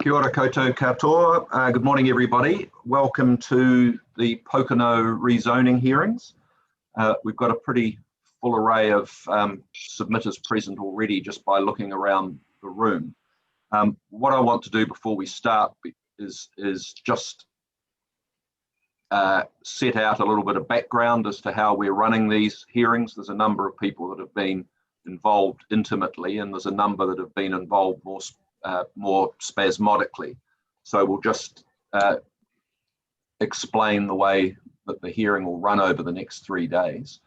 Kia ora koutou katoa. Good morning, everybody. Welcome to the Pokeno rezoning hearings. We've got a pretty full array of submitters present already just by looking around the room. What I want to do before we start is just set out a little bit of background as to how we're running these hearings. There's a number of people that have been involved intimately, and there's a number that have been involved more spasmodically. So we'll just explain the way that the hearing will run over the next 3 days.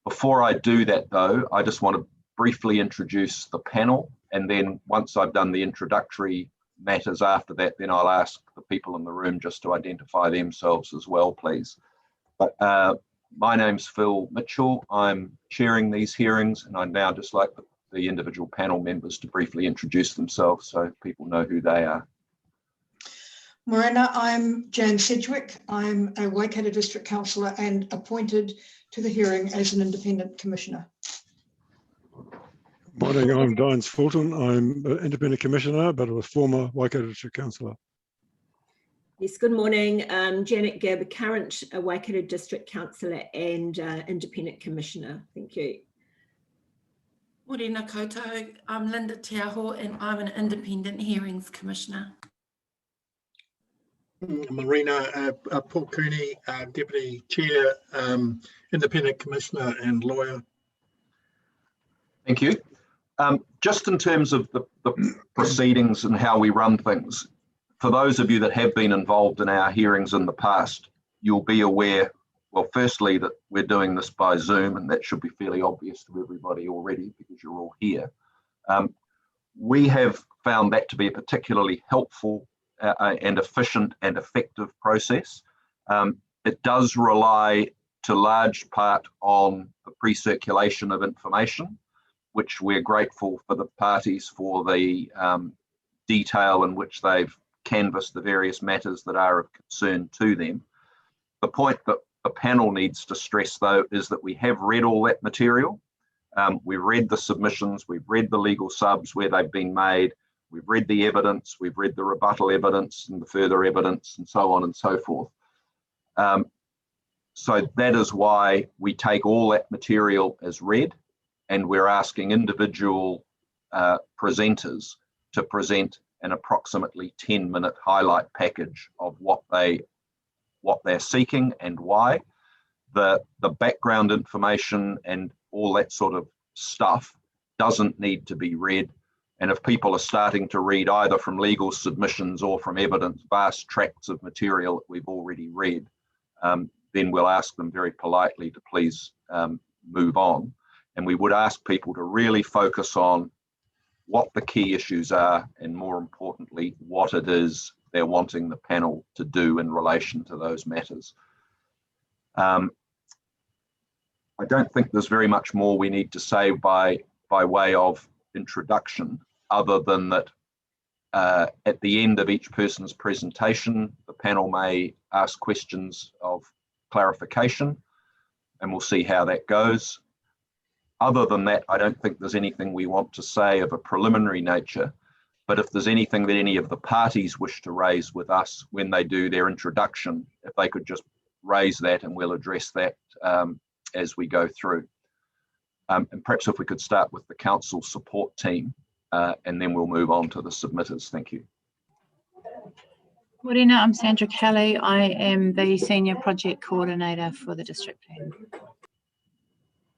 Before I do that though, I just want to briefly introduce the panel, and then once I've done the introductory matters after that, then I'll ask the people in the room just to identify themselves as well, please. But my name's Phil Mitchell. I'm chairing these hearings, and I'd now just like the individual panel members to briefly introduce themselves so people know who they are. Morena, I'm Jan Sedgwick. I'm a Waikato District Councillor and appointed to the hearing as an independent commissioner. Morning, I'm Dines Fulton. I'm an independent commissioner, but a former Waikato District Councillor. Yes, good morning. Janet Gibb, current Waikato District Councillor and independent commissioner. Thank you. Morena koutou, I'm Linda Te Aho and I'm an independent hearings commissioner. Marina Pokeno, Deputy Chair, Independent Commissioner and lawyer. Thank you. Just in terms of the proceedings and how we run things, for those of you that have been involved in our hearings in the past, you'll be aware, well, firstly, that we're doing this by Zoom, and that should be fairly obvious to everybody already because you're all here. We have found that to be a particularly helpful and efficient and effective process. It does rely to large part on the pre-circulation of information, which we're grateful for the parties for the detail in which they've canvassed the various matters that are of concern to them. The point that the panel needs to stress, though, is that we have read all that material. We've read the submissions, we've read the legal subs where they've been made, we've read the evidence, we've read the rebuttal evidence and the further evidence and so on and so forth. So that is why we take all that material as read, and we're asking individual presenters to present an approximately 10-minute highlight package of what they're seeking and why. The background information and all that sort of stuff doesn't need to be read. And if people are starting to read either from legal submissions or from evidence, vast tracts of material that we've already read, then we'll ask them very politely to please move on. And we would ask people to really focus on what the key issues are, and more importantly, what it is they're wanting the panel to do in relation to those matters. I don't think there's very much more we need to say by way of introduction, other than that at the end of each person's presentation, the panel may ask questions of clarification, and we'll see how that goes. Other than that, I don't think there's anything we want to say of a preliminary nature, but if there's anything that any of the parties wish to raise with us when they do their introduction, if they could just raise that and we'll address that as we go through. And perhaps if we could start with the council support team and then we'll move on to the submitters. Thank you. Morena, I'm Sandra Kelly. I am the Senior Project Coordinator for the District Plan.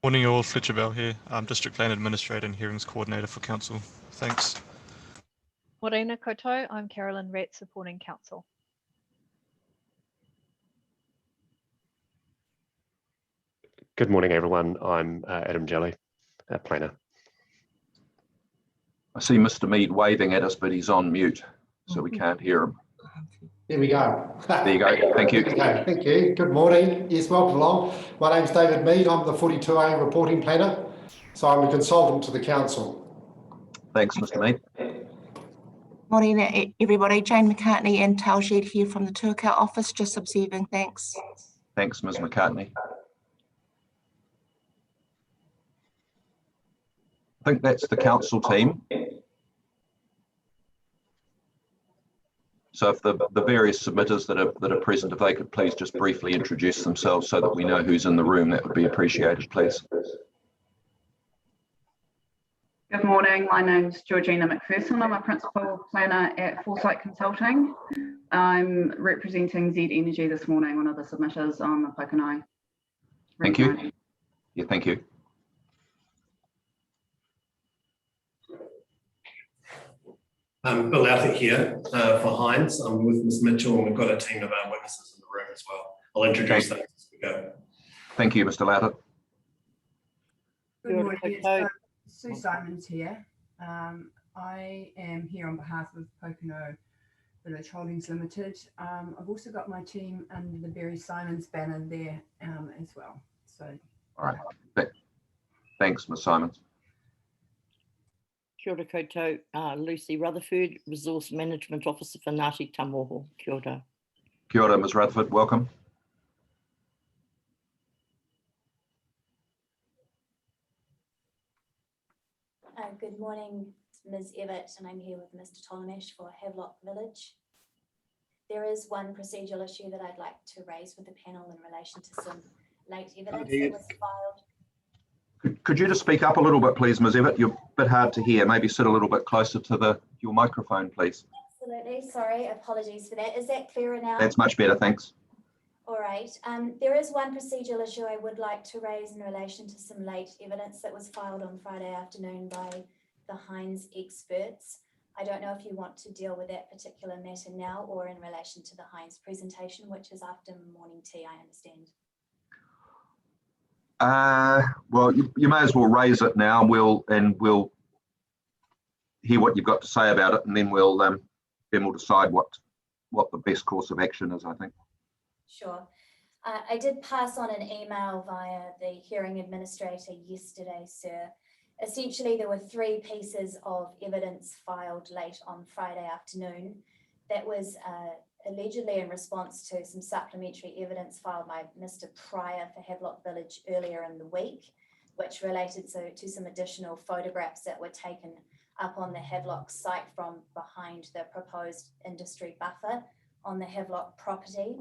Morning all, Fletcher Bell here. I'm District Plan Administrator and Hearings Coordinator for Council. Thanks. Morena koutou, I'm Carolyn Rett, supporting Council. Good morning, everyone. I'm Adam Jelly, planner. I see Mr. Mead waving at us, but he's on mute, so we can't hear him. There we go. There you go. Thank you. Thank you. Good morning. Yes, welcome along. My name's David Mead. I'm the 42A reporting planner. So I'm a consultant to the council. Thanks, Mr. Mead. Morning, everybody. Jane McCartney and Taljid here from the Tuakau office, just observing. Thanks. Thanks, Ms. McCartney. I think that's the council team. So if the various submitters that are present, if they could please just briefly introduce themselves so that we know who's in the room, that would be appreciated, please. Good morning, my name's Georgina McPherson. I'm a Principal Planner at Foresight Consulting. I'm representing Z Energy this morning, one of the submitters on the Pokeno. Thank you. Yeah, thank you. Bill Louthert here for Hines. I'm with Ms Mitchell, and we've got a team of our witnesses in the room as well. I'll introduce those as we go. Thank you, Mr Louthert. Good morning, it's Sue Simons here. I am here on behalf of Pokeno Village Holdings Limited. I've also got my team under the Barry Simons banner there as well. So, all right. Thanks, Ms Simons. Kia ora koutou, Lucy Rutherford, Resource Management Officer for Ngāti Tamoho. Kia ora. Kia ora, Ms Rutherford, welcome. Good morning, Ms Evatt, and I'm here with Mr Tolemesh for Havelock Village. There is one procedural issue that I'd like to raise with the panel in relation to some late evidence that was filed. Could you just speak up a little bit, please, Ms Evatt? You're a bit hard to hear. Maybe sit a little bit closer to your microphone, please. Absolutely. Sorry, apologies for that. Is that clearer now? That's much better, thanks. All right. There is one procedural issue I would like to raise in relation to some late evidence that was filed on Friday afternoon by the Hines experts. I don't know if you want to deal with that particular matter now or in relation to the Hines presentation, which is after morning tea, I understand. Well, you may as well raise it now. We'll hear what you've got to say about it, and then we'll decide what the best course of action is, I think. Sure. I did pass on an email via the hearing administrator yesterday, sir. Essentially, there were 3 pieces of evidence filed late on Friday afternoon. That was allegedly in response to some supplementary evidence filed by Mr Pryor for Havelock Village earlier in the week, which related to some additional photographs that were taken up on the Havelock site from behind the proposed industry buffer on the Havelock property.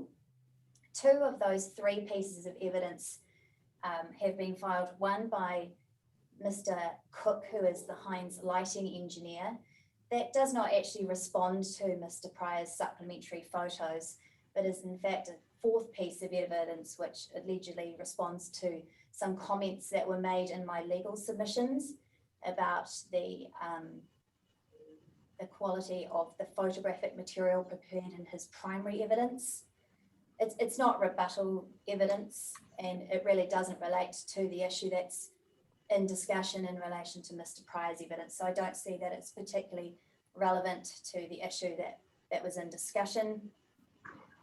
2 of those 3 pieces of evidence have been filed, one by Mr Cook, who is the Hines lighting engineer. That does not actually respond to Mr Pryor's supplementary photos, but is in fact a 4th piece of evidence which allegedly responds to some comments that were made in my legal submissions about the quality of the photographic material prepared in his primary evidence. It's not rebuttal evidence, and it really doesn't relate to the issue that's in discussion in relation to Mr Pryor's evidence. So I don't see that it's particularly relevant to the issue that was in discussion.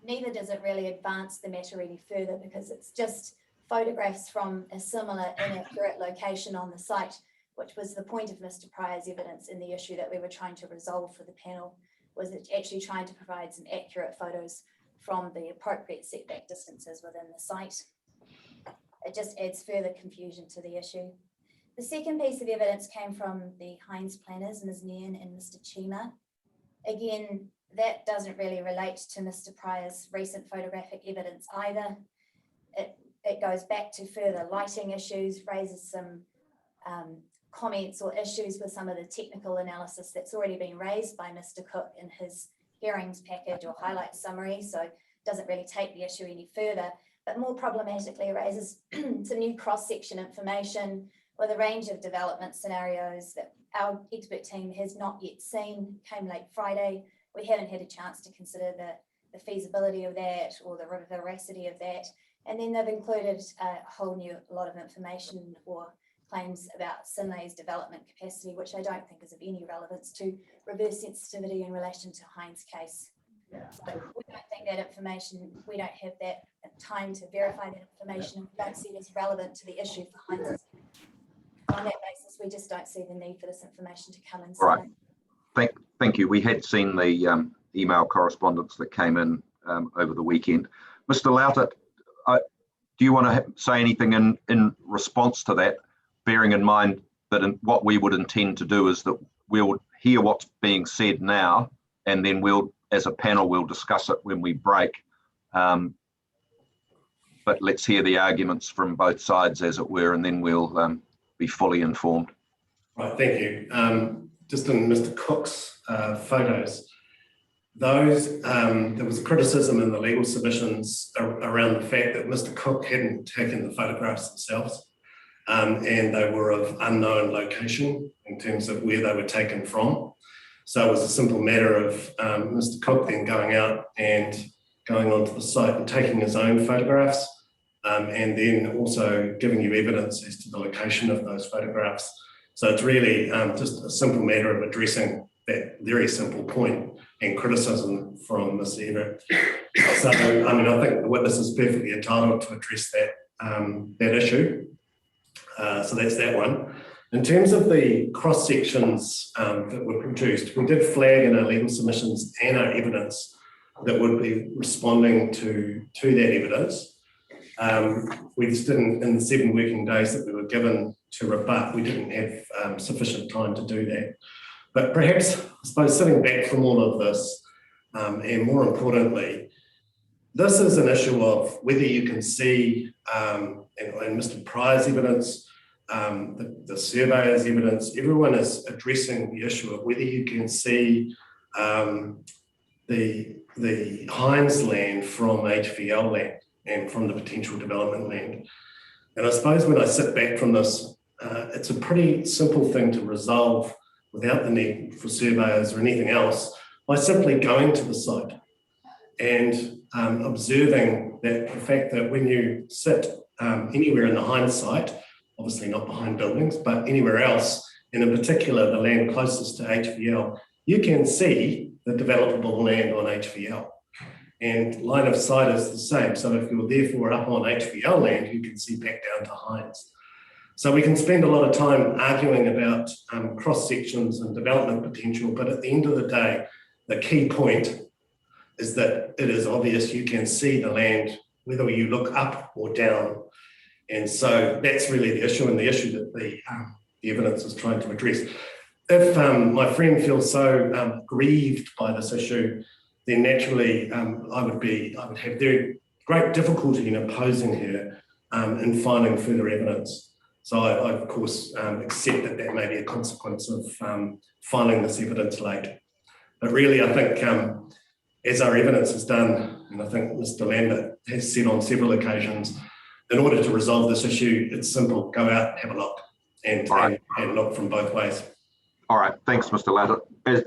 Neither does it really advance the matter any further, because it's just photographs from a similar inaccurate location on the site, which was the point of Mr Pryor's evidence in the issue that we were trying to resolve for the panel, was it actually trying to provide some accurate photos from the appropriate setback distances within the site. It just adds further confusion to the issue. The second piece of evidence came from the Hines planners, Ms Nian and Mr Chima. Again, that doesn't really relate to Mr Pryor's recent photographic evidence either. It goes back to further lighting issues, raises some comments or issues with some of the technical analysis that's already been raised by Mr Cook in his hearings package or highlight summary, so doesn't really take the issue any further, but more problematically raises some new cross-section information with a range of development scenarios that our expert team has not yet seen, came late Friday. We haven't had a chance to consider the feasibility of that or the veracity of that. And then they've included a whole new lot of information or claims about Synlay's development capacity, which I don't think is of any relevance to reverse sensitivity in relation to Hines' case. So we don't think that information, we don't have that time to verify that information, and we don't see it as relevant to the issue for Hines. On that basis, we just don't see the need for this information to come in. Right. Thank you. We had seen the email correspondence that came in over the weekend. Mr Louthert, do you want to say anything in response to that, bearing in mind that what we would intend to do is that we'll hear what's being said now, and then we'll as a panel, we'll discuss it when we break. But let's hear the arguments from both sides, as it were, and then we'll be fully informed. Right, thank you. Just in Mr. Cook's photos, those there was criticism in the legal submissions around the fact that Mr. Cook hadn't taken the photographs themselves, and they were of unknown location in terms of where they were taken from. So it was a simple matter of Mr. Cook then going out and going onto the site and taking his own photographs, and then also giving you evidence as to the location of those photographs. So it's really just a simple matter of addressing that very simple point and criticism from Ms. Everett. So, I mean, I think the witness is perfectly entitled to address that issue. So that's that one. In terms of the cross sections that were produced, we did flag in our legal submissions and our evidence that would be responding to that evidence. We just didn't, in the 7 working days that we were given to rebut, we didn't have sufficient time to do that. But perhaps, I suppose, sitting back from all of this, and more importantly, this is an issue of whether you can see, and Mr. Pryor's evidence, the surveyor's evidence, everyone is addressing the issue of whether you can see the Hines land from HVL land and from the potential development land. And I suppose when I sit back from this, it's a pretty simple thing to resolve without the need for surveyors or anything else, by simply going to the site and observing that the fact that when you sit anywhere in the Hines site, obviously not behind buildings, but anywhere else, and in particular the land closest to HVL, you can see the developable land on HVL. And line of sight is the same. So if you're therefore up on HVL land, you can see back down to Hines. So we can spend a lot of time arguing about cross sections and development potential, but at the end of the day, the key point is that it is obvious you can see the land, whether you look up or down. And so that's really the issue, and the issue that the evidence is trying to address. If my friend feels so grieved by this issue, then naturally I would have very great difficulty in opposing her in finding further evidence. So I of course accept that that may be a consequence of filing this evidence late. But really, I think as our evidence is done, and I think Mr. Lambert has said on several occasions, in order to resolve this issue, it's simple: go out, have a look, and look from both ways. All right, thanks, Mr. Latter.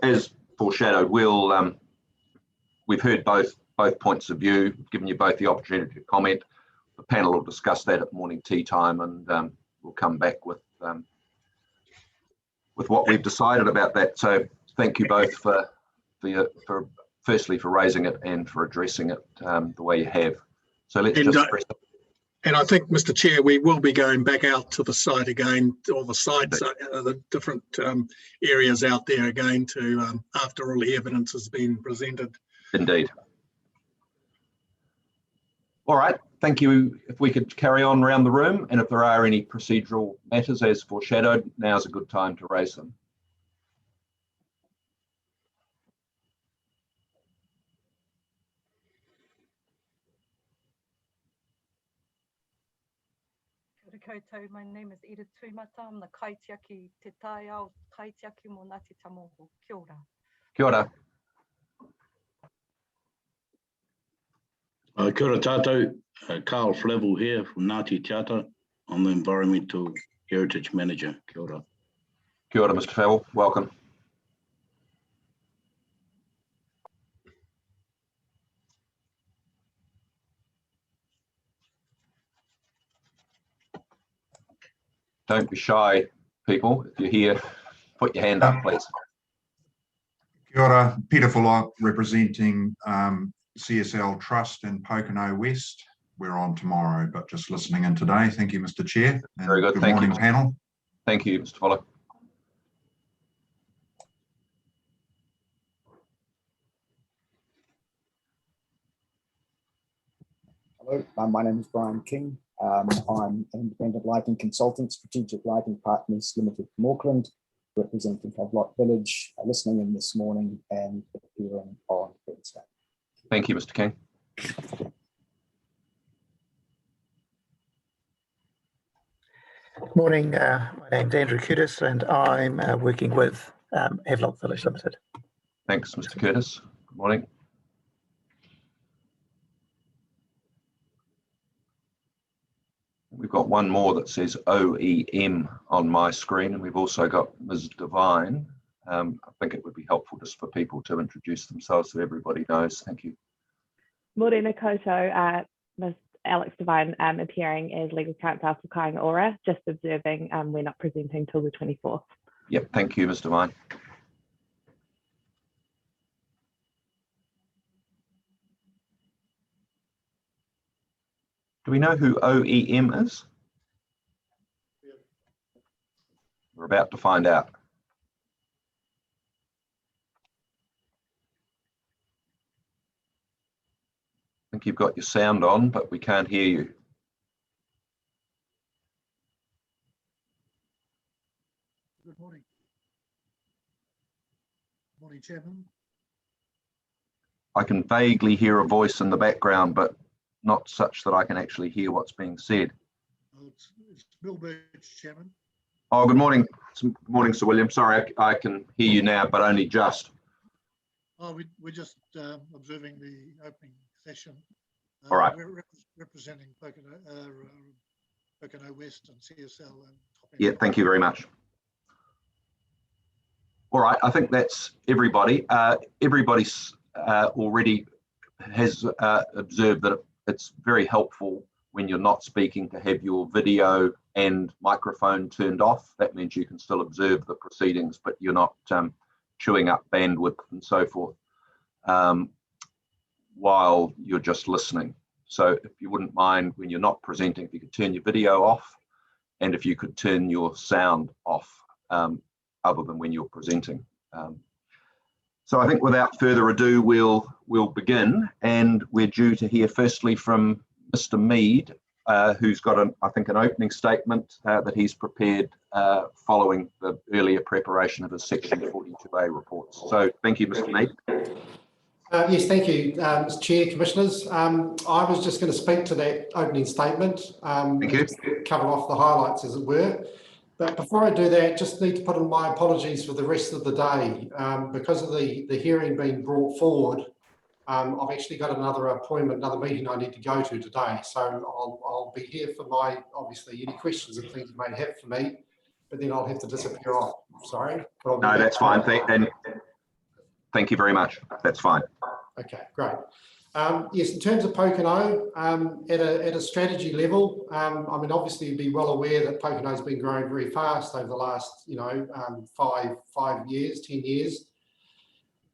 As foreshadowed, we've heard both points of view, given you both the opportunity to comment. The panel will discuss that at morning tea time, and we'll come back with what we've decided about that. So thank you both for firstly for raising it and for addressing it the way you have. So let's And I think, Mr. Chair, we will be going back out to the site again, or the sites, the different areas out there again, to after all the evidence has been presented. Indeed. All right, thank you. If we could carry on around the room, and if there are any procedural matters as foreshadowed, now's a good time to raise them. My name is Edith Tuimata. I'm the kaitiaki te tai ao kaitiaki mo Ngāti Tamoho. Kia ora. Kia ora. Kia ora tātou, Carl Flavel here from Ngāti Te. I'm the Environmental Heritage Manager. Kia ora. Kia ora, Mr. Flavel. Welcome. Don't be shy, people. If you're here, put your hand up, please. Kia ora, Peter Fuller, representing CSL Trust in Pokeno West. We're on tomorrow, but just listening in today. Thank you, Mr. Chair. And very good. Good Thank morning, you, panel. Thank you, Mr. Fuller. Hello, my name is Brian King. I'm an independent lighting consultant, Strategic Lighting Partners Limited from Auckland, representing Havelock Village, listening in this morning and appearing on Thank you, Mr. King. Morning, my name's Andrew Curtis and I'm working with Havelock Village Limited. Thanks, Mr. Curtis. Good morning. We've got one more that says OEM on my screen, and we've also got Ms. Devine. I think it would be helpful just for people to introduce themselves so everybody knows. Thank you. Morena Koto, Ms. Alex Devine, appearing as legal counsel for Kāinga Ora, just observing we're not presenting till the 24th. Yep, thank you, Ms. Devine. Do we know who OEM is? We're about to find out. I think you've got your sound on, but we can't hear you. Good morning. Morning, Chairman. I can vaguely hear a voice in the background, but not such that I can actually hear what's being said. Oh, it's Bill Birch, Chairman. Oh, good morning. Good morning, Sir William. Sorry, I can hear you now, but only just. Oh, we're just observing the opening session. All right. We're representing Pokeno West and CSL. Yeah, thank you very much. All right, I think that's everybody. Everybody's already has observed that it's very helpful when you're not speaking to have your video and microphone turned off. That means you can still observe the proceedings, but you're not chewing up bandwidth and so forth while you're just listening. So if you wouldn't mind, when you're not presenting, if you could turn your video off, and if you could turn your sound off other than when you're presenting. So I think without further ado, we'll begin, and we're due to hear firstly from Mr. Mead, who's got I think an opening statement that he's prepared following the earlier preparation of his Section 42A reports. So thank you, Mr. Mead. Yes, thank you, Mr. Chair, Commissioners. I was just going to speak to that opening statement. Thank you. Cover off the highlights, as it were. But before I do that, just need to put in my apologies for the rest of the day. Because of the hearing being brought forward, I've actually got another appointment, another meeting I need to go to today. So I'll be here for obviously, any questions and things you may have for me, but then I'll have to disappear off. Sorry. No, that's fine. Thank you very much. That's fine. Okay, great. Yes, in terms of Pokeno, at a strategy level, I mean, obviously you'd be well aware that Pokeno's been growing very fast over the last, 5 years, 10 years.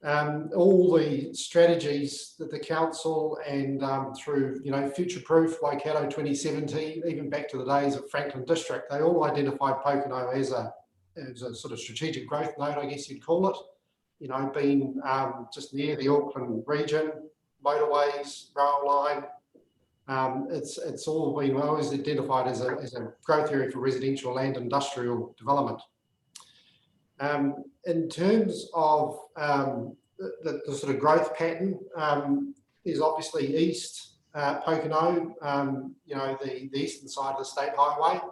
All the strategies that the council and through, future-proof Waikato 2070, even back to the days of Franklin District, they all identified Pokeno as a sort of strategic growth node, I guess you'd call it. Being just near the Auckland region, motorways, rail line. It's all been always identified as a growth area for residential and industrial development. In terms of the sort of growth pattern, is obviously east Pokeno, the eastern side of the state highway.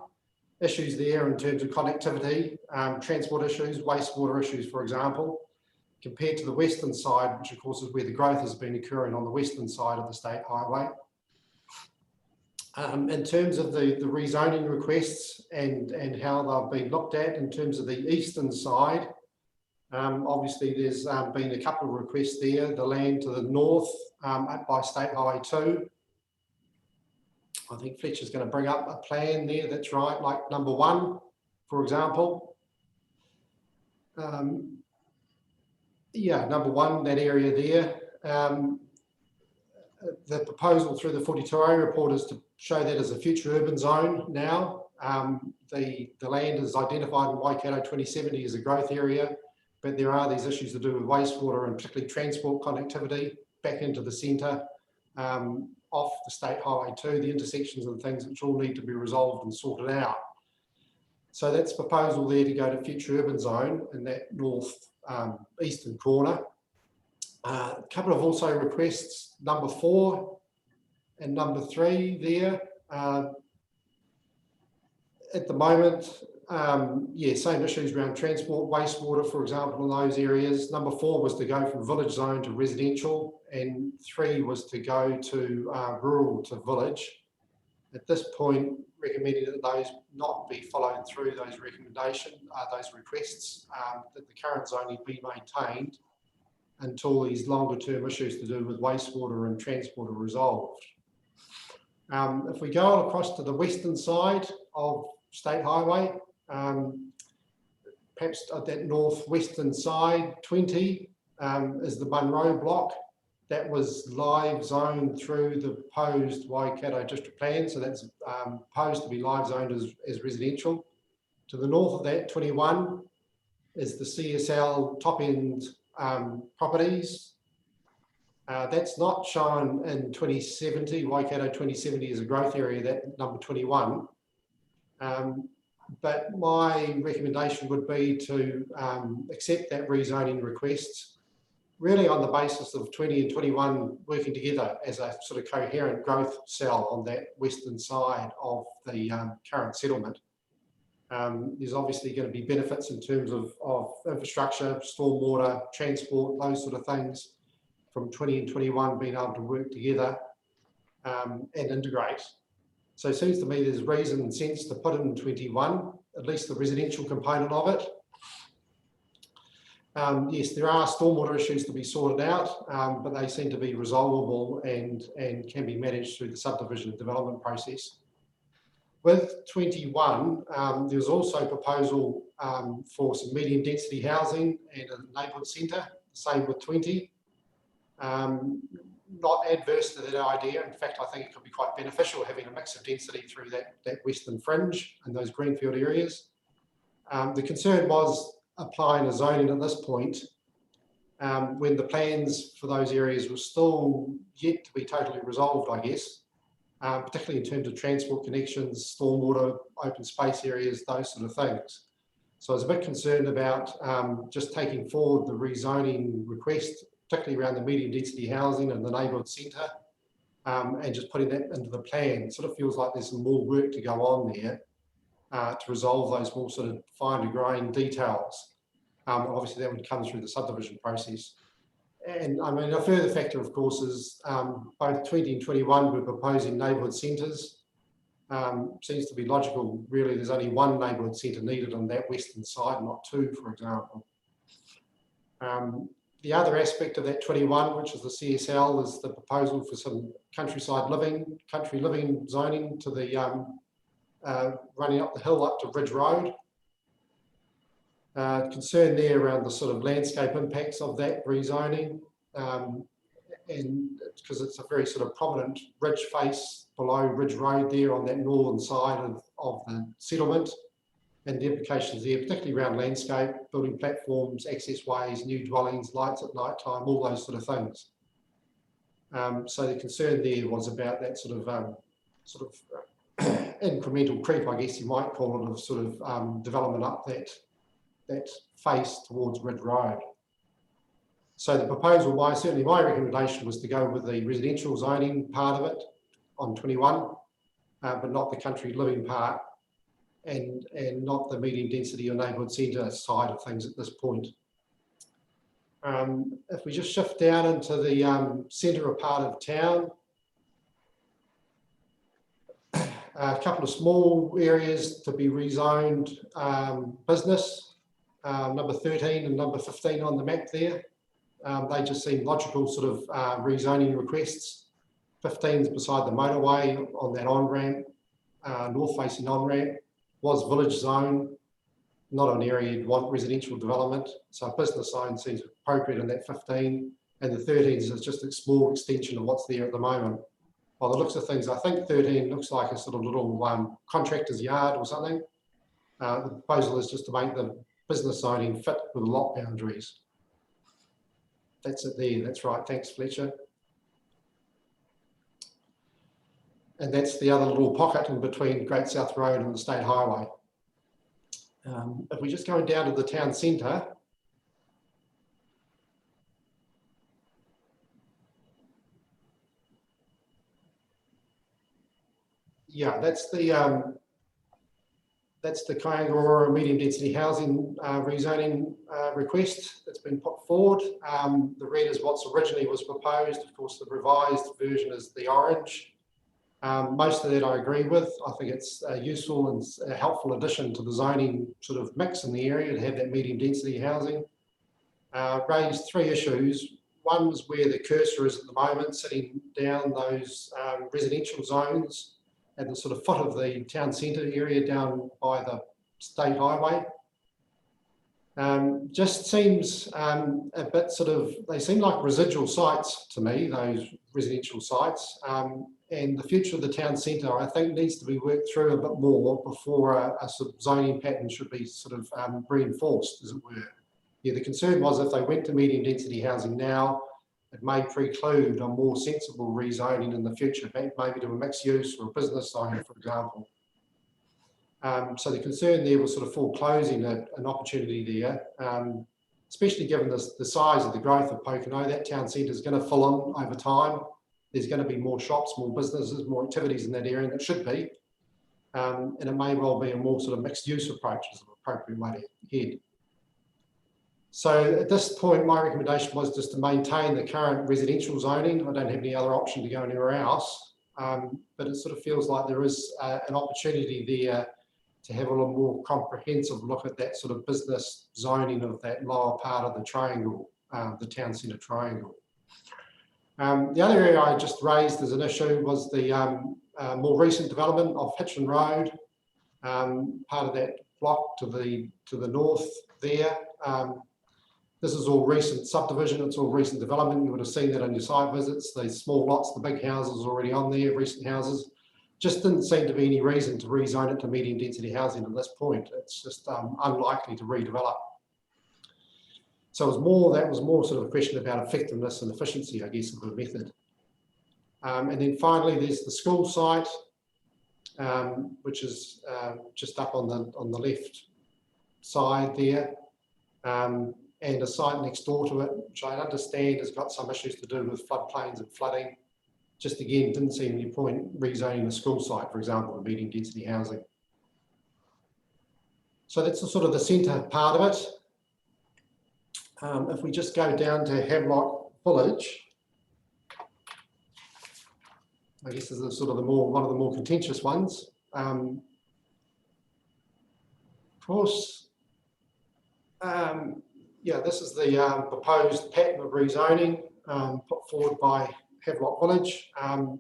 Issues there in terms of connectivity, transport issues, wastewater issues, for example, compared to the western side, which of course is where the growth has been occurring on the western side of the state highway. In terms of the rezoning requests and how they've been looked at in terms of the eastern side, obviously there's been a couple of requests there. The land to the north up by State Highway 2. I think Fletcher's going to bring up a plan there, that's right, like number 1, for example. Yeah, number 1, that area there. The proposal through the 42A report is to show that as a future urban zone now. The land is identified in Waikato 2070 as a growth area, but there are these issues to do with wastewater and particularly transport connectivity back into the centre, off the State Highway 2, the intersections and things which all need to be resolved and sorted out. So that's proposal there to go to future urban zone in that north eastern corner. A couple of also requests, number 4 and number 3 there. At the moment, yeah, same issues around transport, wastewater, for example, in those areas. Number 4 was to go from village zone to residential, and 3 was to go to rural to village. At this point, recommending that those not be followed through, those recommendations, those requests, that the current zoning be maintained until these longer term issues to do with wastewater and transport are resolved. If we go across to the western side of State Highway, perhaps at that northwestern side, 20 is the Munro block. That was live zoned through the proposed Waikato district plan, so that's proposed to be live zoned as residential. To the north of that, 21 is the CSL top end properties. That's not shown in 2070. Waikato 2070 is a growth area, that number 21. But my recommendation would be to accept that rezoning request, really on the basis of 20 and 21 working together as a sort of coherent growth cell on that western side of the current settlement. There's obviously going to be benefits in terms of infrastructure, stormwater, transport, those sort of things from 20 and 21 being able to work together and integrate. So it seems to me there's reason and sense to put in 21, at least the residential component of it. Yes, there are stormwater issues to be sorted out, but they seem to be resolvable and can be managed through the subdivision development process. With 21, there's also a proposal for some medium density housing and a neighbourhood centre, same with 20. Not adverse to that idea. In fact, I think it could be quite beneficial having a mix of density through that western fringe and those greenfield areas. The concern was applying a zoning at this point when the plans for those areas were still yet to be totally resolved, I guess, particularly in terms of transport connections, stormwater, open space areas, those sort of things. So I was a bit concerned about just taking forward the rezoning request, particularly around the medium density housing and the neighbourhood centre, and just putting that into the plan. It sort of feels like there's some more work to go on there to resolve those more sort of finer grained details. Obviously that would come through the subdivision process. And I mean, a further factor, of course, is both 20 and 21 were proposing neighbourhood centres. Seems to be logical, really. There's only one neighbourhood centre needed on that western side, not 2, for example. The other aspect of that 21, which is the CSL, is the proposal for some country living zoning to the running up the hill up to Ridge Road. Concern there around the sort of landscape impacts of that rezoning, and because it's a very sort of prominent ridge face below Ridge Road there on that northern side of the settlement, and the implications there, particularly around landscape, building platforms, access ways, new dwellings, lights at night time, all those sort of things. So the concern there was about that sort of incremental creep, I guess you might call it, of sort of development up that face towards Ridge Road. So the proposal, certainly my recommendation was to go with the residential zoning part of it on 21, but not the country living part, and not the medium density or neighbourhood centre side of things at this point. If we just shift down into the centre part of town, a couple of small areas to be rezoned business, number 13 and number 15 on the map there. They just seem logical sort of rezoning requests. 15 is beside the motorway on that on-ramp, north-facing on-ramp, was village zone, not an area you'd want residential development. So a business zone seems appropriate in that 15, and the 13 is just a small extension of what's there at the moment. By the looks of things, I think 13 looks like a sort of little contractor's yard or something. The proposal is just to make the business zoning fit with lot boundaries. That's it there, that's right, thanks Fletcher. And that's the other little pocket in between Great South Road and the State Highway. If we're just going down to the town centre, yeah, that's the Kaingaroa medium density housing rezoning request that's been put forward. The red is what's originally was proposed. Of course, the revised version is the orange. Most of that I agree with. I think it's a useful and a helpful addition to the zoning sort of mix in the area to have that medium density housing. Raised three issues. One was where the cursor is at the moment, sitting down those residential zones at the sort of foot of the town centre area down by the state highway. Just seems a bit sort of, they seem like residual sites to me, those residential sites. And the future of the town centre, I think, needs to be worked through a bit more before a sort of zoning pattern should be sort of reinforced, as it were. Yeah, the concern was if they went to medium density housing now, it may preclude a more sensible rezoning in the future, maybe to a mixed use or a business zone, for example. So the concern there was sort of foreclosing an opportunity there, especially given the size of the growth of Pokeno. That town centre is going to fill in over time. There's going to be more shops, more businesses, more activities in that area, and it should be. And it may well be a more sort of mixed use approach as an appropriate way to head. So at this point, my recommendation was just to maintain the current residential zoning. I don't have any other option to go anywhere else, but it sort of feels like there is an opportunity there to have a little more comprehensive look at that sort of business zoning of that lower part of the triangle, the town centre triangle. The other area I just raised as an issue was the more recent development of Hitchin Road, part of that block to the north there. This is all recent subdivision, it's all recent development. You would have seen that on your site visits, these small lots, the big houses already on there, recent houses. Just didn't seem to be any reason to rezone it to medium density housing at this point. It's just unlikely to redevelop. So that was more sort of a question about effectiveness and efficiency, I guess, of the method. And then finally, there's the school site, which is just up on the left side there. And a site next door to it, which I understand has got some issues to do with floodplains and flooding. Just again, didn't see any point rezoning the school site, for example, to medium density housing. So that's the sort of the centre part of it. If we just go down to Havelock Village, I guess this is sort of one of the more contentious ones. Of course, yeah, this is the proposed pattern of rezoning put forward by Havelock Village.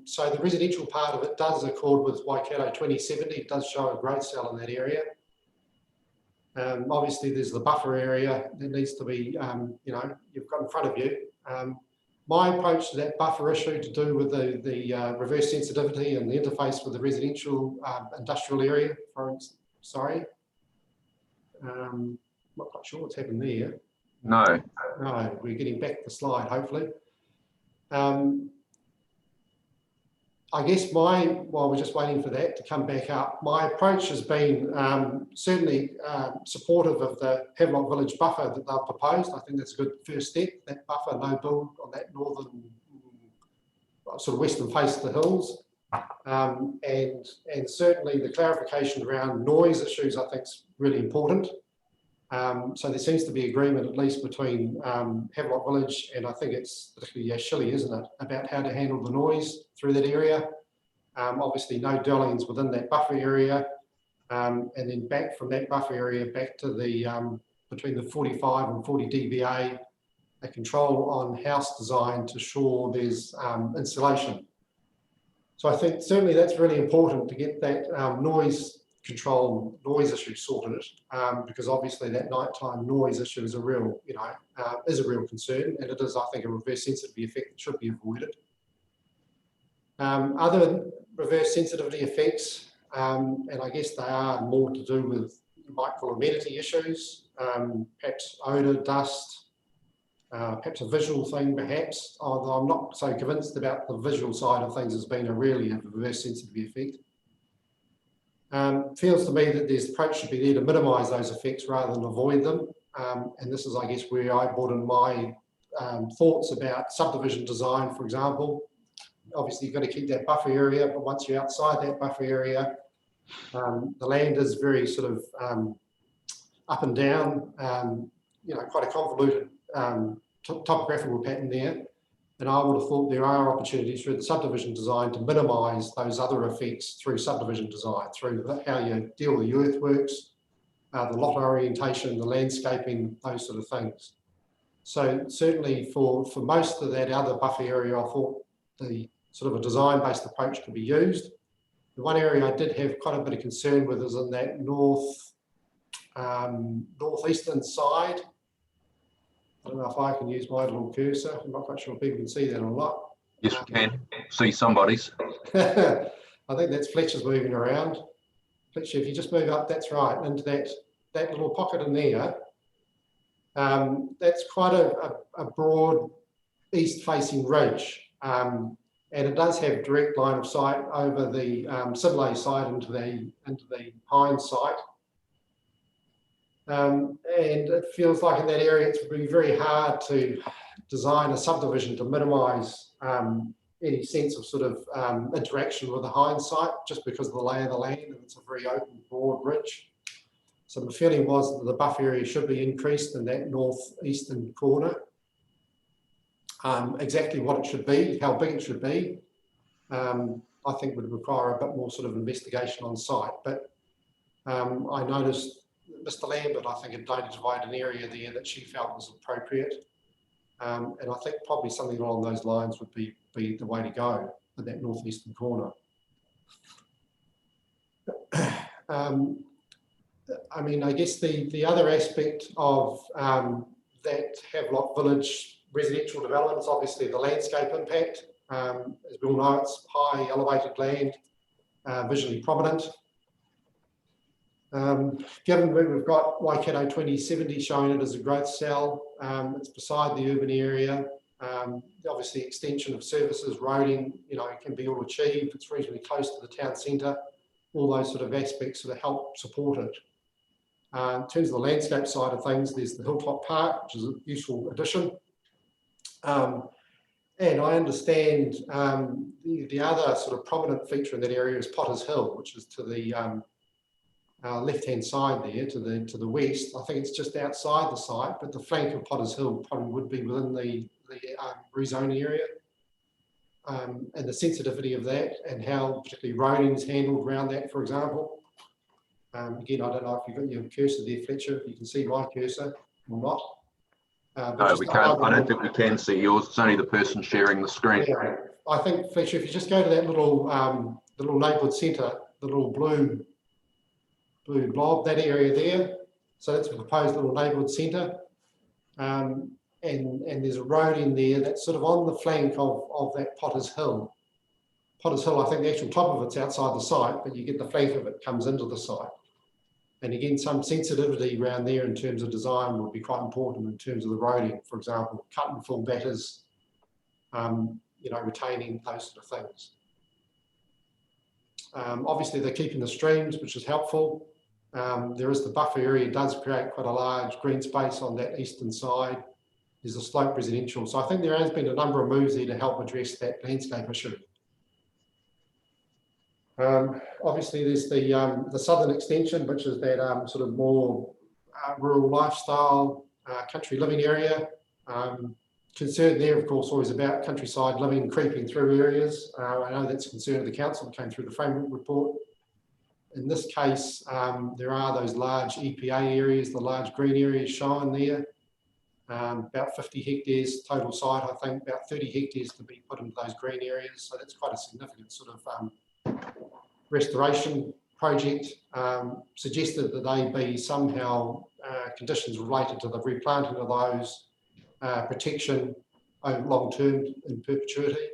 So the residential part of it does accord with Waikato 2070. It does show a growth cell in that area. Obviously, there's the buffer area that needs to be, you've got in front of you. My approach to that buffer issue to do with the reverse sensitivity and the interface with the residential industrial area, not quite sure what's happened there. No. No, we're getting back the slide, hopefully. I guess while we're just waiting for that to come back up, my approach has been certainly supportive of the Havelock Village buffer that they've proposed. I think that's a good first step, that buffer, no build on that northern, sort of western face of the hills. And certainly the clarification around noise issues, I think, is really important. So there seems to be agreement, at least between Havelock Village and I think it's particularly Yashili, isn't it, about how to handle the noise through that area. Obviously no dwellings within that buffer area, and then back from that buffer area back to the between the 45 and 40 dBA, a control on house design to ensure there's insulation. So I think certainly that's really important to get that noise issue sorted, because obviously that nighttime noise issue is a real, concern, and it is, I think, a reverse sensitivity effect that should be avoided. Other reverse sensitivity effects, and I guess they are more to do with micro amenity issues, perhaps odour, dust, perhaps a visual thing, perhaps, although I'm not so convinced about the visual side of things as being a reverse sensitivity effect. Feels to me that the approach should be there to minimise those effects rather than avoid them. And this is, I guess, where I brought in my thoughts about subdivision design, for example. Obviously, you've got to keep that buffer area, but once you're outside that buffer area, the land is very sort of up and down, quite a convoluted topographical pattern there. And I would have thought there are opportunities through the subdivision design to minimise those other effects through subdivision design, through how you deal with the earthworks, the lot orientation, the landscaping, those sort of things. So certainly for most of that other buffer area, I thought the sort of a design-based approach could be used. The one area I did have quite a bit of concern with is in that northeastern side. I don't know if I can use my little cursor. I'm not quite sure if people can see that or not. Yes, we can see somebody's. I think that's Fletcher's moving around. Fletcher, if you just move up, that's right, into that little pocket in there. That's quite a broad east-facing ridge, and it does have direct line of sight over the Sidley side into the Pines site. And it feels like in that area it's been very hard to design a subdivision to minimise any sense of sort of interaction with the Hines site, just because of the lay of the land, and it's a very open, broad ridge. So the feeling was that the buffer area should be increased in that northeastern corner. Exactly what it should be, how big it should be, I think would require a bit more sort of investigation on site. But I noticed Mr. Lambert, I think, had identified an area there that she felt was appropriate. And I think probably something along those lines would be the way to go in that northeastern corner. I mean, I guess the other aspect of that Havelock Village residential development is obviously the landscape impact. As we all know, it's high elevated land, visually prominent. Given that we've got Waikato 2070 showing it as a growth cell, it's beside the urban area. Obviously, extension of services, roading, can be all achieved. It's reasonably close to the town centre. All those sort of aspects sort of help support it. In terms of the landscape side of things, there's the Hilltop Park, which is a useful addition. And I understand the other sort of prominent feature in that area is Potters Hill, which is to the left-hand side there, to the west. I think it's just outside the site, but the flank of Potters Hill probably would be within the rezone area. And the sensitivity of that and how particularly roading is handled around that, for example. Again, I don't know if you've got your cursor there, Fletcher, if you can see my cursor or not. No, we can't. I don't think we can see yours. It's only the person sharing the screen. Yeah, I think, Fletcher, if you just go to that little the little neighbourhood centre, the little blue blob, that area there. So that's a proposed little neighbourhood centre. And there's a road in there that's sort of on the flank of that Potters Hill. Potters Hill, I think the actual top of it's outside the site, but you get the flank of it comes into the site. And again, some sensitivity around there in terms of design would be quite important in terms of the roading, for example, cut and fill batters, retaining those sort of things. Obviously, they're keeping the streams, which is helpful. There is the buffer area, does create quite a large green space on that eastern side. There's a slope residential. So I think there has been a number of moves there to help address that landscape issue. Obviously, there's the southern extension, which is that sort of more rural lifestyle, country living area. Concern there, of course, always about countryside living creeping through areas. I know that's a concern of the council. It came through the framework report. In this case, there are those large EPA areas, the large green areas shown there. About 50 hectares total site, I think, about 30 hectares to be put into those green areas. So that's quite a significant sort of restoration project. Suggested that they be somehow conditions related to the replanting of those, protection over long term in perpetuity.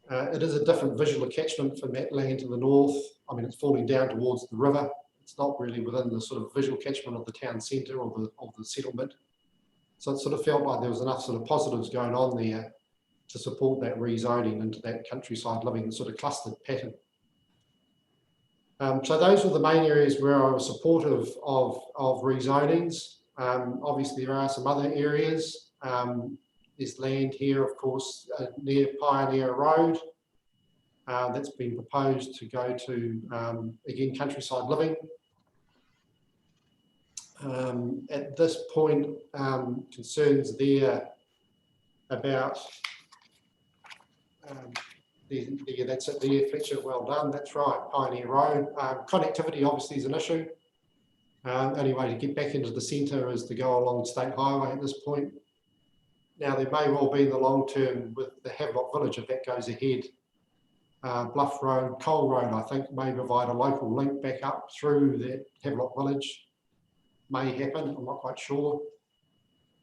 It is a different visual catchment from that land to the north. I mean, it's falling down towards the river. It's not really within the sort of visual catchment of the town centre or the settlement. So it sort of felt like there was enough sort of positives going on there to support that rezoning into that countryside living sort of clustered pattern. So those were the main areas where I was supportive of rezonings. Obviously, there are some other areas. There's land here, of course, near Pioneer Road. That's been proposed to go to, again, countryside living. At this point, concerns there about, that's it there, Fletcher, well done, that's right, Pioneer Road. Connectivity obviously is an issue. Only way to get back into the centre is to go along State Highway at this point. Now, there may well be in the long term with the Havelock Village, if that goes ahead. Bluff Road, Cole Road, I think, may provide a local link back up through that Havelock Village. May happen, I'm not quite sure.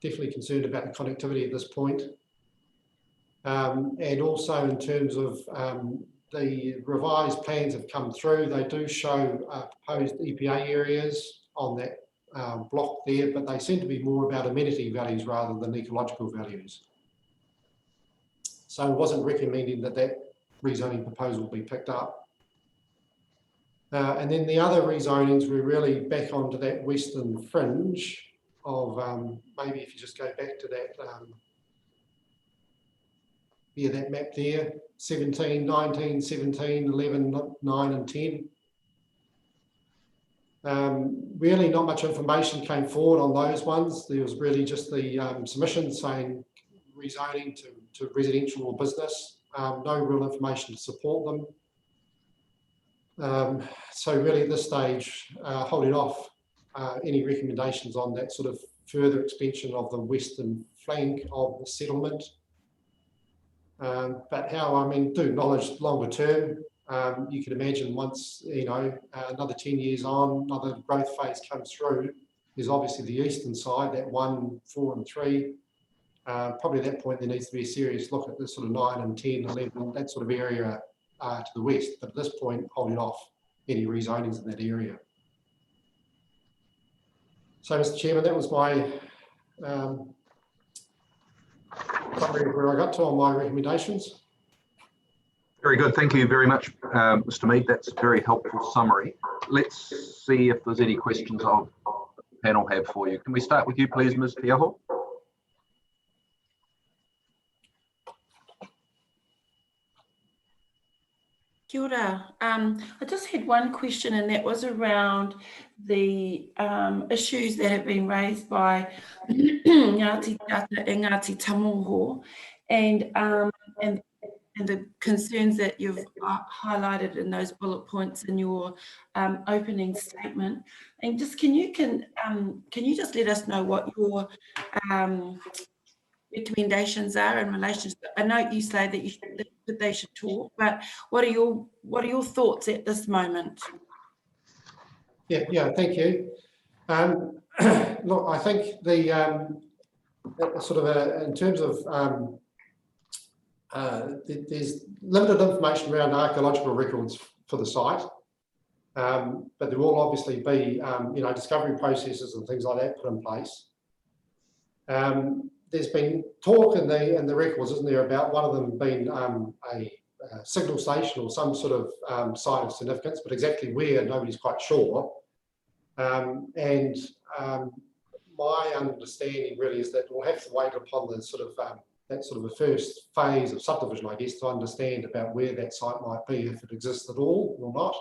Definitely concerned about the connectivity at this point. And also in terms of the revised plans have come through, they do show proposed EPA areas on that block there, but they seem to be more about amenity values rather than ecological values. So it wasn't recommending that that rezoning proposal be picked up. And then the other rezonings were really back onto that western fringe of, maybe if you just go back to that, yeah, that map there, 17, 19, 17, 11, 9 and 10. Really not much information came forward on those ones. There was really just the submission saying rezoning to residential or business. No real information to support them. So really at this stage, holding off any recommendations on that sort of further expansion of the western flank of the settlement. But how, I mean, do acknowledge longer term, you can imagine once, you know, another 10 years on, another growth phase comes through, there's obviously the eastern side, that 1, 4 and 3. Probably at that point there needs to be a serious look at this sort of 9 and 10, 11, that sort of area to the west. But at this point, holding off any rezonings in that area. So, Mr. Chairman, that was my summary of where I got to on my recommendations. Very good. Thank you very much, Mr. Mead. That's a very helpful summary. Let's see if there's any questions the panel have for you. Can we start with you, please, Ms. Piaho? Kia ora. I just had one question, and that was around the issues that have been raised by Ngāti Tata and Ngāti Tamoho, and the concerns that you've highlighted in those bullet points in your opening statement. And just can you just let us know what your recommendations are in relation to, I know you say that they should talk, but what are your thoughts at this moment? Yeah, thank you. Look, I think the sort of in terms of there's limited information around archaeological records for the site, but there will obviously be you know, discovery processes and things like that put in place. There's been talk in the records, isn't there, about one of them being a signal station or some sort of site of significance, but exactly where, nobody's quite sure. And my understanding really is that we'll have to wait upon the sort of that sort of a first phase of subdivision, I guess, to understand about where that site might be, if it exists at all or not.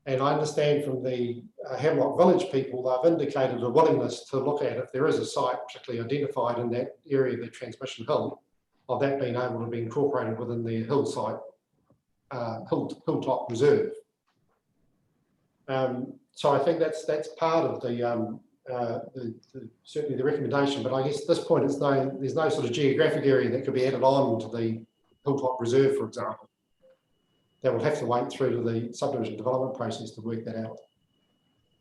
And I understand from the Havelock Village people, they've indicated a willingness to look at if there is a site particularly identified in that area of the transmission hill, of that being able to be incorporated within the hillside, hilltop reserve. So I think that's part of the certainly the recommendation, but I guess at this point there's no sort of geographic area that could be added on to the hilltop reserve, for example. They will have to wait through to the subdivision development process to work that out.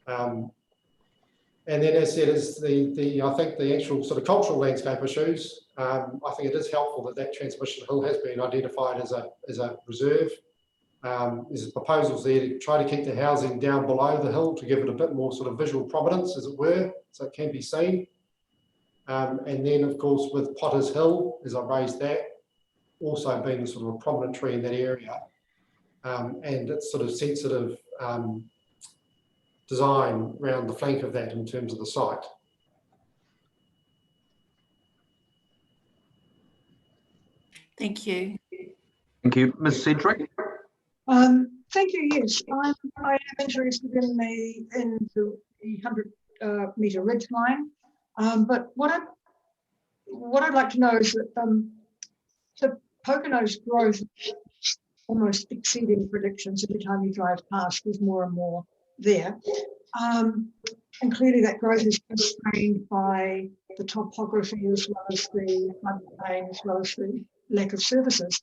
And then, as said, is I think the actual sort of cultural landscape issues. I think it is helpful that transmission hill has been identified as a reserve. There's proposals there to try to keep the housing down below the hill to give it a bit more sort of visual prominence, as it were, so it can be seen. And then, of course, with Potter's Hill, as I raised that, also being sort of a prominent tree in that area. And it's sort of sensitive design around the flank of that in terms of the site. Thank you. Thank you. Ms. Cedric? Thank you. Yes, I am interested in the 100 metre ridge line, but what I'd like to know is that the Pokeno's growth almost exceeding predictions every time you drive past. There's more and more there, and clearly that growth is constrained by the topography as well as the floodplain as well as the lack of services.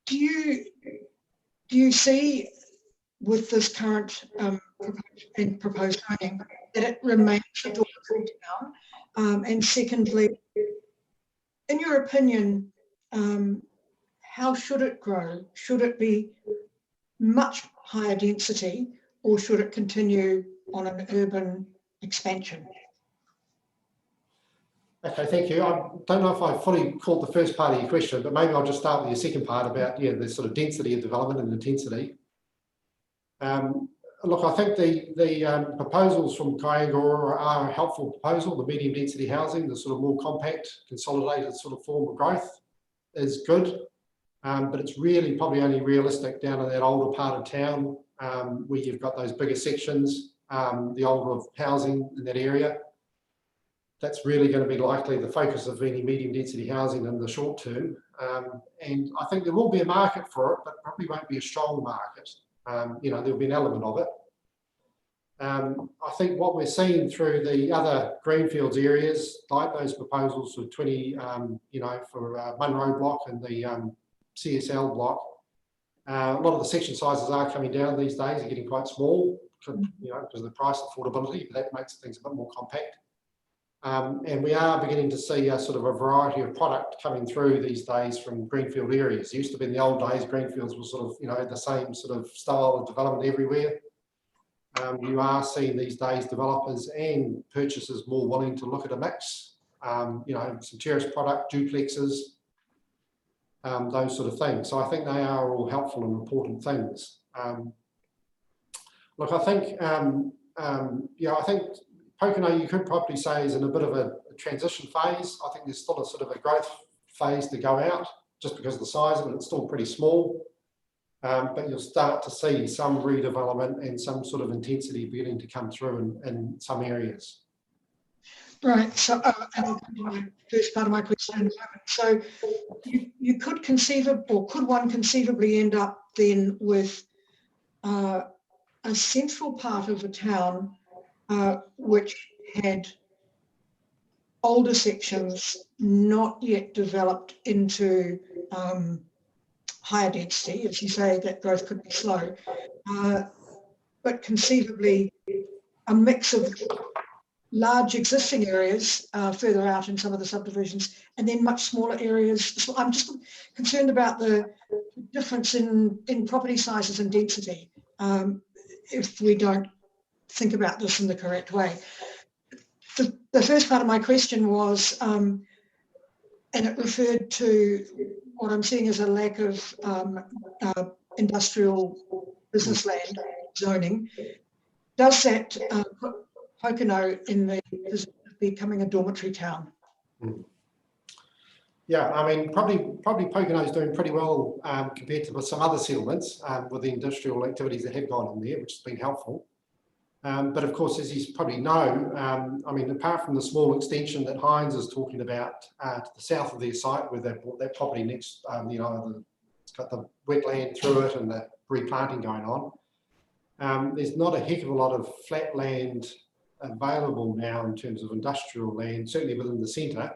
Do you see with this current proposed zoning that it remains a dormitory town? And secondly, in your opinion, how should it grow? Should it be much higher density or should it continue on an urban expansion? Okay, thank you. I don't know if I fully caught the first part of your question, but maybe I'll just start with your second part about the sort of density of development and intensity. Look, I think the proposals from Kāinga are a helpful proposal. The medium density housing, the sort of more compact, consolidated sort of form of growth is good, but it's really probably only realistic down in that older part of town where you've got those bigger sections, the older housing in that area. That's really going to be likely the focus of any medium density housing in the short term. And I think there will be a market for it, but probably won't be a strong market. There'll be an element of it. I think what we're seeing through the other greenfields areas, like those proposals for 20, for Munro block and the CSL block, a lot of the section sizes are coming down these days, are getting quite small, because of the price affordability, but that makes things a bit more compact. And we are beginning to see a sort of a variety of product coming through these days from greenfield areas. It used to be in the old days, greenfields were sort of, the same sort of style of development everywhere. You are seeing these days developers and purchasers more willing to look at a mix, some terrace product, duplexes, those sort of things. So I think they are all helpful and important things. Look, I think, I think Pokeno, you could probably say, is in a bit of a transition phase. I think there's still a sort of a growth phase to go out, just because of the size of it, it's still pretty small. But you'll start to see some redevelopment and some sort of intensity beginning to come through in some areas. Right. So, and my first part of my question. So, you could could one conceivably end up then with a central part of the town which had older sections not yet developed into higher density, as you say, that growth could be slow, but conceivably a mix of large existing areas further out in some of the subdivisions, and then much smaller areas. So I'm just concerned about the difference in property sizes and density if we don't think about this in the correct way. The first part of my question was, and it referred to what I'm seeing as a lack of industrial business land zoning. Does that put Pokeno in the position of becoming a dormitory town? Yeah, I mean, probably Pokeno is doing pretty well compared to some other settlements with the industrial activities that have gone in there, which has been helpful. But of course, as you probably know, I mean, apart from the small extension that Hines is talking about to the south of their site, where they bought that property next, it's got the wetland through it and the replanting going on. There's not a heck of a lot of flat land available now in terms of industrial land, certainly within the centre.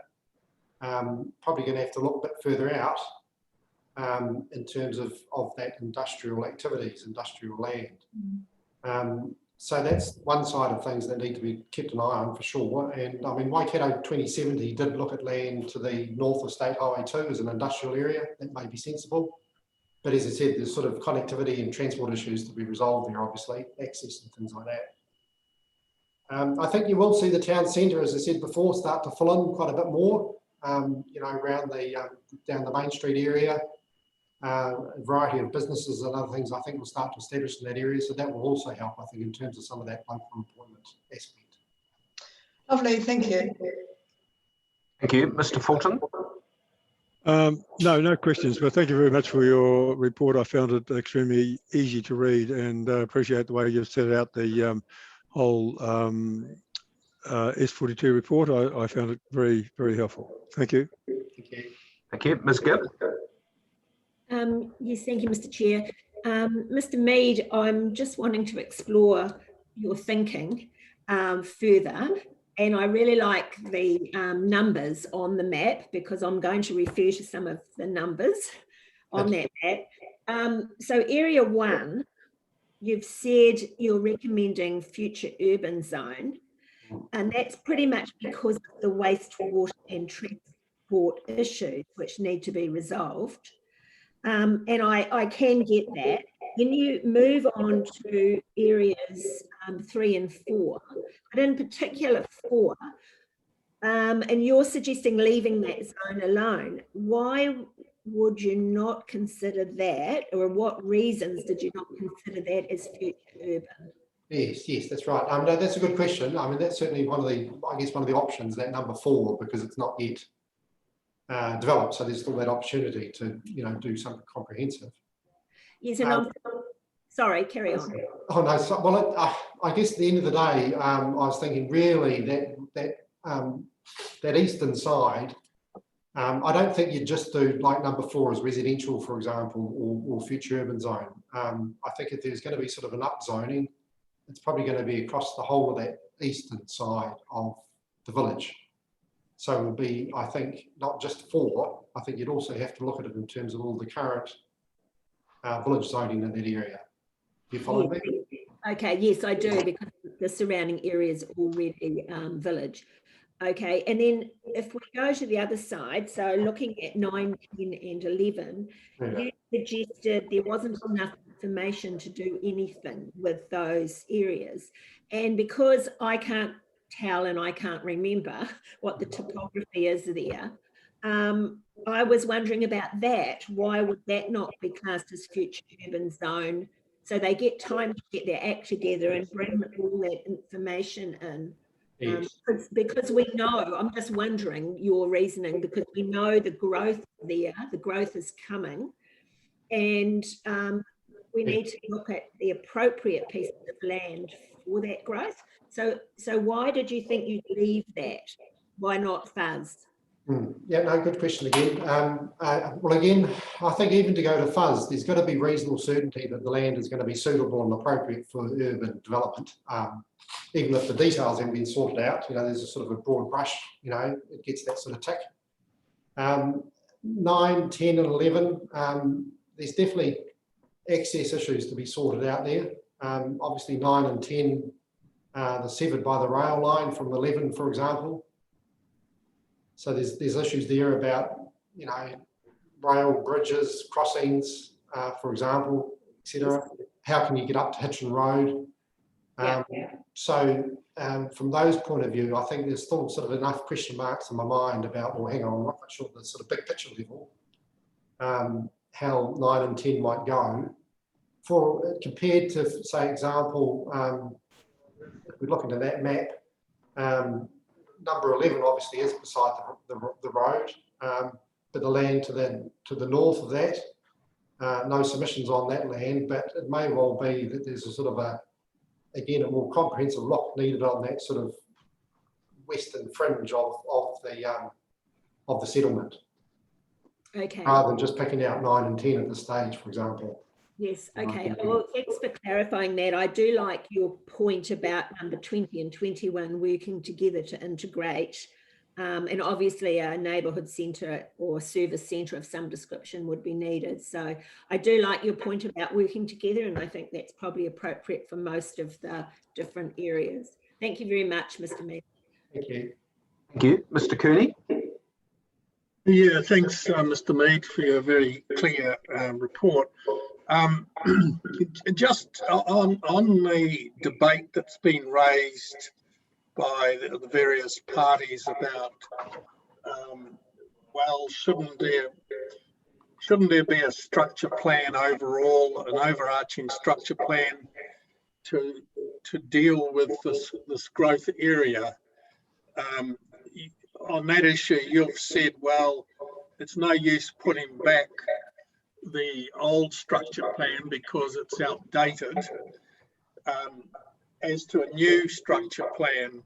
Probably going to have to look a bit further out in terms of that industrial activities, industrial land. So that's one side of things that need to be kept an eye on for sure. And I mean, Waikato 2070 did look at land to the north of State Highway 2 as an industrial area. That may be sensible. But as I said, there's sort of connectivity and transport issues to be resolved there, obviously, access and things like that. I think you will see the town centre, as I said before, start to fill in quite a bit more, around down the Main Street area. A variety of businesses and other things I think will start to establish in that area. So that will also help, I think, in terms of some of that local employment aspect. Lovely, thank you. Thank you. Mr. Fulton? No questions, but thank you very much for your report. I found it extremely easy to read and appreciate the way you've set out the whole S42 report. I found it very, very helpful. Thank you. Thank you. Ms. Gibb? Yes, thank you, Mr. Chair. Mr. Mead, I'm just wanting to explore your thinking further. And I really like the numbers on the map because I'm going to refer to some of the numbers on that map. So Area 1, you've said you're recommending future urban zone, and that's pretty much because of the wastewater and transport issues which need to be resolved. And I can get that. When you move on to areas 3 and 4, but in particular 4, and you're suggesting leaving that zone alone, why would you not consider that, or what reasons did you not consider that as future urban? Yes, that's right. No, that's a good question. I mean, that's certainly one of the, I guess, one of the options, that number 4, because it's not yet developed. So there's still that opportunity to, do something comprehensive. Yes, and I'm sorry, carry on. Oh no, so, well, I guess at the end of the day, I was thinking really that eastern side. I don't think you just do like number 4 as residential, for example, or future urban zone. I think if there's going to be sort of an upzoning, it's probably going to be across the whole of that eastern side of the village. So it would be, I think, not just 4. I think you'd also have to look at it in terms of all the current village zoning in that area. Do you follow me? Okay, yes, I do, because the surrounding area is already village. Okay, and then if we go to the other side, so looking at 9, 10 and 11, you suggested there wasn't enough information to do anything with those areas. And because I can't tell and I can't remember what the topography is there, I was wondering about that. Why would that not be classed as future urban zone? So they get time to get their act together and bring all that information in. Because we know, I'm just wondering your reasoning, because we know the growth there, the growth is coming, and we need to look at the appropriate pieces of land for that growth. So why did you think you'd leave that? Why not fuzz? Yeah, no, good question again. Well, again, I think even to go to fuzz, there's got to be reasonable certainty that the land is going to be suitable and appropriate for urban development. Even if the details haven't been sorted out, there's a sort of a broad brush, it gets that sort of tick. 9, 10 and 11, there's definitely access issues to be sorted out there. Obviously 9 and 10, they're severed by the rail line from 11, for example. So there's issues there about, rail bridges, crossings, for example, etc. How can you get up to Hitchin Road? So from those point of view, I think there's still sort of enough question marks in my mind about, well, hang on, I'm not quite sure the sort of big picture level, how 9 and 10 might go. Compared to, say, example, if we look into that map, number 11 obviously is beside the road, but the land to the north of that, no submissions on that land, but it may well be that there's a sort of again, a more comprehensive look needed on that sort of western fringe of the settlement. Okay. Rather than just picking out 9 and 10 at this stage, for example. Yes, okay. Well, thanks for clarifying that. I do like your point about number 20 and 21 working together to integrate. And obviously a neighbourhood centre or service centre of some description would be needed. So I do like your point about working together, and I think that's probably appropriate for most of the different areas. Thank you very much, Mr. Mead. Thank you. Thank you. Mr. Cooney? Yeah, thanks, Mr. Mead, for your very clear report. Just on the debate that's been raised by the various parties about, well, shouldn't there be a structure plan overall, an overarching structure plan to deal with this growth area? On that issue, you've said, well, it's no use putting back the old structure plan because it's outdated. As to a new structure plan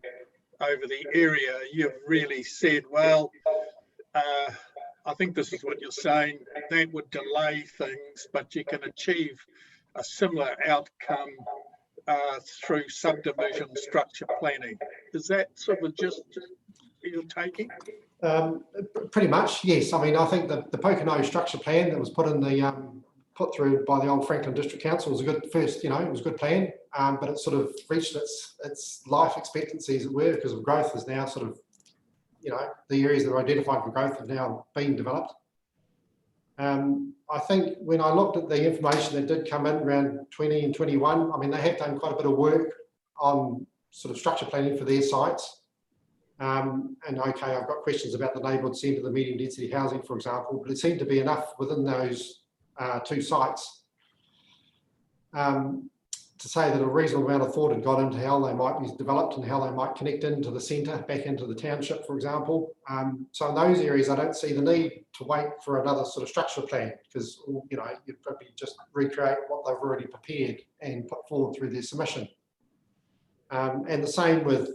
over the area, you've really said, well, I think this is what you're saying, that would delay things, but you can achieve a similar outcome through subdivision structure planning. Is that sort of just you're taking? Pretty much, yes. I mean, I think the Pokeno structure plan that was put in the put through by the old Franklin District Council was a good first, it was a good plan, but it sort of reached its life expectancy, as it were, because of growth is now sort of, the areas that are identified for growth have now been developed. I think when I looked at the information that did come in around 20 and 21, I mean, they have done quite a bit of work on sort of structure planning for their sites. And okay, I've got questions about the neighbourhood centre, the medium density housing, for example, but it seemed to be enough within those two sites to say that a reasonable amount of thought had gone into how they might be developed and how they might connect into the centre, back into the township, for example. So in those areas, I don't see the need to wait for another sort of structure plan because, you'd probably just recreate what they've already prepared and put forward through their submission. And the same with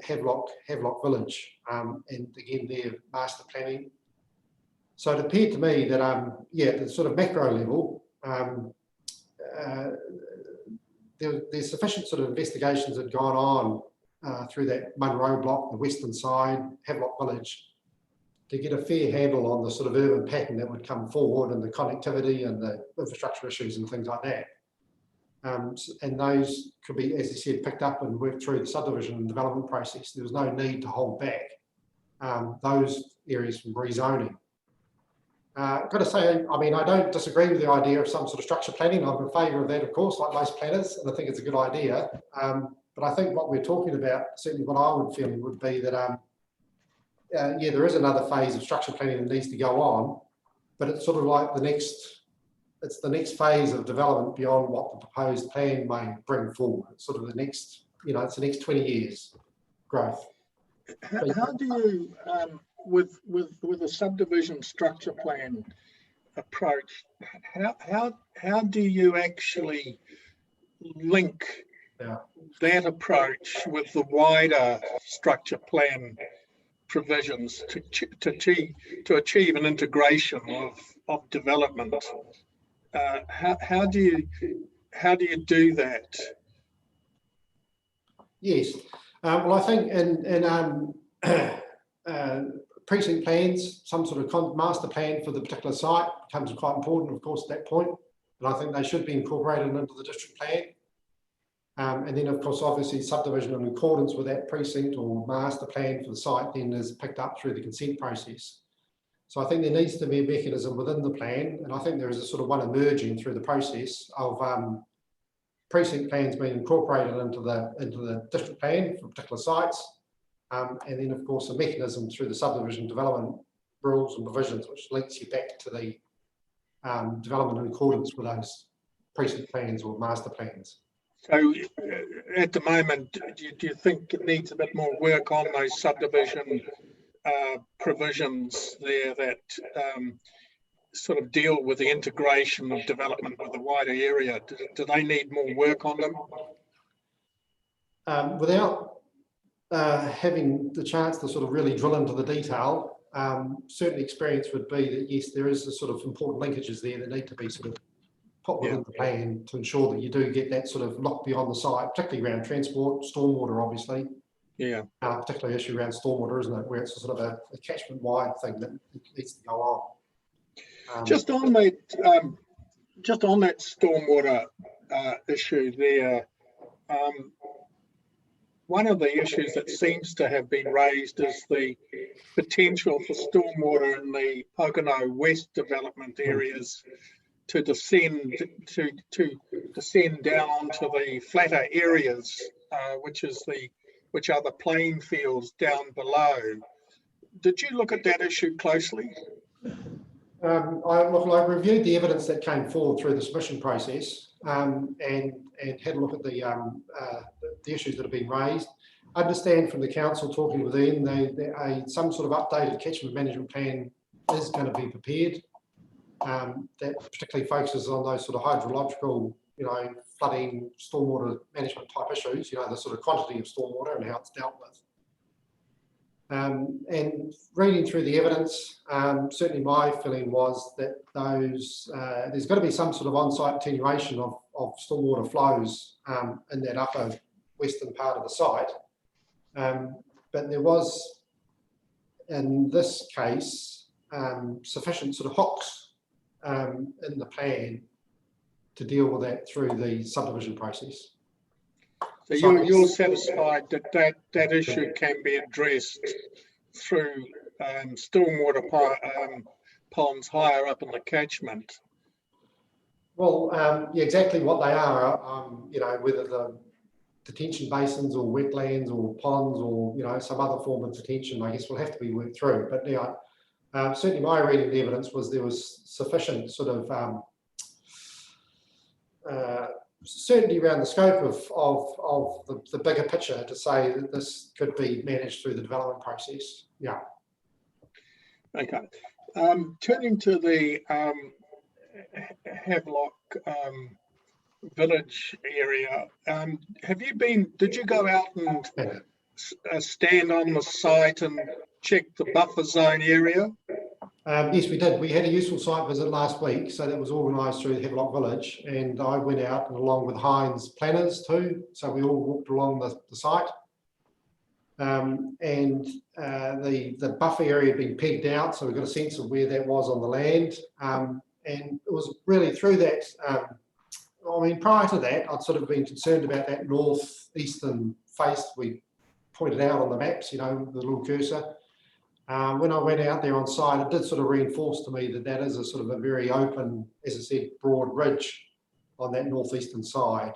Havelock Village, and again, their master planning. So it appeared to me that, at the sort of macro level, there's sufficient sort of investigations that had gone on through that Munro block, the western side, Havelock Village, to get a fair handle on the sort of urban pattern that would come forward and the connectivity and the infrastructure issues and things like that. And those could be, as you said, picked up and worked through the subdivision and development process. There was no need to hold back those areas from rezoning. I've got to say, I mean, I don't disagree with the idea of some sort of structure planning. I'm in favour of that, of course, like most planners, and I think it's a good idea. But I think what we're talking about, certainly what I would feel would be that, there is another phase of structure planning that needs to go on, but it's sort of like it's the next phase of development beyond what the proposed plan may bring forward. It's sort of the next, it's the next 20 years growth. How do you, with a subdivision structure plan approach, how do you actually link that approach with the wider structure plan provisions to achieve an integration of development? How do you do that? Yes, well, I think in precinct plans, some sort of master plan for the particular site becomes quite important, of course, at that point. But I think they should be incorporated into the district plan. And then, of course, obviously, subdivision in accordance with that precinct or master plan for the site then is picked up through the consent process. So I think there needs to be a mechanism within the plan, and I think there is a sort of one emerging through the process of precinct plans being incorporated into the district plan for particular sites. And then, of course, a mechanism through the subdivision development rules and provisions, which links you back to the development in accordance with those precinct plans or master plans. So at the moment, do you think it needs a bit more work on those subdivision provisions there that sort of deal with the integration of development with the wider area? Do they need more work on them? Without having the chance to sort of really drill into the detail, certainly experience would be that yes, there is a sort of important linkages there that need to be sort of put within the plan to ensure that you do get that sort of look beyond the site, particularly around transport, stormwater, obviously. Yeah. Particularly issue around stormwater, isn't it? Where it's a sort of a catchment-wide thing that needs to go on. Just on that stormwater issue there, one of the issues that seems to have been raised is the potential for stormwater in the Pokeno West development areas to descend down onto the flatter areas, which are the playing fields down below. Did you look at that issue closely? I reviewed the evidence that came forward through the submission process and had a look at the issues that have been raised. I understand from the council talking within some sort of updated catchment management plan is going to be prepared. That particularly focuses on those sort of hydrological, flooding, stormwater management type issues, the sort of quantity of stormwater and how it's dealt with. And reading through the evidence, certainly my feeling was that there's got to be some sort of on-site attenuation of stormwater flows in that upper western part of the site. But there was, in this case, sufficient sort of hooks in the plan to deal with that through the subdivision process. So you're satisfied that that issue can be addressed through stormwater ponds higher up in the catchment? Well, yeah, exactly what they are, whether the detention basins or wetlands or ponds or, some other form of detention, I guess will have to be worked through. But certainly my reading of the evidence was there was sufficient sort of certainty around the scope of the bigger picture to say that this could be managed through the development process. Yeah. Okay. Turning to the Havelock Village area, did you go out and stand on the site and check the buffer zone area? Yes, we did. We had a useful site visit last week, so that was organised through Havelock Village, and I went out and along with Heinz planners too, so we all walked along the site. The buffer area had been pegged out, so we got a sense of where that was on the land, and it was really through that. Prior to that, I'd sort of been concerned about that northeastern face we pointed out on the maps, with the little cursor. When I went out there on site, it did sort of reinforce to me that that is a sort of a very open, as I said, broad ridge on that northeastern side,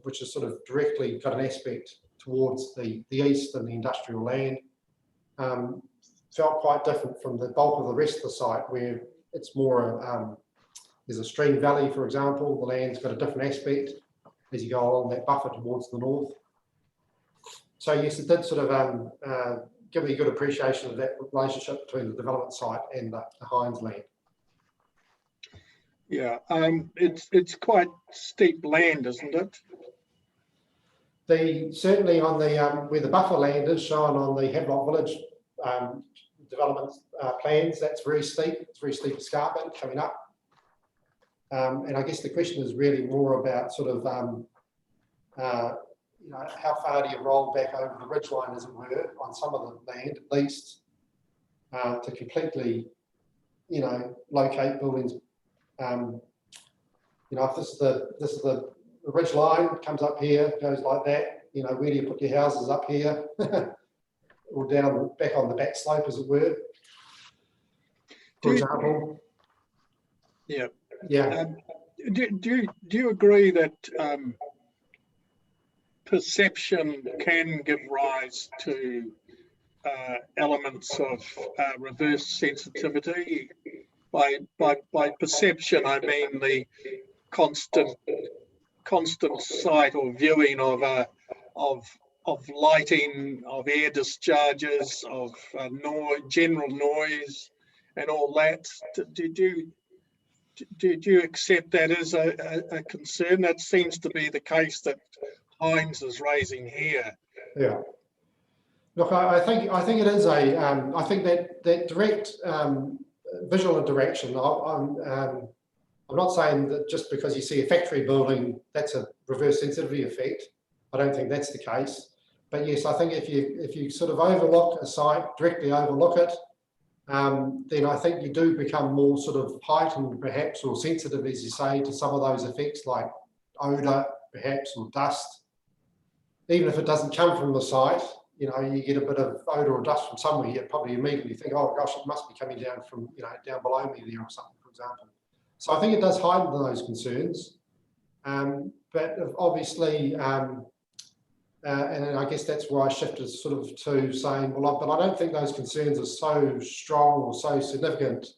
which is sort of directly got an aspect towards the east and the industrial land. Felt quite different from the bulk of the rest of the site, where it's more, there's a stream valley, for example. The land's got a different aspect as you go along that buffer towards the north. So yes, it did sort of give me a good appreciation of that relationship between the development site and the Heinz land. Yeah, it's quite steep land, isn't it? Certainly on the where the buffer land is shown on the Havelock Village development plans, that's very steep. It's very steep escarpment coming up. And I guess the question is really more about sort of how far do you roll back over the ridgeline, as it were, on some of the land, at least, to completely, locate buildings. If this is the ridge line, comes up here, goes like that, where do you put your houses up here? Or down back on the back slope, as it were, for example. Yeah. Yeah. Do you agree that perception can give rise to elements of reverse sensitivity? By perception, I mean the constant sight or viewing of lighting, of air discharges, of general noise, and all that. Do you accept that as a concern? That seems to be the case that Heinz is raising here. Yeah. Look, I think it is I think that direct visual interaction. I'm not saying that just because you see a factory building, that's a reverse sensitivity effect. I don't think that's the case. But yes, I think if you sort of overlook a site, directly overlook it, then I think you do become more sort of heightened, perhaps, or sensitive, as you say, to some of those effects like odour, perhaps, or dust. Even if it doesn't come from the site, you get a bit of odour or dust from somewhere, you probably immediately think, oh gosh, it must be coming down from, down below me there or something, for example. So I think it does heighten those concerns. But obviously, and I guess that's where I shifted sort of to saying, well, but I don't think those concerns are so strong or so significant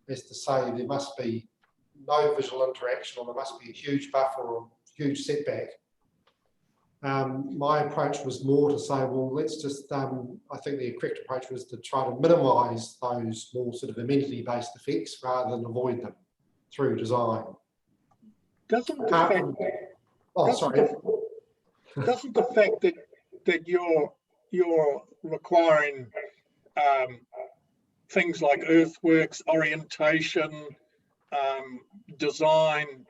as to say there must be no visual interaction or there must be a huge buffer or huge setback. My approach was more to say, well, let's just, I think the correct approach was to try to minimise those more sort of amenity-based effects rather than avoid them through design. Doesn't the fact, doesn't the fact that you're requiring things like earthworks, orientation, design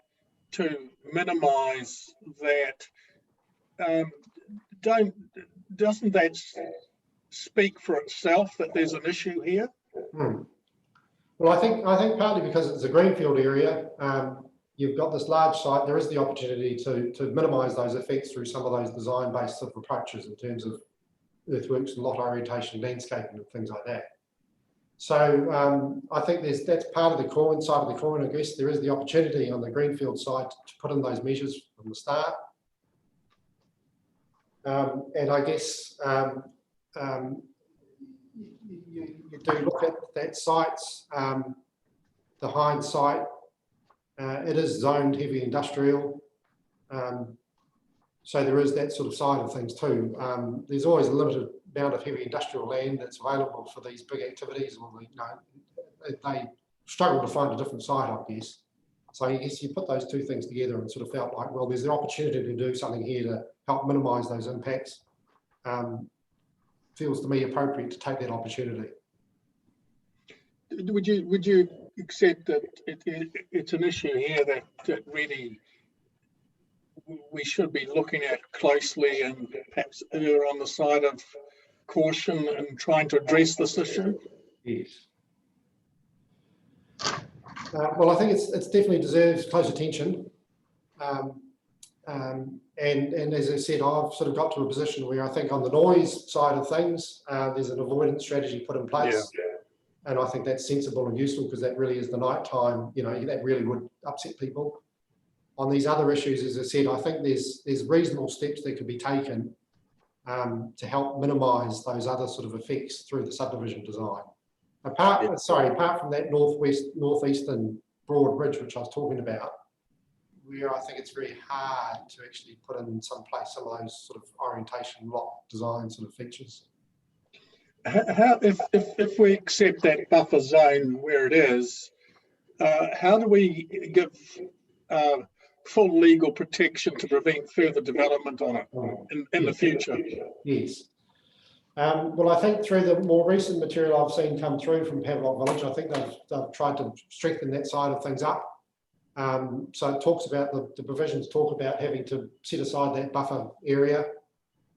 to minimise that, doesn't that speak for itself that there's an issue here? Well, I think partly because it's a greenfield area, you've got this large site. There is the opportunity to minimise those effects through some of those design-based sort of approaches in terms of earthworks and lot orientation, landscaping, and things like that. So I think that's part of the coin, side of the coin. I guess there is the opportunity on the greenfield side to put in those measures from the start. And I guess you do look at that site's, the Hind site, it is zoned heavy industrial. So there is that sort of side of things too. There's always a limited amount of heavy industrial land that's available for these big activities. Or they struggle to find a different site, I guess. So I guess you put those two things together and sort of felt like, well, there's an opportunity to do something here to help minimise those impacts. Feels to me appropriate to take that opportunity. Would you accept that it's an issue here that really we should be looking at closely and perhaps err on the side of caution and trying to address this issue? Yes. Well, I think it's definitely deserves close attention. And as I said, I've sort of got to a position where I think on the noise side of things, there's an avoidance strategy put in place. Yeah. And I think that's sensible and useful because that really is the night time, that really would upset people. On these other issues, as I said, I think there's reasonable steps that could be taken to help minimise those other sort of effects through the subdivision design. Apart from that northeastern broad ridge, which I was talking about, where I think it's very hard to actually put in some of those sort of orientation lot design sort of features. How, if we accept that buffer zone where it is, how do we give full legal protection to prevent further development on it in the future? Yes. Well, I think through the more recent material I've seen come through from Pavlock Village, I think they've tried to strengthen that side of things up. So it talks about the provisions talk about having to set aside that buffer area.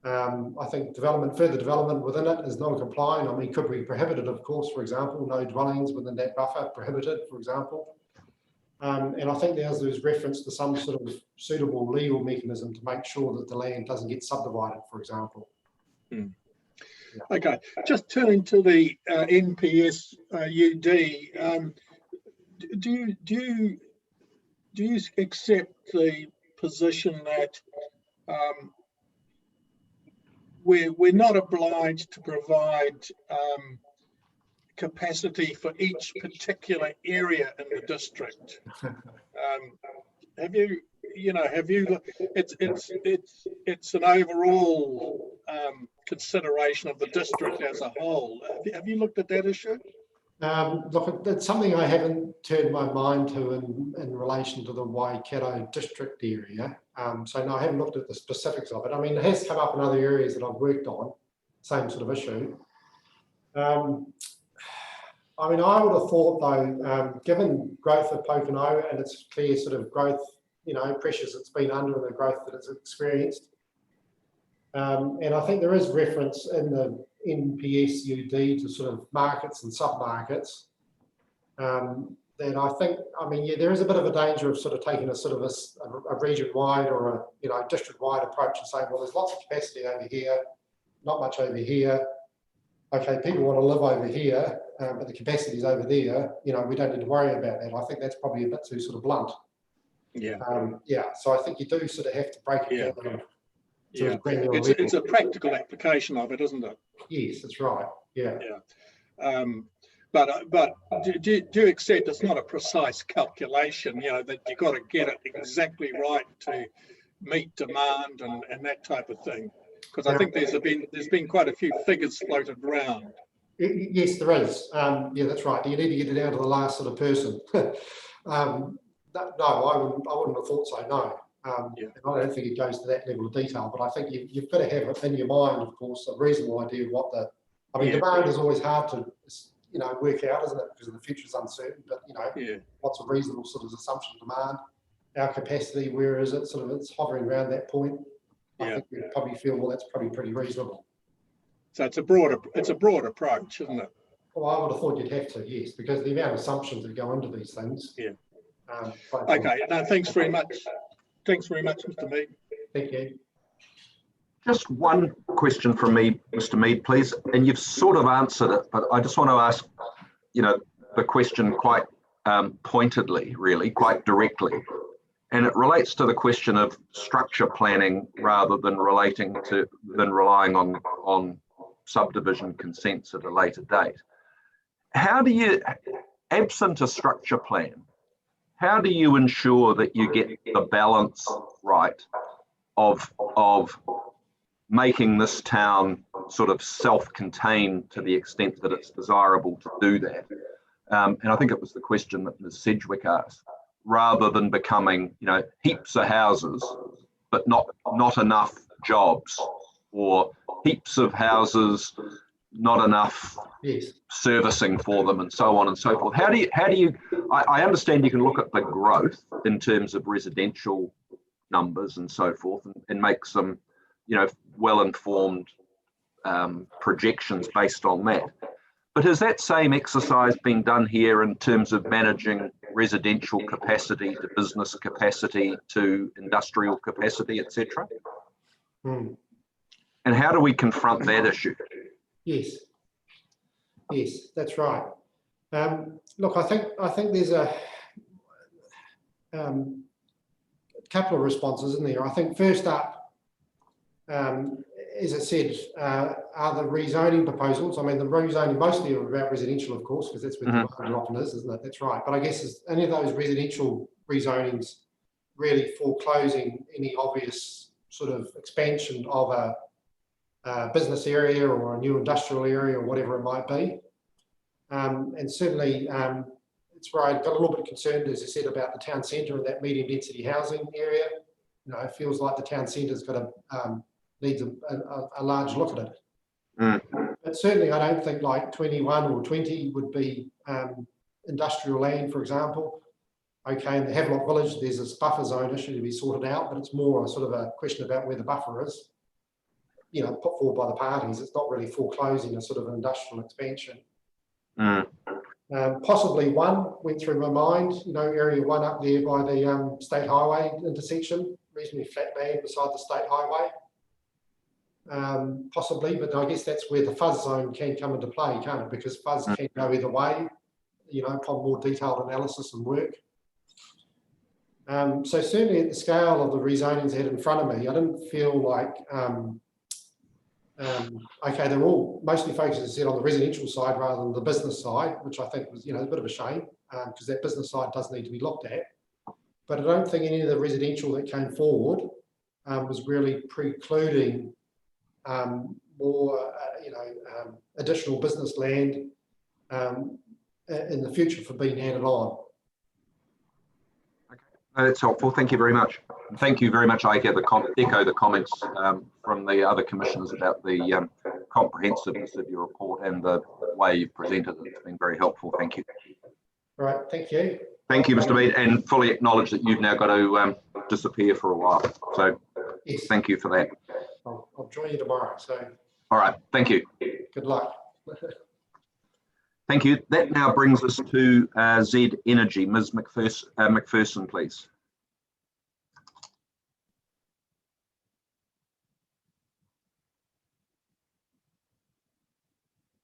I think further development within it is non-compliant. I mean, could be prohibited, of course, for example, no dwellings within that buffer prohibited, for example. And I think there's reference to some sort of suitable legal mechanism to make sure that the land doesn't get subdivided, for example. Yeah. Okay, just turning to the NPS UD, do you accept the position that we're not obliged to provide capacity for each particular area in the district? Have you it's an overall consideration of the district as a whole. Have you looked at that issue? Look, it's something I haven't turned my mind to in relation to the Waikato district area. So no, I haven't looked at the specifics of it. I mean, it has come up in other areas that I've worked on, same sort of issue. I mean, I would have thought though, given growth of Pokeno and its clear sort of growth, pressures it's been under and the growth that it's experienced. And I think there is reference in the NPS UD to sort of markets and sub-markets. That I think, there is a bit of a danger of sort of taking a sort of a region-wide or a district-wide approach and saying, well, there's lots of capacity over here, not much over here. Okay, people want to live over here, but the capacity is over there. We don't need to worry about that. I think that's probably a bit too sort of blunt. Yeah. So I think you do sort of have to break it down. Yeah, it's a practical application of it, isn't it? Yes, that's right. Yeah. But do you accept it's not a precise calculation? That you've got to get it exactly right meet demand and that type of thing? Because I think there's been quite a few figures floated around. Yes, there is. Yeah, that's right. You need to get it down to the last sort of person. No, I wouldn't have thought so. No, and I don't think it goes to that level of detail. But I think you've got to have in your mind, of course, a reasonable idea of what the. I mean, demand is always hard to work out, isn't it? Because the future is uncertain. But what's a reasonable sort of assumption of demand? Our capacity, where is it? Sort of, it's hovering around that point. I think we probably feel, well, that's probably pretty reasonable. So it's a broad approach, isn't it? Well, I would have thought you'd have to, yes, because the amount of assumptions that go into these things. Yeah. Okay. No, thanks very much. Thanks very much, Mr. Mead. Thank you. Just one question from me, Mr. Mead, please. And you've sort of answered it, but I just want to ask, the question quite pointedly, really, quite directly. And it relates to the question of structure planning rather than relying on subdivision consents at a later date. How do you, absent a structure plan, how do you ensure that you get the balance right of making this town sort of self-contained to the extent that it's desirable to do that? And I think it was the question that Ms. Sedgwick asked, rather than becoming, heaps of houses, but not enough jobs, or heaps of houses, not enough servicing for them, and so on and so forth. How do you, I understand you can look at the growth in terms of residential numbers and so forth and make some, well-informed projections based on that. But has that same exercise been done here in terms of managing residential capacity to business capacity to industrial capacity, etc.? And how do we confront that issue? Yes, that's right. Look, I think there's a couple of responses in there. I think first up, as I said, are the rezoning proposals. I mean, the rezoning mostly are about residential, of course, because that's where the demand often is, isn't it? That's right. But I guess is any of those residential rezonings really foreclosing any obvious sort of expansion of a business area or a new industrial area or whatever it might be? And certainly, it's where I got a little bit concerned, as I said, about the town centre and that medium density housing area. It feels like the town centre's got needs a large look at it. But certainly I don't think like 21 or 20 would be industrial land, for example. Okay, in the Havelock Village, there's this buffer zone issue to be sorted out, but it's more a sort of a question about where the buffer is, put forward by the parties. It's not really foreclosing a sort of industrial expansion. Possibly one went through my mind, area one up there by the state highway intersection, reasonably flat land beside the state highway. Possibly, but I guess that's where the fuzz zone can come into play, can't it? Because fuzz can go either way, upon more detailed analysis and work. So certainly at the scale of the rezonings I had in front of me, I didn't feel like, okay, they're all mostly focused, as I said, on the residential side rather than the business side, which I think was, a bit of a shame, because that business side does need to be looked at. But I don't think any of the residential that came forward was really precluding more, additional business land in the future for being added on. That's helpful. Thank you very much. Thank you very much. I echo the comments from the other commissioners about the comprehensiveness of your report and the way you've presented it. It's been very helpful. Thank you. All right. Thank you. Thank you, Mr. Mead, and fully acknowledge that you've now got to disappear for a while. So yes. Thank you for that. I'll join you tomorrow. So. All right. Thank you. Good luck. Thank you. That now brings us to Z Energy. Ms. McPherson, please.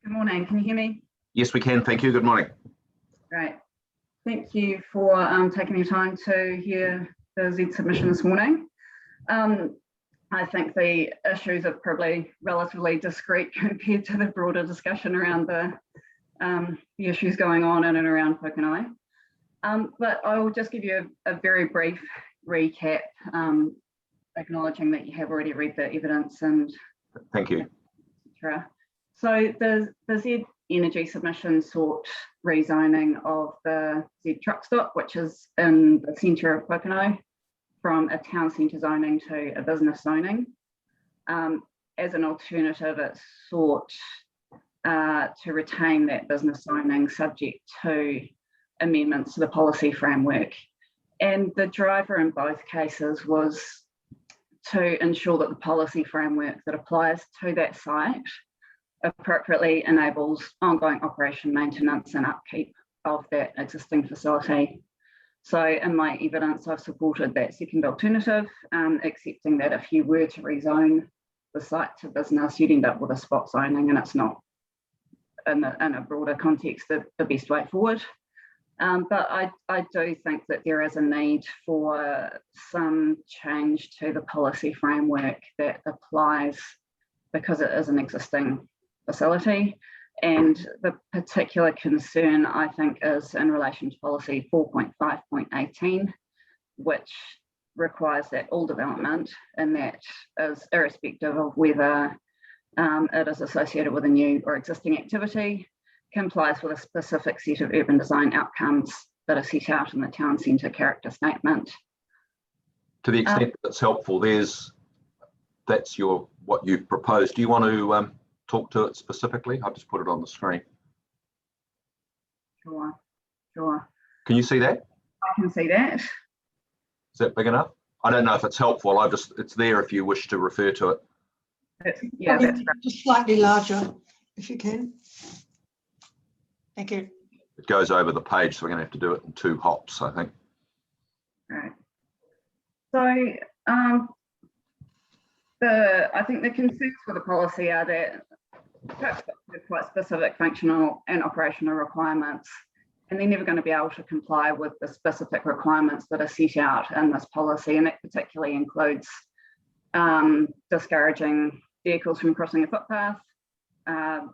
Good morning. Can you hear me? Yes, we can. Thank you. Good morning. Great. Thank you for taking your time to hear the Z submission this morning. I think the issues are probably relatively discreet compared to the broader discussion around the issues going on in and around Pokeno. But I will just give you a very brief recap acknowledging that you have already read the evidence and Thank you. etc. So the Z Energy submission sought rezoning of the Z truck stop, which is in the centre of Pokeno, from a town centre zoning to a business zoning. As an alternative, it sought to retain that business zoning subject to amendments to the policy framework. And the driver in both cases was to ensure that the policy framework that applies to that site appropriately enables ongoing operation, maintenance and upkeep of that existing facility. So in my evidence, I've supported that second alternative, accepting that if you were to rezone the site to business, you'd end up with a spot zoning, and it's not, in a broader context, the best way forward. But I do think that there is a need for some change to the policy framework that applies, because it is an existing facility. And the particular concern, I think, is in relation to policy 4.5.18, which requires that all development, and that is irrespective of whether it is associated with a new or existing activity, complies with a specific set of urban design outcomes that are set out in the town centre character statement. To the extent that's helpful, that's what you've proposed. Do you want to talk to it specifically? I'll just put it on the screen. Sure. Can you see that? I can see that. Is that big enough? I don't know if it's helpful. It's there if you wish to refer to it. Yeah, that's right. Just slightly larger, if you can. Thank you. It goes over the page, so we're going to have to do it in 2 hops, I think. Right. So I think the concerns for the policy are that trucks have quite specific functional and operational requirements, and they're never going to be able to comply with the specific requirements that are set out in this policy, and that particularly includes discouraging vehicles from crossing a footpath,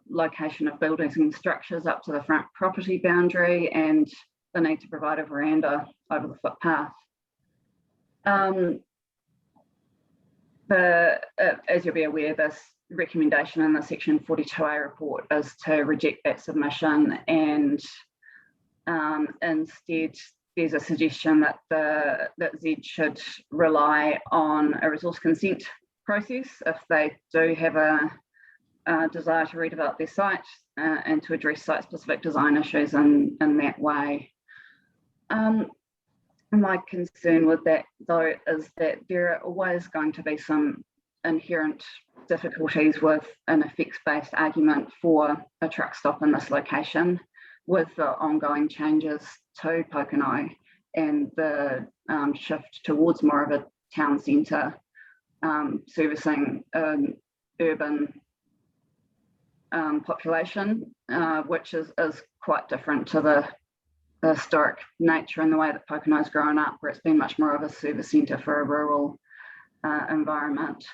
location of buildings and structures up to the front property boundary, and the need to provide a veranda over the footpath. As you'll be aware, this recommendation in the section 42A report is to reject that submission, and instead there's a suggestion that Z should rely on a resource consent process if they do have a desire to redevelop their site and to address site-specific design issues in that way. My concern with that, though, is that there are always going to be some inherent difficulties with an effects-based argument for a truck stop in this location, with the ongoing changes to Pokeno and the shift towards more of a town centre servicing an urban population, which is quite different to the historic nature and the way that Pokeno has grown up, where it's been much more of a service centre for a rural environment.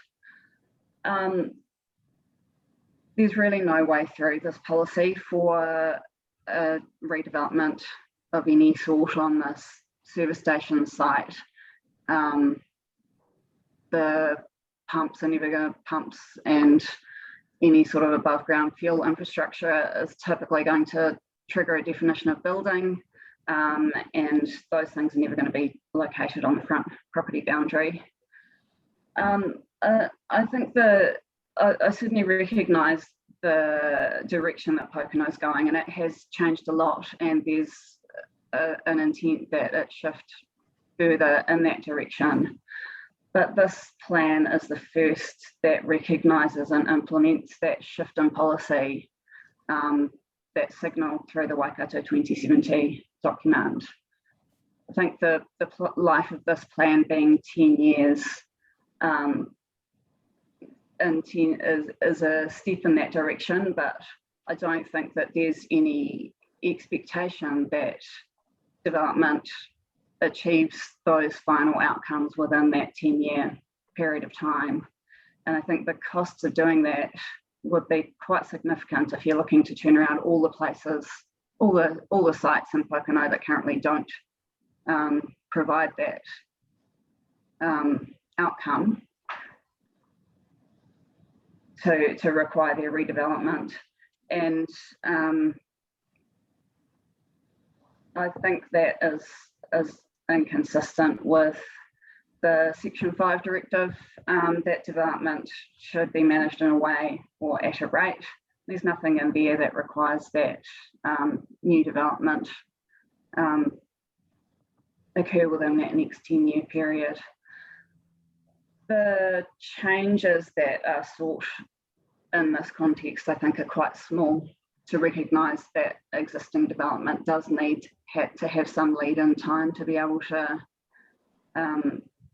There's really no way through this policy for a redevelopment of any sort on this service station site. The pumps are never going to pumps, and any sort of above ground fuel infrastructure is typically going to trigger a definition of building, and those things are never going to be located on the front property boundary. I think I certainly recognise the direction that Pokeno is going, and it has changed a lot, and there's an intent that it shift further in that direction. But this plan is the first that recognises and implements that shift in policy that signalled through the Waikato 2070 document. I think the life of this plan being 10 years is a step in that direction, but I don't think that there's any expectation that development achieves those final outcomes within that 10-year period of time. And I think the costs of doing that would be quite significant if you're looking to turn around all the places, all the sites in Pokeno that currently don't provide that outcome to require their redevelopment. And I think that is inconsistent with the Section 5 directive, that development should be managed in a way or at a rate. There's nothing in there that requires that new development occur within that next 10-year period. The changes that are sought in this context, I think, are quite small, to recognise that existing development does need to have some lead-in time to be able to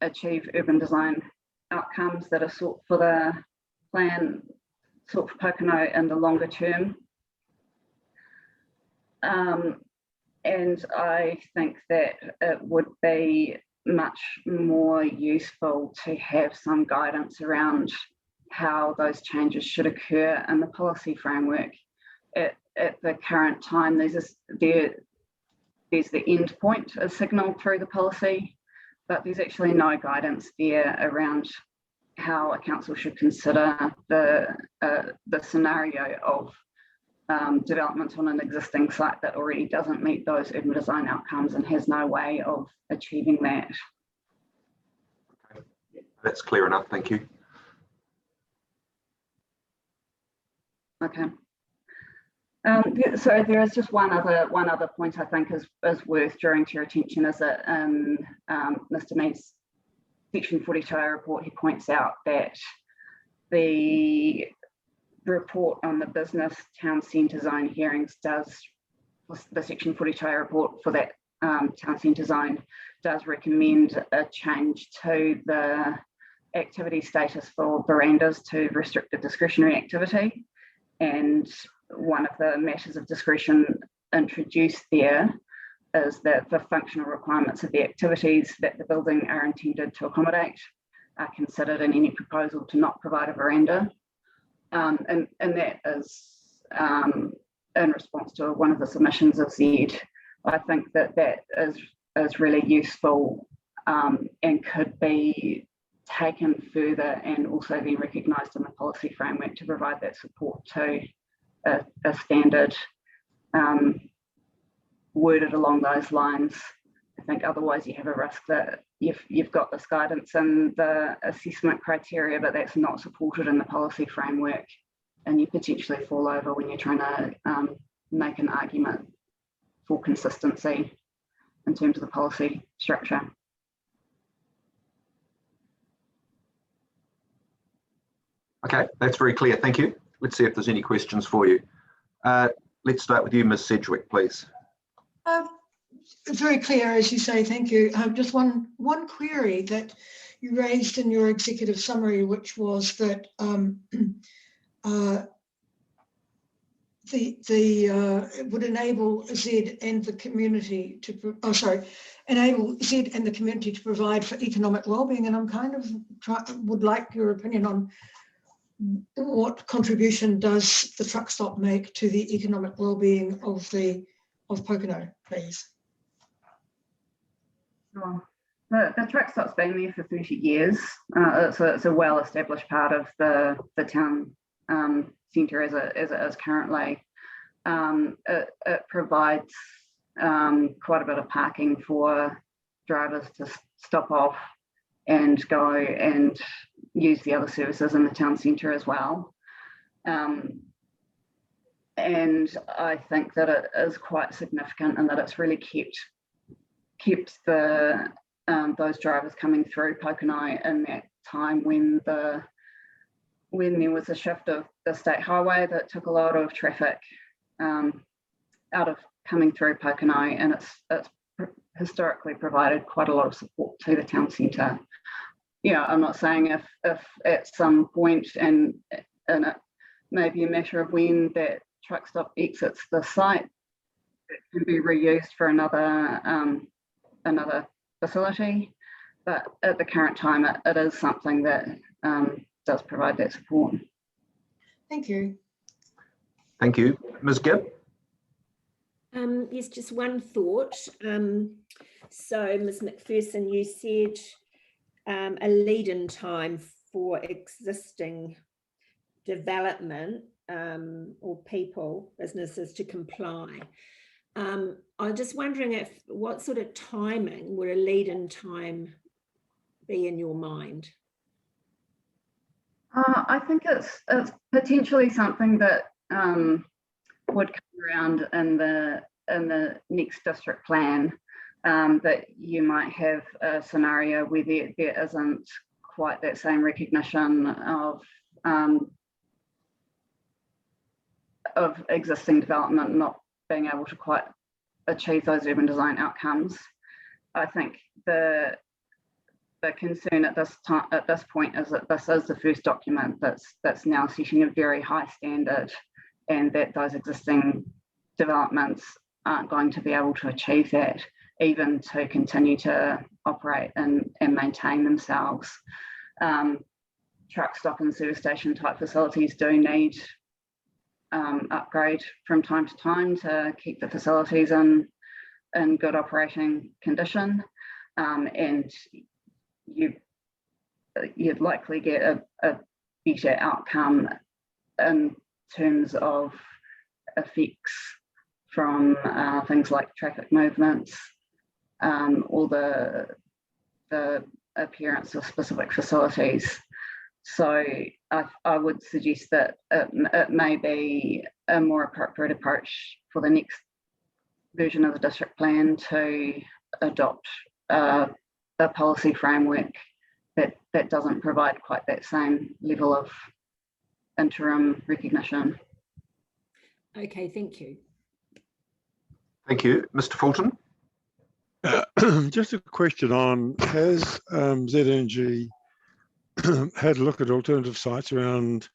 achieve urban design outcomes that are sought for the plan, sought for Pokeno in the longer term. And I think that it would be much more useful to have some guidance around how those changes should occur in the policy framework. At the current time, there's the end point is signalled through the policy, but there's actually no guidance there around how a council should consider the scenario of development on an existing site that already doesn't meet those urban design outcomes and has no way of achieving that. Okay. That's clear enough, thank you. Okay. So there is just one other point I think is worth drawing to your attention, is that in Mr. Mead's Section 42 report, he points out that the report on the business town centre zone hearings the Section 42 report for that town centre zone does recommend a change to the activity status for verandas to restricted discretionary activity. And one of the matters of discretion introduced there is that the functional requirements of the activities that the building are intended to accommodate are considered in any proposal to not provide a veranda. And that is in response to one of the submissions of Zed. I think that is really useful and could be taken further and also then recognised in the policy framework to provide that support to a standard worded along those lines. I think otherwise you have a risk that you've got this guidance and the assessment criteria, but that's not supported in the policy framework, and you potentially fall over when you're trying to make an argument for consistency in terms of the policy structure. Okay, that's very clear, thank you. Let's see if there's any questions for you. Let's start with you, Ms. Sedgwick, please. It's very clear, as you say, thank you. Just one query that you raised in your executive summary, which was that it would enable Zed and the community to, enable Zed and the community to provide for economic wellbeing. And I'm kind of would like your opinion on what contribution does the truck stop make to the economic well-being of Pokeno, please? Sure. The truck stop's been there for 30 years. It's a well-established part of the town centre as it is currently. It provides quite a bit of parking for drivers to stop off and go and use the other services in the town centre as well. And I think that it is quite significant and that it's really kept the those drivers coming through Pokeno in that time when there was a shift of the state highway that took a lot of traffic out of coming through Pokeno, and it's historically provided quite a lot of support to the town centre. Yeah, I'm not saying if at some point and it may be a matter of when that truck stop exits the site, it can be reused for another facility, but at the current time it is something that does provide that support. Thank you. Thank you. Ms. Gibb? Yes, just one thought. So Ms. McPherson, you said a lead-in time for existing development or people, businesses to comply. I'm just wondering what sort of timing would a lead-in time be in your mind? I think it's potentially something that would come around in the next district plan, that you might have a scenario where there isn't quite that same recognition of existing development not being able to quite achieve those urban design outcomes. I think the concern at this point is that this is the first document that's now setting a very high standard, and that those existing developments aren't going to be able to achieve that, even to continue to operate and maintain themselves. Truck stop and service station type facilities do need upgrade from time to time to keep the facilities in good operating condition, and you'd likely get a better outcome in terms of effects from things like traffic movements, or the appearance of specific facilities. So I would suggest that it may be a more appropriate approach for the next version of the district plan to adopt a policy framework that doesn't provide quite that same level of interim recognition. Okay, thank you. Thank you. Mr. Fulton? Just a question on, has Z Energy had a look at alternative sites around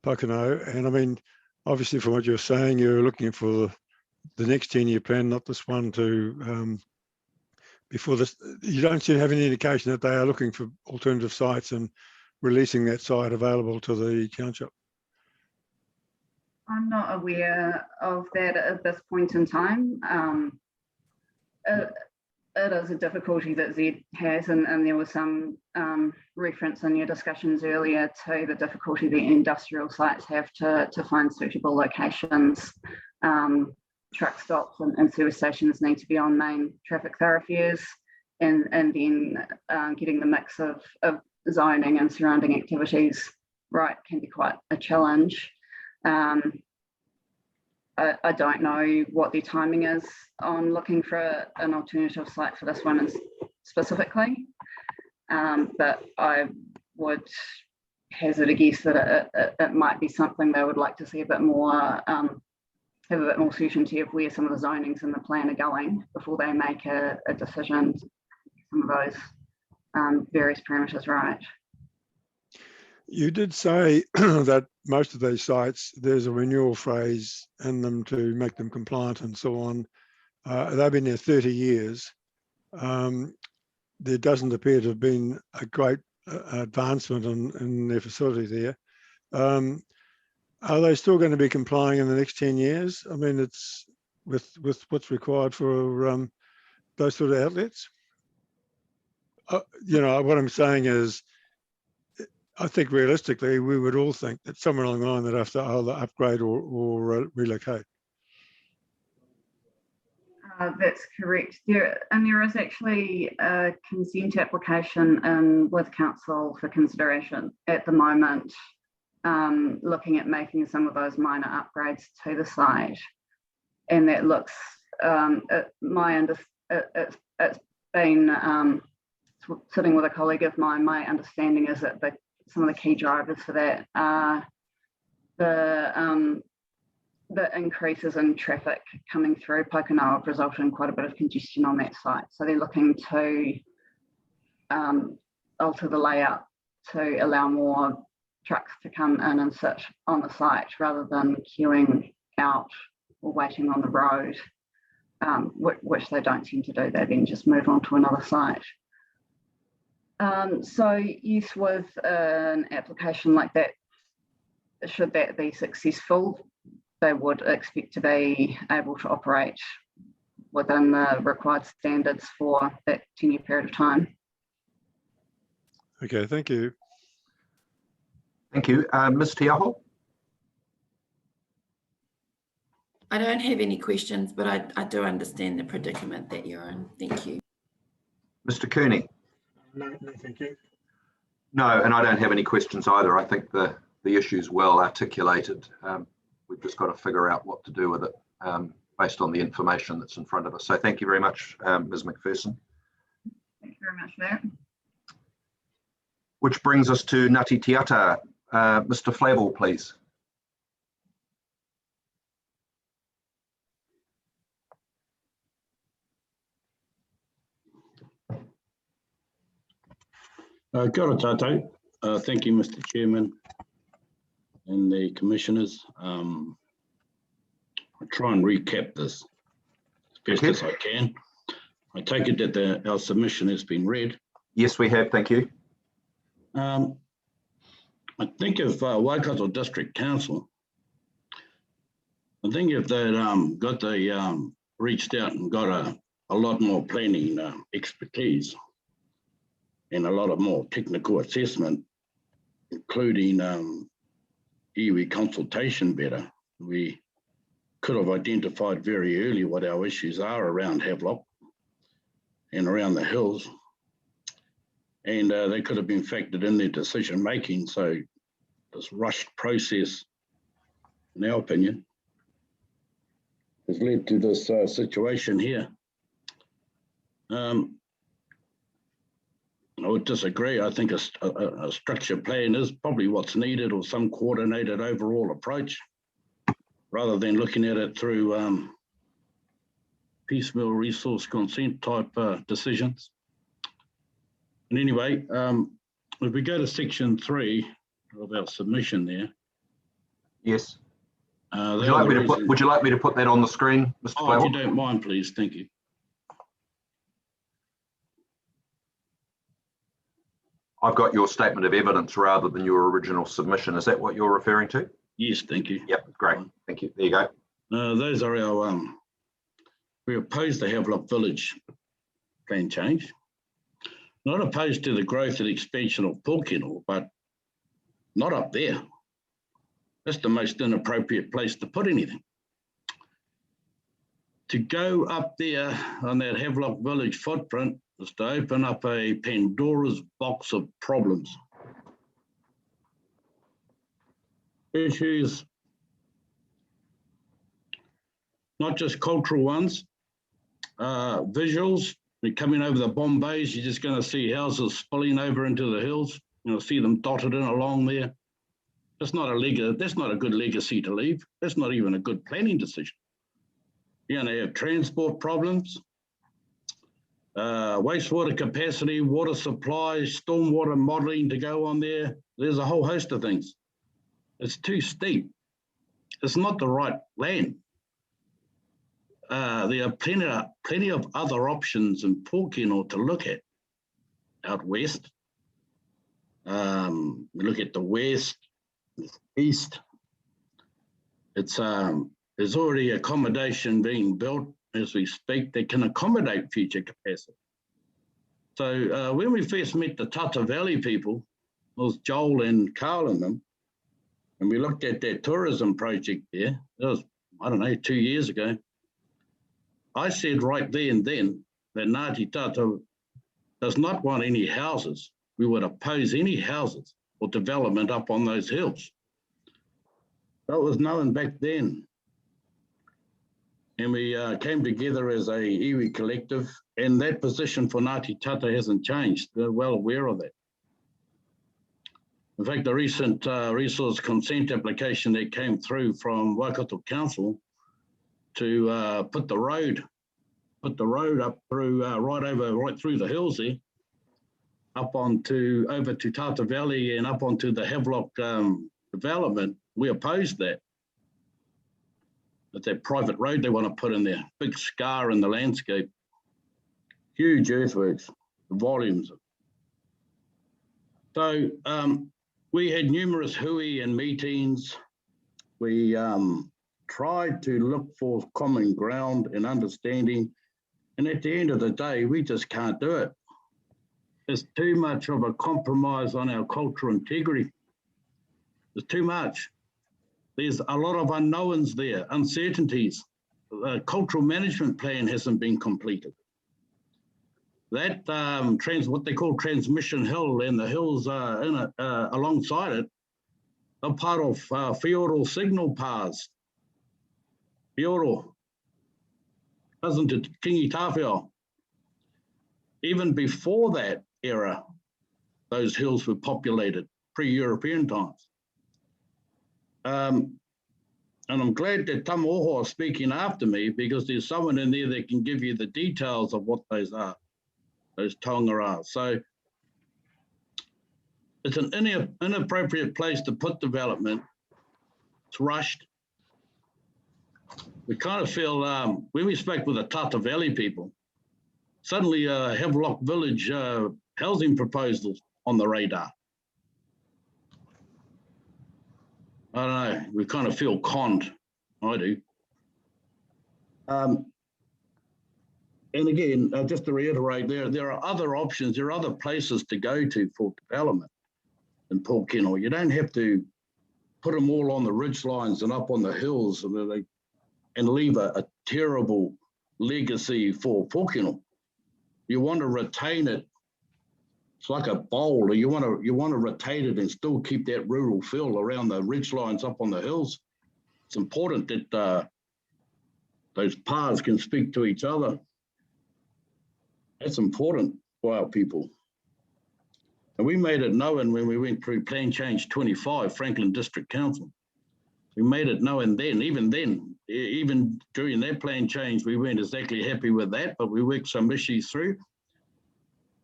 Pokeno? And I mean, obviously from what you're saying, you're looking for the next 10-year plan, not this one to, before this, you don't seem to have any indication that they are looking for alternative sites and releasing that site available to the township. I'm not aware of that at this point in time. It is a difficulty that Z has, and there was some reference in your discussions earlier to the difficulty that industrial sites have to find suitable locations. Truck stops and service stations need to be on main traffic thoroughfares, and then getting the mix of zoning and surrounding activities right can be quite a challenge. I don't know what their timing is on looking for an alternative site for this one specifically, but I would hazard a guess that it might be something they would like to see a bit more, have a bit more certainty of where some of the zonings in the plan are going before they make a decision to get some of those various parameters right. You did say that most of these sites, there's a renewal phase in them to make them compliant and so on. They've been there 30 years. There doesn't appear to have been a great advancement in their facility there. Are they still going to be complying in the next 10 years? I mean, it's with what's required for those sort of outlets? You know, what I'm saying is, I think realistically, we would all think that somewhere along the line that have to either upgrade or relocate. That's correct. There is actually a consent application with council for consideration at the moment, looking at making some of those minor upgrades to the site, and that looks. It's been sitting with a colleague of mine. My understanding is that some of the key drivers for that are the increases in traffic coming through Pokeno have resulted in quite a bit of congestion on that site. So they're looking to alter the layout to allow more trucks to come in and sit on the site rather than queuing out or waiting on the road, which they don't tend to do. They then just move on to another site. So yes, with an application like that, should that be successful, they would expect to be able to operate within the required standards for that 10-year period of time. Okay, thank you. Thank you. Ms. Tiaho? I don't have any questions, but I do understand the predicament that you're in. Thank you. Mr. Cooney? No, thank you. No, and I don't have any questions either. I think the issue's well articulated. We've just got to figure out what to do with it based on the information that's in front of us. So thank you very much, Ms. McPherson. Thank you very much for that. Which brings us to Ngāti Tiata. Mr. Flavel, please. Kia ora tātou. Thank you, Mr. Chairman and the commissioners. I'll try and recap this as best as I can. I take it that our submission has been read. Yes, we have. Thank you. I think if Waikato District Council, I think if they'd reached out and got a lot more planning expertise and a lot of more technical assessment, including iwi consultation better, we could have identified very early what our issues are around Havelock and around the hills. And they could have been factored in their decision making. So this rushed process, in our opinion, has led to this situation here. I would disagree. I think a structured plan is probably what's needed, or some coordinated overall approach, rather than looking at it through piecemeal resource consent type decisions. And anyway, if we go to section 3 of our submission there. Yes. Would you like me to put that on the screen, Mr. Flavel? If you don't mind, please. Thank you. I've got your statement of evidence rather than your original submission. Is that what you're referring to? Yes, thank you. Yep, great. Thank you. There you go. Those are our, we oppose the Havelock Village plan change. Not opposed to the growth and expansion of Pokeno, but not up there. That's the most inappropriate place to put anything. To go up there on that Havelock Village footprint is to open up a Pandora's box of problems. Issues, not just cultural ones, visuals. You're coming over the Bombays, you're just going to see houses spilling over into the hills. You'll see them dotted in along there. That's not a good legacy to leave. That's not even a good planning decision. You're going to have transport problems, wastewater capacity, water supply, stormwater modelling to go on there. There's a whole host of things. It's too steep. It's not the right land. There are plenty of other options in Pokeno to look at out west. We look at the west, east. It's there's already accommodation being built as we speak that can accommodate future capacity. So when we first met the Tata Valley people, it was Joel and Carl and them, and we looked at that tourism project there. That was, I don't know, 2 years ago. I said right there and then that Ngāti Tata does not want any houses. We would oppose any houses or development up on those hills. That was known back then. And we came together as a iwi collective, and that position for Ngāti Tata hasn't changed. They're well aware of that. In fact, the recent resource consent application that came through from Waikato Council to put the road up through right through the hills there, up onto over to Tata Valley and up onto the Havelock development. We opposed that. But that private road they want to put in there, big scar in the landscape, huge earthworks, the volumes. So we had numerous hui and meetings. We tried to look for common ground and understanding. And at the end of the day, we just can't do it. There's too much of a compromise on our cultural integrity. There's too much. There's a lot of unknowns there, uncertainties. The cultural management plan hasn't been completed. That what they call Transmission Hill and the hills alongside it are part of Fioro signal paths. Fioro, cousin to Kingi Tawhio. Even before that era, those hills were populated, pre-European times. And I'm glad that Tamoho is speaking after me, because there's someone in there that can give you the details of what those are, those taonga are. So it's an inappropriate place to put development. It's rushed. We kind of feel, when we spoke with the Tata Valley people, suddenly Havelock Village housing proposals on the radar. I don't know, we kind of feel conned, I do. And again, just to reiterate, there are other options, there are other places to go to for development in Pokeno. You don't have to put them all on the ridge lines and up on the hills and leave a terrible legacy for Pokeno. You want to retain it. It's like a bowl. You want to retain it and still keep that rural feel around the ridge lines up on the hills. It's important that those paths can speak to each other. That's important for our people. And we made it known when we went through Plan Change 25, Franklin District Council. We made it known then, even during that plan change, we weren't exactly happy with that, but we worked some issues through.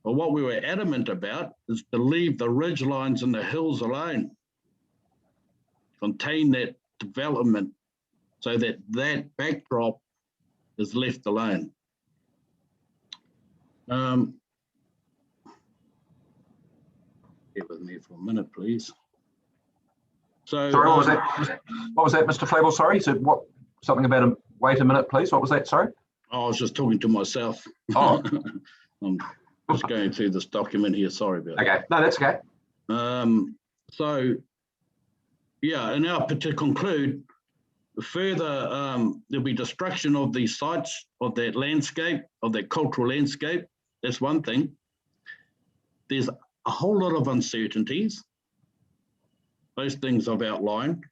But what we were adamant about is to leave the ridge lines and the hills alone. Contain that development so that that backdrop is left alone. Bear with me for a minute, please. So, sorry, what was that? What was that, Mr. Flavel? Sorry, you said what? Something about wait a minute, please. What was that? Sorry. I was just talking to myself. Oh. I'm just going through this document here. Sorry about that. Okay, no, that's okay. So, yeah, and now to conclude, further, there'll be destruction of these sites, of that landscape, of that cultural landscape. That's one thing. There's a whole lot of uncertainties. Those things I've outlined.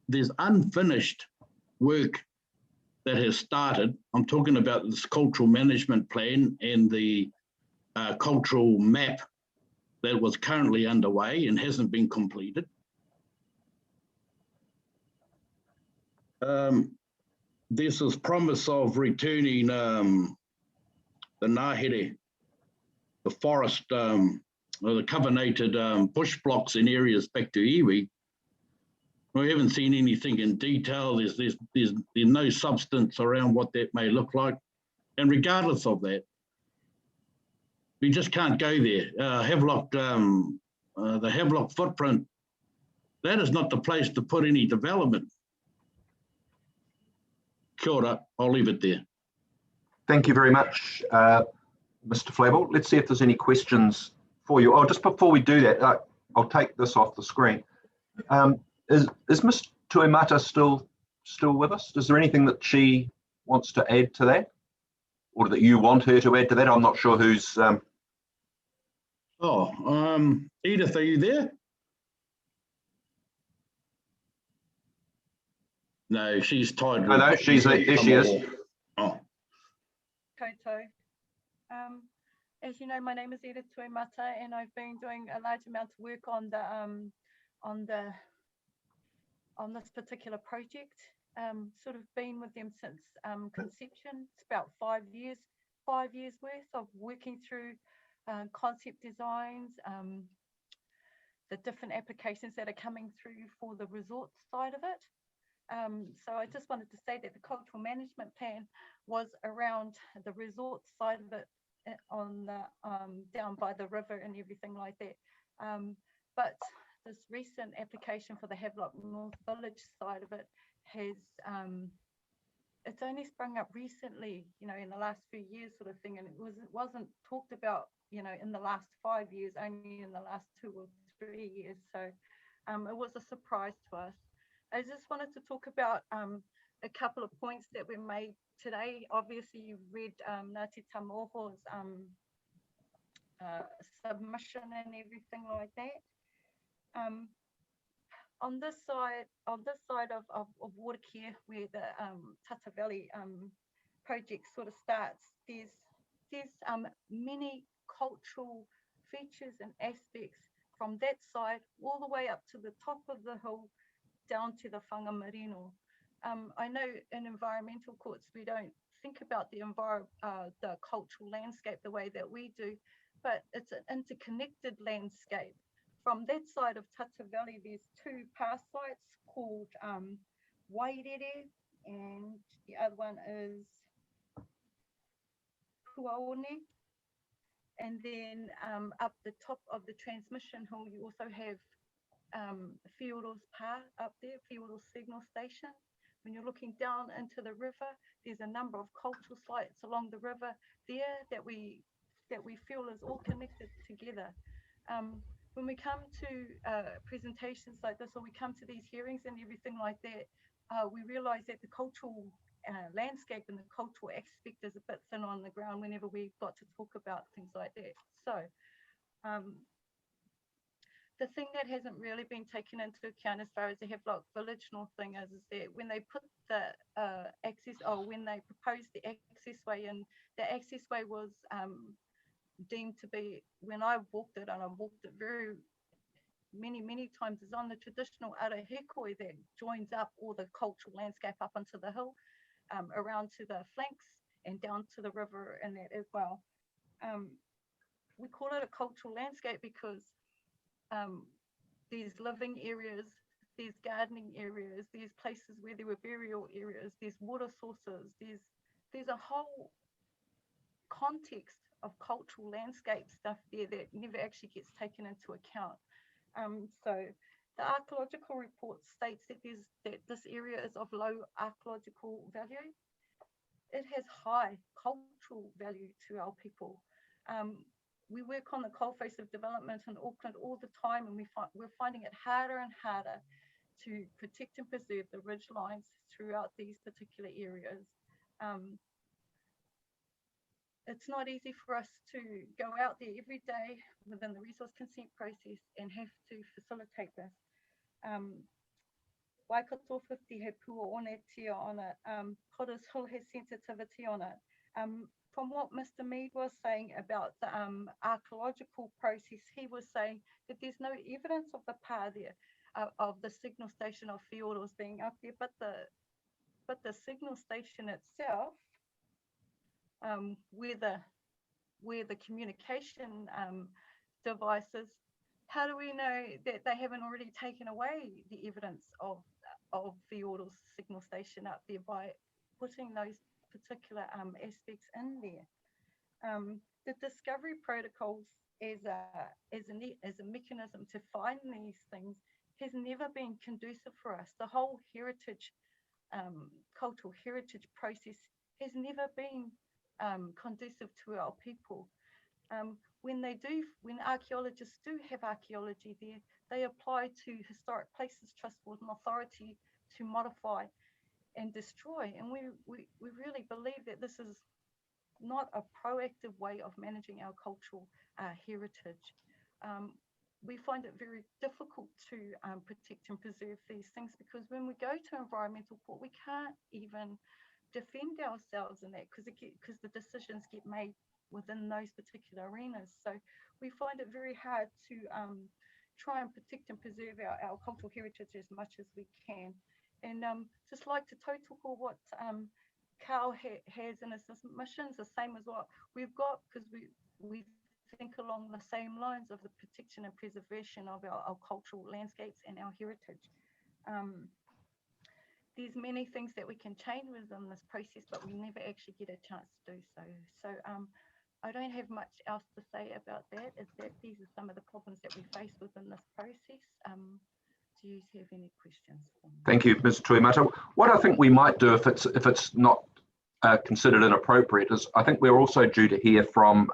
There's unfinished work that has started. I'm talking about this cultural management plan and the cultural map that was currently underway and hasn't been completed. There's this promise of returning the Ngahere, the forest, the covenanted bush blocks in areas back to iwi. We haven't seen anything in detail. There's no substance around what that may look like. And regardless of that, we just can't go there. Havelock, the Havelock footprint, that is not the place to put any development. Kia ora, I'll leave it there. Thank you very much, Mr. Flavel. Let's see if there's any questions for you. Oh, just before we do that, I'll take this off the screen. Is Ms. Tuimata still with us? Is there anything that she wants to add to that, or that you want her to add to that? I'm not sure who's. Edith, are you there? No, she's tied. Oh, no, she's there. She is. Oh. Koutou. As you know, my name is Edith Tuimata, and I've been doing a large amount of work on this particular project. Sort of been with them since conception. It's about 5 years worth of working through concept designs, the different applications that are coming through for the resort side of it. So I just wanted to say that the cultural management plan was around the resort side of it, on the down by the river and everything like that. But this recent application for the Havelock North Village side of it has it's only sprung up recently, in the last few years sort of thing, and it wasn't talked about, in the last 5 years, only in the last 2 or 3 years. So it was a surprise to us. I just wanted to talk about a couple of points that were made today. Obviously, you read Ngāti Tamoho's submission and everything like that. On this side of water care, where the Tata Valley project sort of starts, there's many cultural features and aspects from that side all the way up to the top of the hill down to the Whangamarino. I know in environmental courts we don't think about the cultural landscape the way that we do, but it's an interconnected landscape. From that side of Tata Valley, there's 2 past sites called Wairere, and the other one is Puaone. And then up the top of the transmission hill, you also have Fioro's Pa up there, Fioro's signal station. When you're looking down into the river, there's a number of cultural sites along the river there that we feel is all connected together. When we come to presentations like this, or we come to these hearings and everything like that, we realize that the cultural landscape and the cultural aspect is a bit thin on the ground whenever we've got to talk about things like that. So the thing that hasn't really been taken into account as far as the Havelock Village North thing is that when they put the when they proposed the accessway, and the accessway was deemed to be, when I walked it, and I walked it very many times, is on the traditional arahekoi that joins up all the cultural landscape up onto the hill, around to the flanks and down to the river and that as well. We call it a cultural landscape because there's living areas, there's gardening areas, there's places where there were burial areas, there's water sources, there's a whole context of cultural landscape stuff there that never actually gets taken into account. So the archaeological report states that this area is of low archaeological value. It has high cultural value to our people. We work on the coalface of development in Auckland all the time, and we're finding it harder and harder to protect and preserve the ridge lines throughout these particular areas. It's not easy for us to go out there every day within the resource consent process and have to facilitate this. Waikato 50 he puaone tia on it. Potter's Hill has sensitivity on it. From what Mr. Mead was saying about the archaeological process, he was saying that there's no evidence of the pa there, of the signal station of Fioro's being up there, but the signal station itself, where the communication devices, how do we know that they haven't already taken away the evidence of Fioro's signal station up there by putting those particular aspects in there? The discovery protocols as a mechanism to find these things has never been conducive for us. The whole heritage, cultural heritage process has never been conducive to our people. When archaeologists do have archaeology there, they apply to Historic Places Trust with an authority to modify and destroy. And we really believe that this is not a proactive way of managing our cultural heritage. We find it very difficult to protect and preserve these things, because when we go to environmental court, we can't even defend ourselves in that, because the decisions get made within those particular arenas. So we find it very hard to try and protect and preserve our cultural heritage as much as we can. And just like to tautoko what Carl has in his submissions, the same as what we've got, because we think along the same lines of the protection and preservation of our cultural landscapes and our heritage. There's many things that we can change within this process, but we never actually get a chance to do so. So I don't have much else to say about that, is that these are some of the problems that we face within this process. Do you have any questions? Thank you, Ms. Tuimata. What I think we might do, if it's not considered inappropriate, is I think we're also due to hear from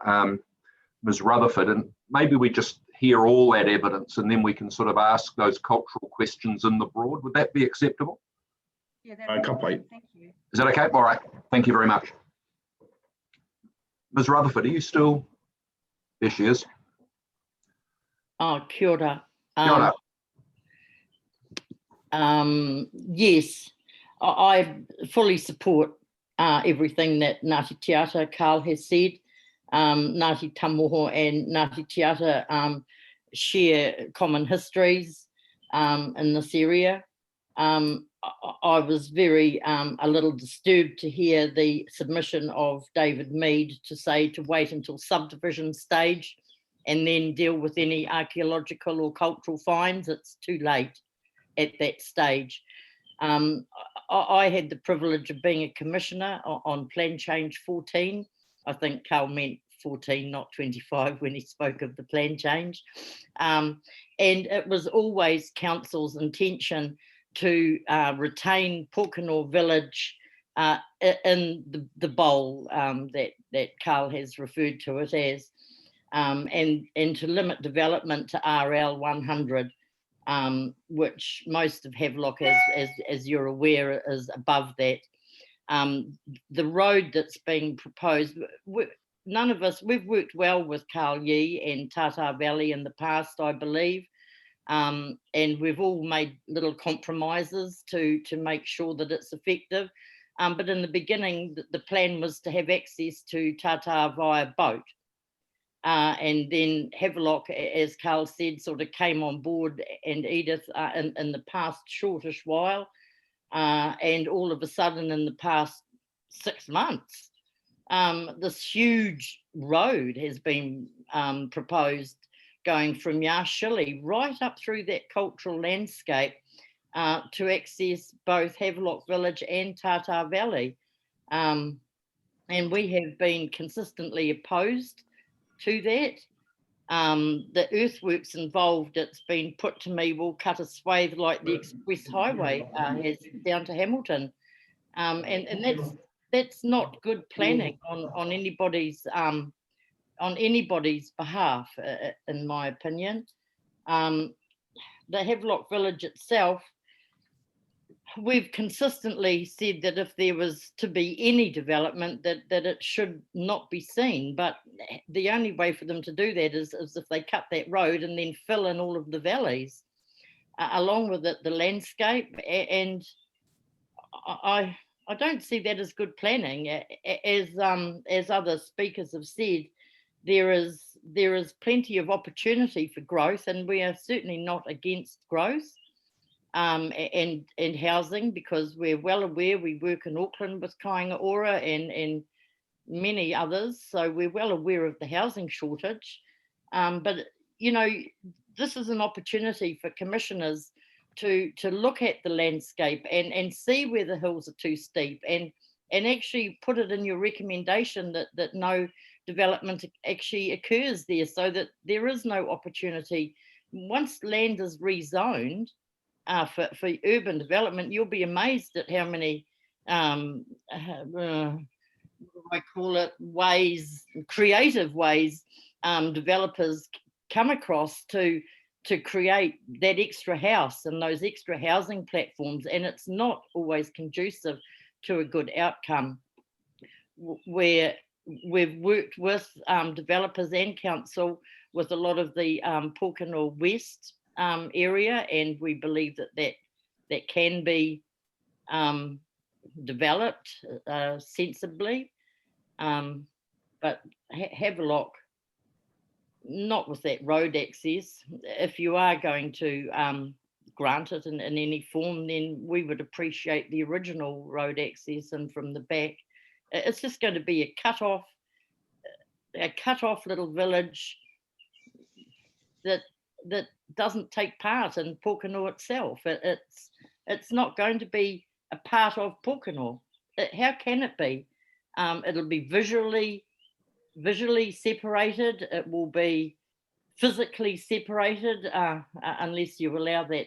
Ms. Rutherford, and maybe we just hear all that evidence and then we can sort of ask those cultural questions in the broad. Would that be acceptable? Yeah, that's complete. Thank you. Is that okay? All right. Thank you very much. Ms. Rutherford, are you still? There she is. Oh, kia ora. Kia ora. Yes, I fully support everything that Ngāti Te Ata Carl has said. Ngāti Tamoho and Ngāti Te Ata share common histories in this area. I was very a little disturbed to hear the submission of David Mead to say to wait until subdivision stage and then deal with any archaeological or cultural finds. It's too late at that stage. I had the privilege of being a commissioner on Plan Change 14. I think Carl meant 14, not 25 when he spoke of the plan change. And it was always council's intention to retain Pokeno village in the bowl that Carl has referred to it as, and to limit development to RL 100, which most of Havelock, as you're aware, is above that. The road that's being proposed, none of us, we've worked well with Carl Yee and Tata Valley in the past, I believe. And we've all made little compromises to make sure that it's effective. But in the beginning, the plan was to have access to Tata via boat. And then Havelock, as Carl said, sort of came on board, and Edith in the past shortish while. And all of a sudden in the past 6 months, this huge road has been proposed going from Yashili right up through that cultural landscape to access both Havelock Village and Tata Valley. And we have been consistently opposed to that. The earthworks involved, it's been put to me, will cut a swathe like the Express Highway has down to Hamilton. And that's not good planning on anybody's behalf, in my opinion. The Havelock Village itself, we've consistently said that if there was to be any development, that it should not be seen. But the only way for them to do that is if they cut that road and then fill in all of the valleys, along with it, the landscape. And I don't see that as good planning. As other speakers have said, there is plenty of opportunity for growth, and we are certainly not against growth and housing, because we're well aware we work in Auckland with Kāinga Ora and many others, so we're well aware of the housing shortage. But you know, this is an opportunity for commissioners to look at the landscape and see where the hills are too steep, and actually put it in your recommendation that no development actually occurs there, so that there is no opportunity. Once land is rezoned for urban development, you'll be amazed at how many I call it ways, creative ways, developers come across to create that extra house and those extra housing platforms, and it's not always conducive to a good outcome. Where we've worked with developers and council with a lot of the Pokeno West area, and we believe that can be developed sensibly. But Havelock, not with that road access. If you are going to grant it in any form, then we would appreciate the original road access and from the back. It's just going to be a cut off little village that doesn't take part in Pokeno itself. It's not going to be a part of Pokeno. How can it be? It'll be visually separated. It will be physically separated, unless you allow that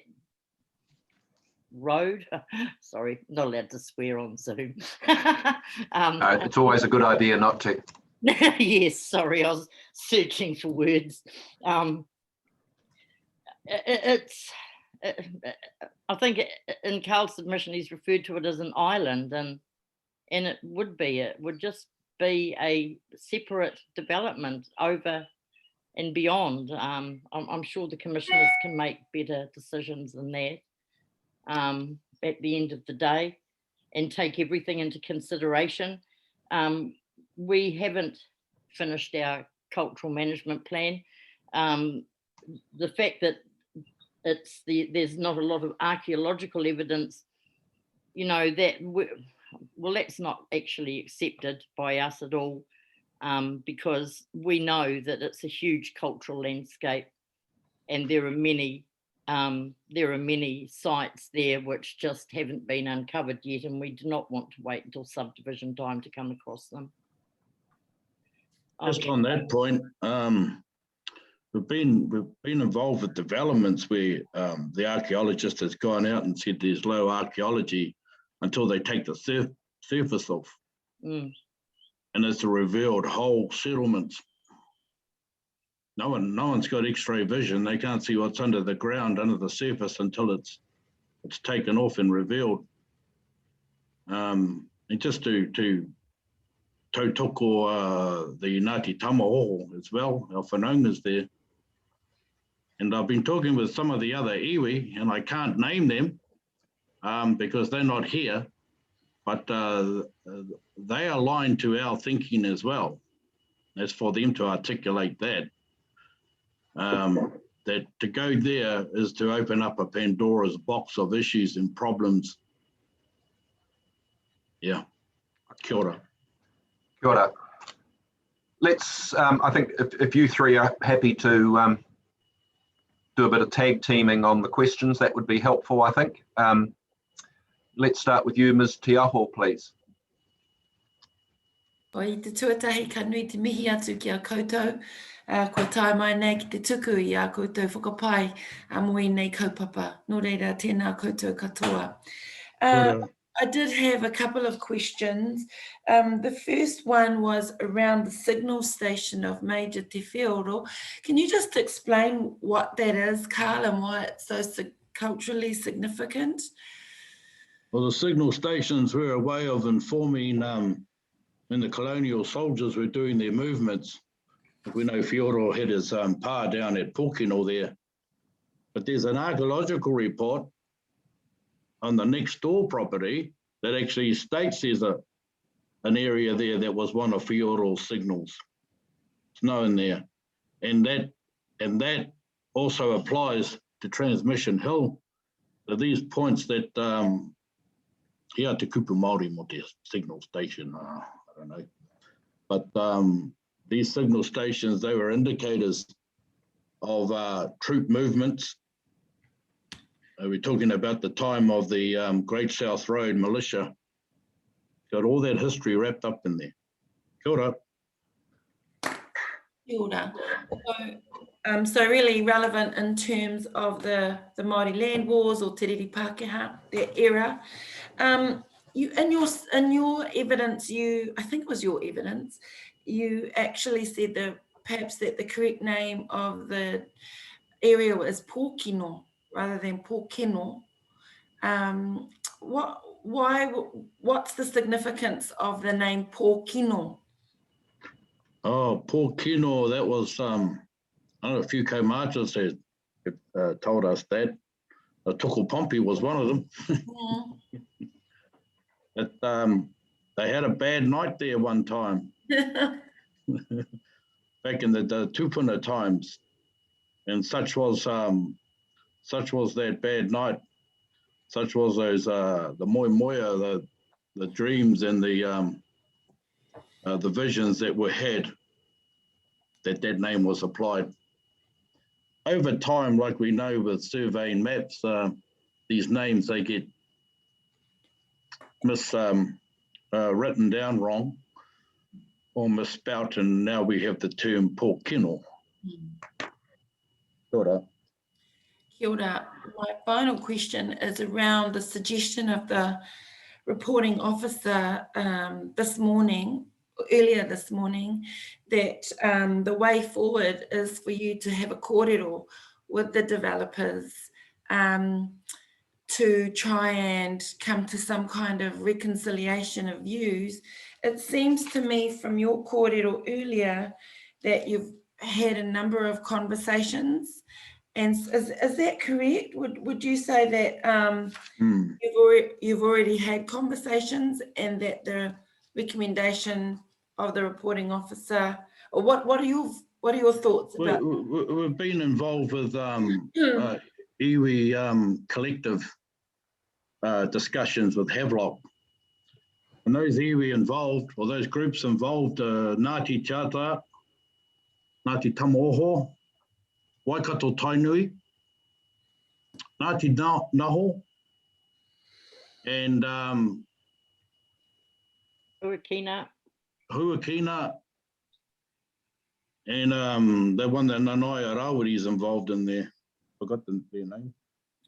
Road. Sorry, not allowed to swear on Zoom. It's always a good idea not to. Yes, sorry, I was searching for words. I think in Carl's submission he's referred to it as an island, and it would just be a separate development over and beyond. I'm sure the commissioners can make better decisions than that at the end of the day and take everything into consideration. We haven't finished our cultural management plan. The fact that there's not a lot of archaeological evidence, that's not actually accepted by us at all, because we know that it's a huge cultural landscape, and there are many sites there which just haven't been uncovered yet, and we do not want to wait until subdivision time to come across them. Just on that point, we've been involved with developments where the archaeologist has gone out and said there's low archaeology until they take the surface off. And it's revealed whole settlements. No one's got X-ray vision. They can't see what's under the ground, under the surface, until it's taken off and revealed. And just to Tautoko, the Ngāti Tamahoho as well, our whanaunga's there. And I've been talking with some of the other iwi, and I can't name them because they're not here, but they are aligned to our thinking as well. As for them to articulate that, that to go there is to open up a Pandora's box of issues and problems. Yeah, kia ora. Kia ora. Let's, I think if you three are happy to do a bit of tag teaming on the questions, that would be helpful, I think. Let's start with you, Ms. Tiaho, please. I te tuatahi ka nui te mihi atu ki a koutou. Ko tae mai nei ki te tuku i a koutou whakapai a mui nei kaupapa. Nō reira, tēnā koutou katoa. I did have a couple of questions. The first one was around the signal station of Major Te Whioro. Can you just explain what that is, Carl, and why it's so culturally significant? Well, the signal stations were a way of informing when the colonial soldiers were doing their movements. We know Whioro had his pa down at Pokeno there. But there's an archaeological report on the next door property that actually states there's an area there that was one of Whioro's signals. It's known there. And that also applies to Transmission Hill. So these points that here te kupu Māori mo te signal station, I don't know. But these signal stations, they were indicators of troop movements. We're talking about the time of the Great South Road militia. Got all that history wrapped up in there. Kia ora. Kia ora. So really relevant in terms of the Māori land wars or Te Riri Pākehā, that era. You in your evidence, I think it was your evidence, you actually said that perhaps that the correct name of the area was Pokeno rather than Pokeno. What's the significance of the name Pokeno? Oh, Pokeno, that was, I don't know, a few kaumātas had told us that. Tukopompi was one of them. That they had a bad night there one time. Back in the tupuna times. And such was that bad night. Such was those the moi moia, the dreams and the visions that were had, that name was applied. Over time, like we know with surveying maps, these names, they get written down wrong or misspelt, and now we have the term Pokeno. Kia ora. Kia ora. My final question is around the suggestion of the reporting officer earlier this morning, that the way forward is for you to have a kōrero with the developers to try and come to some kind of reconciliation of views. It seems to me from your kōrero earlier that you've had a number of conversations. And is that correct? Would you say that you've already had conversations, and that the recommendation of the reporting officer, or what are your thoughts about? We've been involved with iwi collective discussions with Havelock, and those iwi involved, or those groups involved, Ngāti Tiata, Ngāti Tamoho, Waikato Tainui, Ngāti Naho, and Huakina, and the one that Nanaia Rawiri is involved in there. Forgot their name.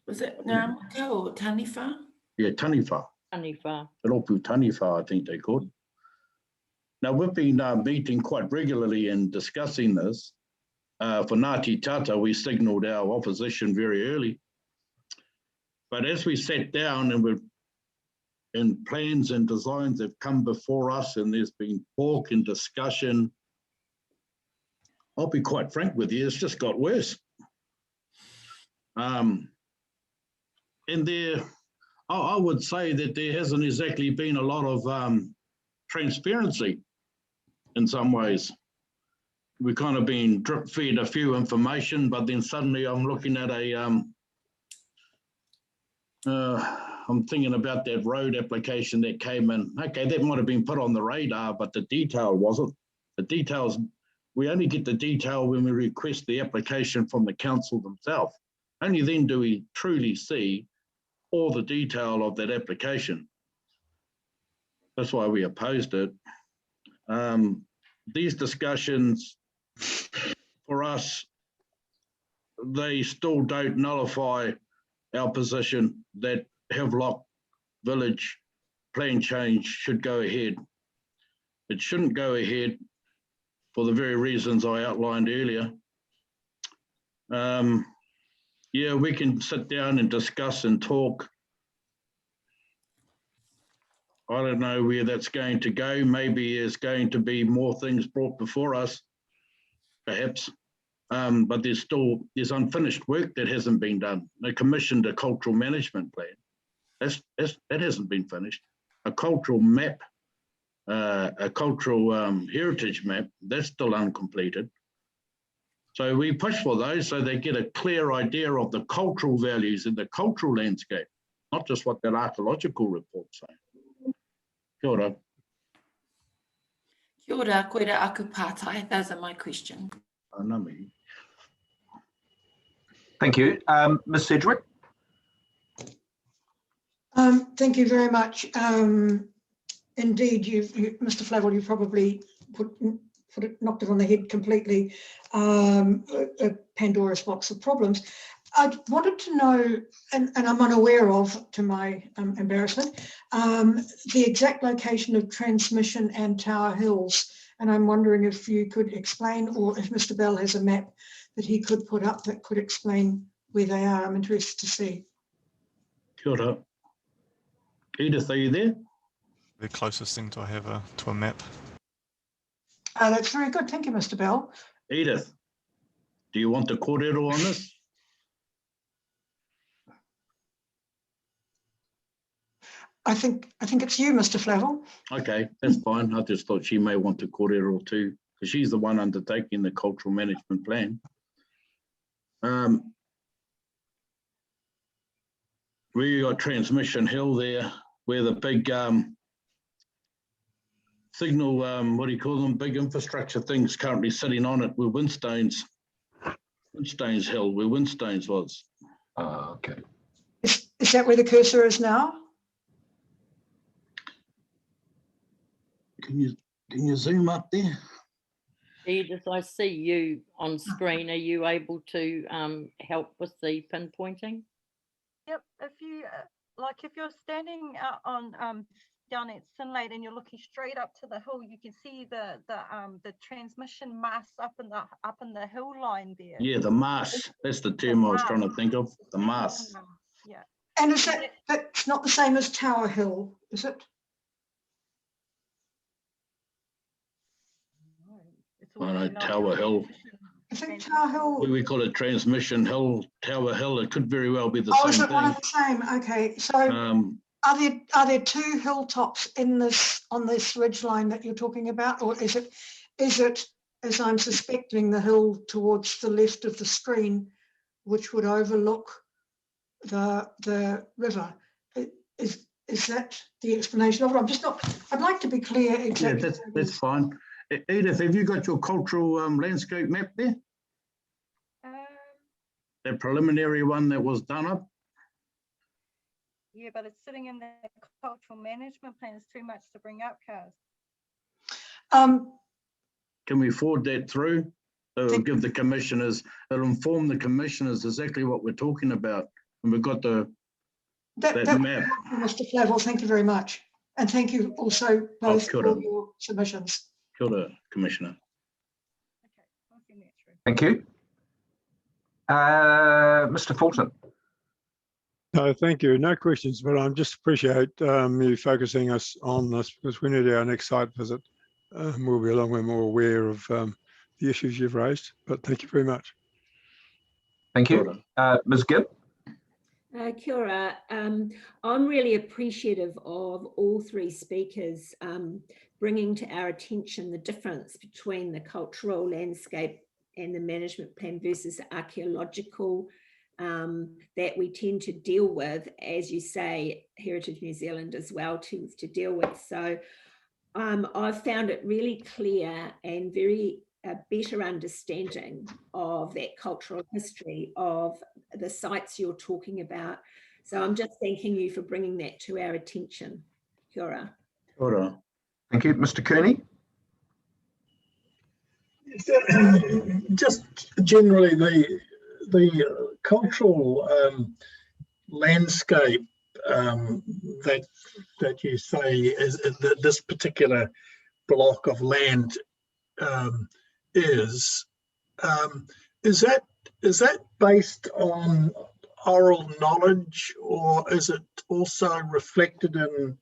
Was it Ngāmuka or Taniwha? Yeah, Taniwha. Taniwha. Ropu Taniwha, I think they called. Now, we've been meeting quite regularly and discussing this. For Ngāti Tata, we signalled our opposition very early. But as we sat down and plans and designs have come before us, and there's been talk and discussion, I'll be quite frank with you, it's just got worse. And I would say that there hasn't exactly been a lot of transparency in some ways. We've kind of been drip fed a few information, but then suddenly I'm looking at I'm thinking about that road application that came in. Okay, that might have been put on the radar, but the detail wasn't. The details, we only get the detail when we request the application from the council themselves. Only then do we truly see all the detail of that application. That's why we opposed it. These discussions, for us, they still don't nullify our position that Havelock Village plan change should go ahead. It shouldn't go ahead for the very reasons I outlined earlier. Yeah, we can sit down and discuss and talk. I don't know where that's going to go. Maybe there's going to be more things brought before us, perhaps. But there's unfinished work that hasn't been done. They commissioned a cultural management plan. That hasn't been finished. A cultural map, a cultural heritage map, that's still uncompleted. So we push for those so they get a clear idea of the cultural values in the cultural landscape, not just what that archaeological report's saying. Kia ora. Kia ora, koe ra aku pātai. Those are my questions. Thank you. Ms. Sedgwick? Thank you very much. Indeed, Mr. Flavel, you probably knocked it on the head completely. A Pandora's box of problems. I wanted to know, and I'm unaware of, to my embarrassment, the exact location of transmission and Tower Hills. And I'm wondering if you could explain, or if Mr. Bell has a map that he could put up that could explain where they are. I'm interested to see. Kia ora. Edith, are you there? The closest thing to I have to a map. That's very good. Thank you, Mr. Bell. Edith, do you want the kōrero on this? I think it's you, Mr. Flavel. Okay, that's fine. I just thought she may want to kōrero too, because she's the one undertaking the cultural management plan. We got Transmission Hill there, where the big signal, what do you call them, big infrastructure things currently sitting on it, where Winstones Hill, where Winstones was. Okay. Is that where the cursor is now? Can you zoom up there? Edith, I see you on screen. Are you able to help with the pinpointing? Yep, if you like, if you're standing out on down at Sinlade and you're looking straight up to the hill, you can see the transmission mast up in the hill line there. Yeah, the mast. That's the term I was trying to think of. The mast. Yeah. And is that's not the same as Tower Hill, is it? I know Tower Hill. I think Tower Hill. We call it Transmission Hill, Tower Hill. It could very well be the Is same it one thing. of the same? Okay, so are there two hilltops in this on this ridge line that you're talking about, or is it as I'm suspecting the hill towards the left of the screen, which would overlook the river? Is that the explanation of it? I'm just not. I'd like to be clear exactly. Yeah, that's fine. Edith, have you got your cultural landscape map there? The preliminary one that was done up? Yeah, but it's sitting in the cultural management plan. It's too much to bring up, Kaz. Can we forward that through? It'll give the commissioners, it'll inform the commissioners exactly what we're talking about. And we've got that map. Mr. Flavel, thank you very much. And thank you also both for your submissions. Kia ora, Commissioner. Thank you. Mr. Fulton. No, thank you. No questions, but I just appreciate you focusing us on this because we need our next site visit. We'll be a long way more aware of the issues you've raised, but thank you very much. Thank you. Ms. Gibb. Kia ora. I'm really appreciative of all three speakers bringing to our attention the difference between the cultural landscape and the management plan versus the archaeological that we tend to deal with, as you say, Heritage New Zealand as well tends to deal with. So I've found it really clear and very better understanding of that cultural history of the sites you're talking about. So I'm just thanking you for bringing that to our attention. Kia ora. Kia ora. Thank you. Mr. Kearney? Just generally the cultural landscape that you say is this particular block of land is that based on oral knowledge, or is it also reflected in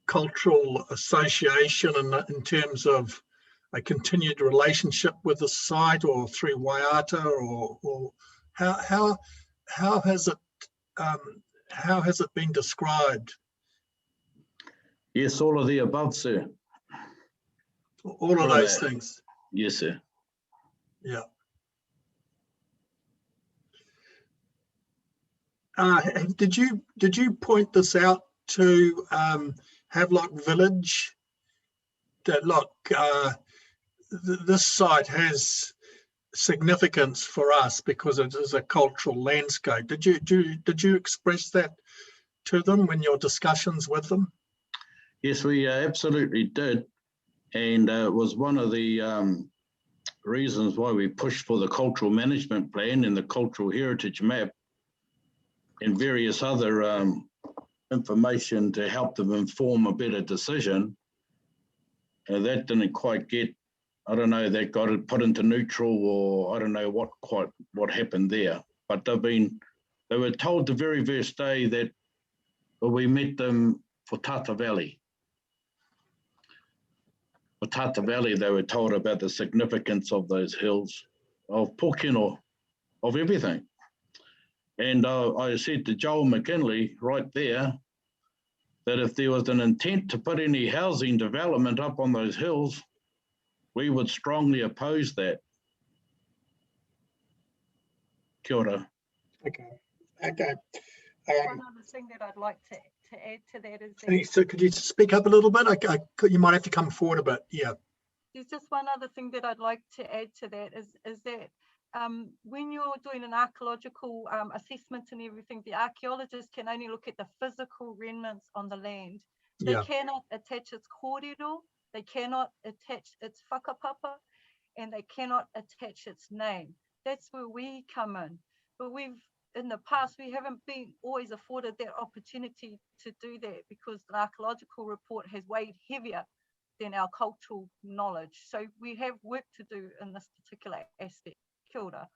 cultural association in terms of a continued relationship with the site, or through waiata, or how has it been described? Yes, all of the above, sir. All of those things. Yes, sir. Yeah. Did you point this out to Havelock Village? That look, this site has significance for us because it is a cultural landscape. Did you express that to them in your discussions with them? Yes, we absolutely did. And it was one of the reasons why we pushed for the cultural management plan and the cultural heritage map and various other information to help them inform a better decision. That didn't quite get, I don't know, that got it put into neutral, or I don't know what happened there. But they were told the very first day that we met them for Tata Valley. For Tata Valley, they were told about the significance of those hills, of Pokeno, of everything. And I said to Joel McKinley right there that if there was an intent to put any housing development up on those hills, we would strongly oppose that. Kia ora. Okay. One other thing that I'd like to add to that is that, So could you speak up a little bit? You might have to come forward a bit. Yeah. there's just one other thing that I'd like to add to that is that when you're doing an archaeological assessment and everything, the archaeologist can only look at the physical remnants on the land. They cannot attach its kōrero They cannot attach its whakapapa, and they cannot attach its name. That's where we come in. But in the past, we haven't been always afforded that opportunity to do that because the archaeological report has weighed heavier than our cultural knowledge. So we have work to do in this particular aspect. Kia ora.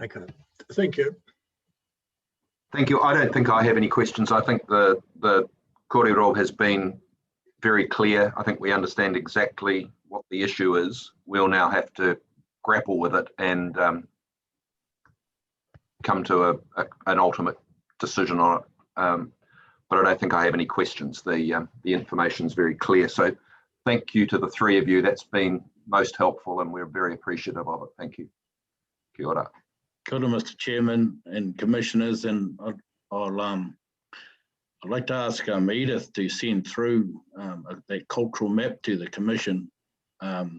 Okay, thank you. Thank you. I don't think I have any questions. I think the kōrero has been very clear. I think we understand exactly what the issue is. We'll now have to grapple with it and come to an ultimate decision on it. But I don't think I have any questions. The information is very clear. So thank you to the three of you. That's been most helpful and we're very appreciative of it. Thank you. Kia ora. Kia ora, Mr. Chairman and Commissioners, and I'd like to ask Edith to send through that cultural map to the Commission to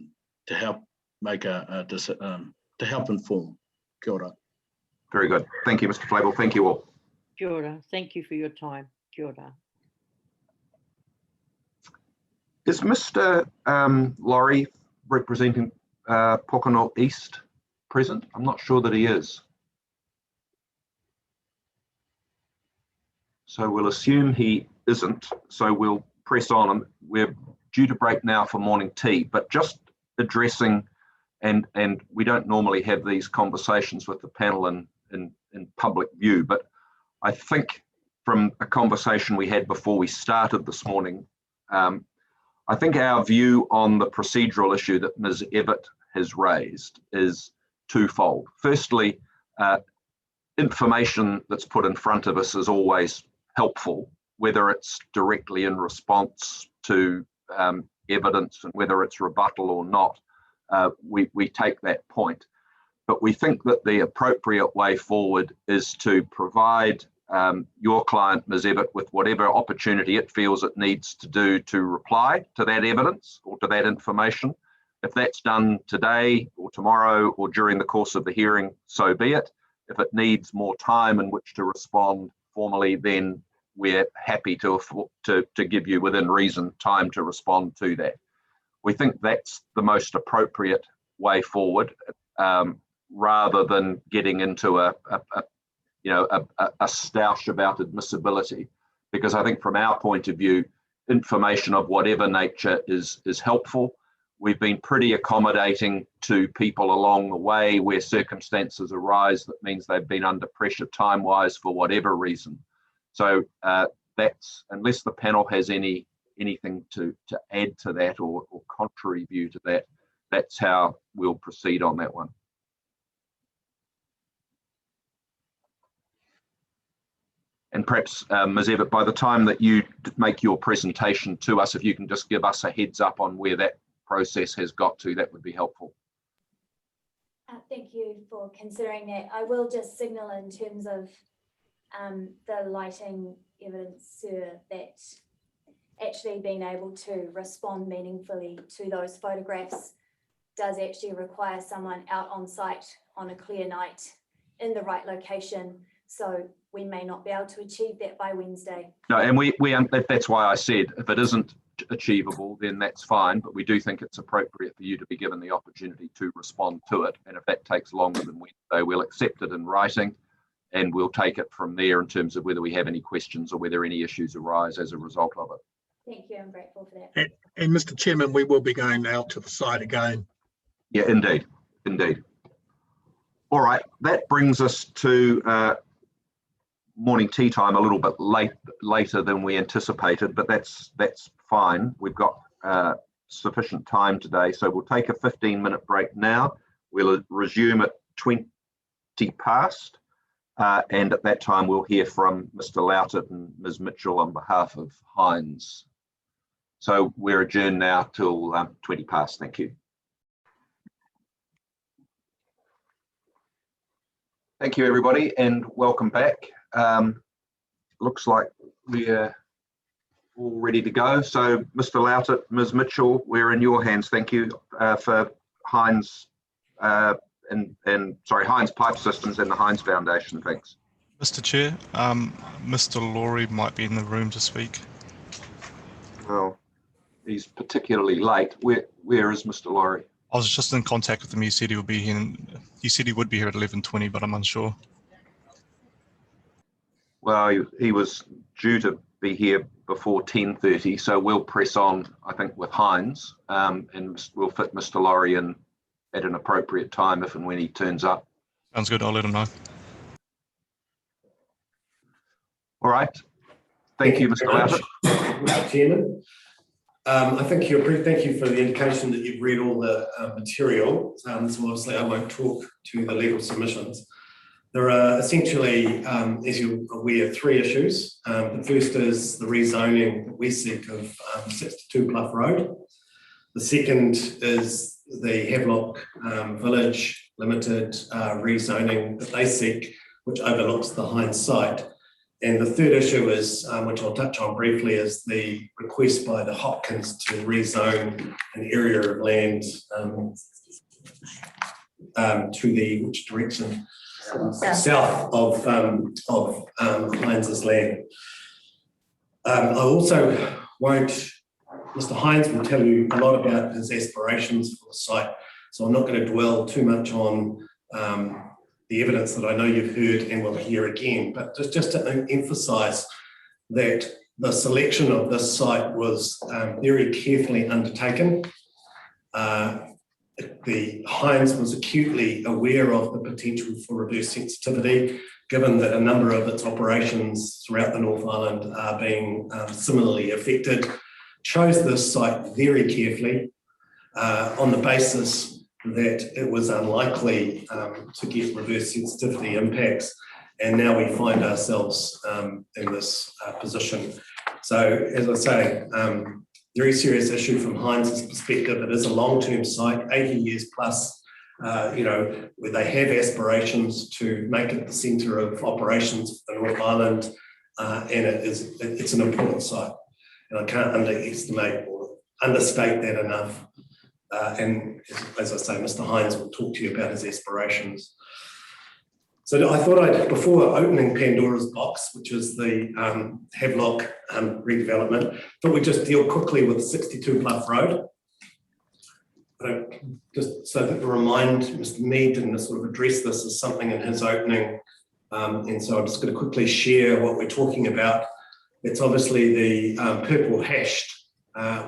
help make to help inform. Kia ora. Very good. Thank you, Mr. Flavel. Thank you all. Kia ora. Thank you for your time. Kia ora. Is Mr. Laurie representing Pokeno East present? I'm not sure that he is. So we'll assume he isn't. So we'll press on. We're due to break now for morning tea, but just addressing, and we don't normally have these conversations with the panel in public view, but I think from a conversation we had before we started this morning, I think our view on the procedural issue that Ms. Evatt has raised is twofold. Firstly, information that's put in front of us is always helpful, whether it's directly in response to evidence and whether it's rebuttal or not, we take that point. But we think that the appropriate way forward is to provide your client, Ms. Evatt, with whatever opportunity it feels it needs to do to reply to that evidence or to that information. If that's done today or tomorrow or during the course of the hearing, so be it. If it needs more time in which to respond formally, then we're happy to give you within reason time to respond to that. We think that's the most appropriate way forward, rather than getting into a stoush about admissibility, because I think from our point of view, information of whatever nature is helpful. We've been pretty accommodating to people along the way where circumstances arise that means they've been under pressure time-wise for whatever reason. So that's, unless the panel has anything to add to that or contrary view to that, that's how we'll proceed on that one. And perhaps, Ms. Evatt, by the time that you make your presentation to us, if you can just give us a heads up on where that process has got to, that would be helpful. Thank you for considering that. I will just signal in terms of the lighting evidence that actually being able to respond meaningfully to those photographs does actually require someone out on site on a clear night in the right location. So we may not be able to achieve that by Wednesday. No, and that's why I said if it isn't achievable, then that's fine. But we do think it's appropriate for you to be given the opportunity to respond to it. And if that takes longer than Wednesday, we'll accept it in writing, and we'll take it from there in terms of whether we have any questions or whether any issues arise as a result of it. Thank you. I'm grateful for that. And Mr. Chairman, we will be going out to the site again. Yeah, indeed, indeed. All right, that brings us to morning tea time a little bit later than we anticipated, but that's fine. We've got sufficient time today, so we'll take a 15-minute break now. We'll resume at 20 past, and at that time we'll hear from Mr. Loughton and Ms. Mitchell on behalf of Hines. So we're adjourned now till 20 past. Thank you. Thank you, everybody, and welcome back. Looks like we're all ready to go. So, Mr. Loughton, Ms. Mitchell, we're in your hands. Thank you for Hines Hines Pipe Systems and the Hines Foundation. Thanks. Mr. Chair, Mr. Laurie might be in the room to speak. Well, he's particularly late. Where is Mr. Laurie? I was just in contact with him. He said he would be here. He said he would be here at 11:20, but I'm unsure. Well, he was due to be here before 10:30, so we'll press on, I think, with Hines, and we'll fit Mr. Laurie in at an appropriate time if and when he turns up. Sounds good. I'll let him know. All right. Thank you, Mr. Loughton. Mr. Chairman. Thank you for the indication that you've read all the material. So obviously I won't talk to the legal submissions. There are essentially, as you're aware, 3 issues. The first is the rezoning that we seek of 62 Bluff Road. The second is the Havelock Village Limited rezoning that they seek, which overlooks the Hines site. And the third issue is, which I'll touch on briefly, is the request by the Hopkins to rezone an area of land to the, which direction? South of Hines's land. I also won't, Mr. Hines will tell you a lot about his aspirations for the site, so I'm not going to dwell too much on the evidence that I know you've heard and will hear again, but just to emphasise that the selection of this site was very carefully undertaken. The Hines was acutely aware of the potential for reverse sensitivity, given that a number of its operations throughout the North Island are being similarly affected, chose this site very carefully on the basis that it was unlikely to get reverse sensitivity impacts. And now we find ourselves in this position. So as I say, very serious issue from Hines's perspective. It is a long-term site, 80 years plus, where they have aspirations to make it the centre of operations for the North Island, and it's an important site. And I can't underestimate or understate that enough. And as I say, Mr. Hines will talk to you about his aspirations. So I thought before opening Pandora's box, which is the Havelock redevelopment, thought we'd just deal quickly with 62 Bluff Road. Just so that to remind Mr. Mead and sort of address this as something in his opening. And so I'm just going to quickly share what we're talking about. It's obviously the purple hashed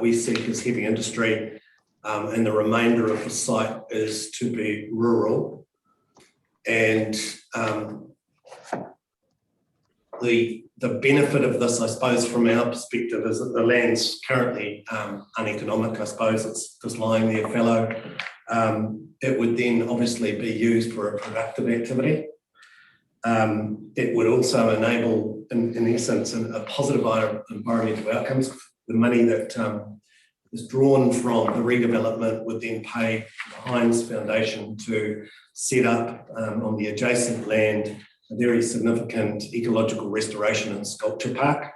we seek as heavy industry, and the remainder of the site is to be rural. And the benefit of this, I suppose, from our perspective, is that the land's currently uneconomic. I suppose it's just lying there fallow. It would then obviously be used for a productive activity. It would also enable, in essence, a positive environmental outcomes. The money that is drawn from the redevelopment would then pay the Hines Foundation to set up on the adjacent land a very significant ecological restoration and sculpture park.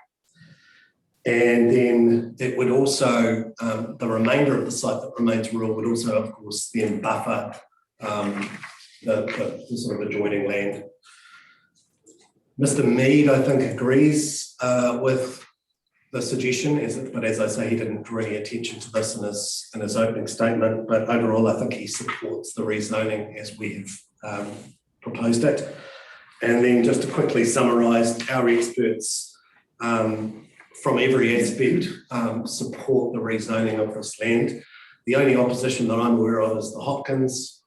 And then it would also, the remainder of the site that remains rural would also, of course, then buffer the sort of adjoining land. Mr. Mead, I think, agrees with the suggestion, but as I say, he didn't draw any attention to this in his opening statement. But overall, I think he supports the rezoning as we have proposed it. And then just to quickly summarise, our experts from every aspect support the rezoning of this land. The only opposition that I'm aware of is the Hopkins.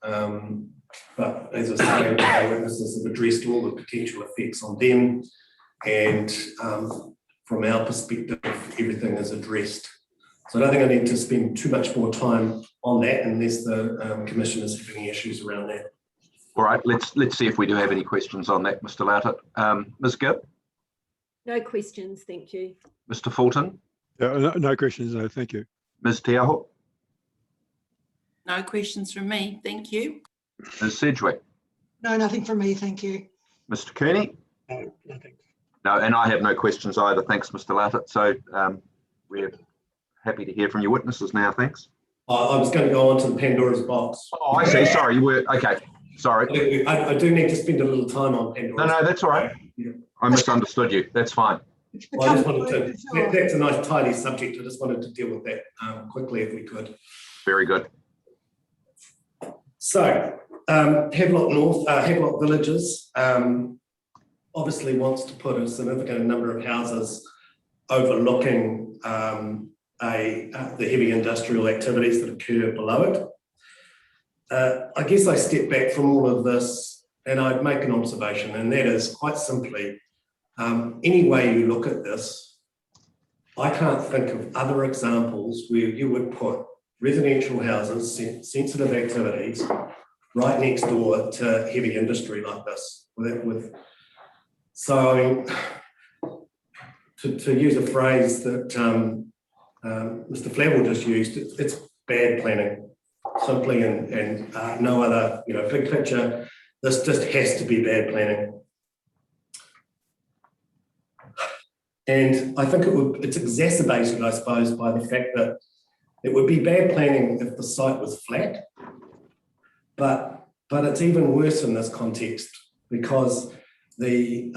But as I say, the witnesses have addressed all the potential effects on them. And from our perspective, everything is addressed. So I don't think I need to spend too much more time on that unless the Commission is having any issues around that. All right, let's see if we do have any questions on that, Mr. Loughton. Ms. Gibb? No questions, thank you. Mr. Fulton? Yeah, no questions, no, thank you. Ms. Tiaho? No questions from me, thank you. Ms. Sedgwick? No, nothing from me, thank you. Mr. Kearney? No, nothing. No, and I have no questions either. Thanks, Mr. Loughton. So we're happy to hear from your witnesses now. Thanks. I was going to go on to the Pandora's box. Oh, I see. Sorry, you were okay. Sorry. I do need to spend a little time on Pandora's box. No, that's all right. Yeah. I misunderstood you. That's fine. It's Well, I just become wanted to, that's a nice tidy subject. I just wanted to deal with that quickly if we could. Very good. So, Havelock North, Havelock Villages obviously wants to put a significant number of houses overlooking the heavy industrial activities that occur below it. I guess I step back from all of this and I'd make an observation, and that is quite simply, any way you look at this, I can't think of other examples where you would put residential houses, sensitive activities, right next door to heavy industry like this. So, I mean, to use a phrase that Mr. Flavel just used, it's bad planning, simply, and no other, big picture. This just has to be bad planning. And I think it's exacerbated, I suppose, by the fact that it would be bad planning if the site was flat, but it's even worse in this context because the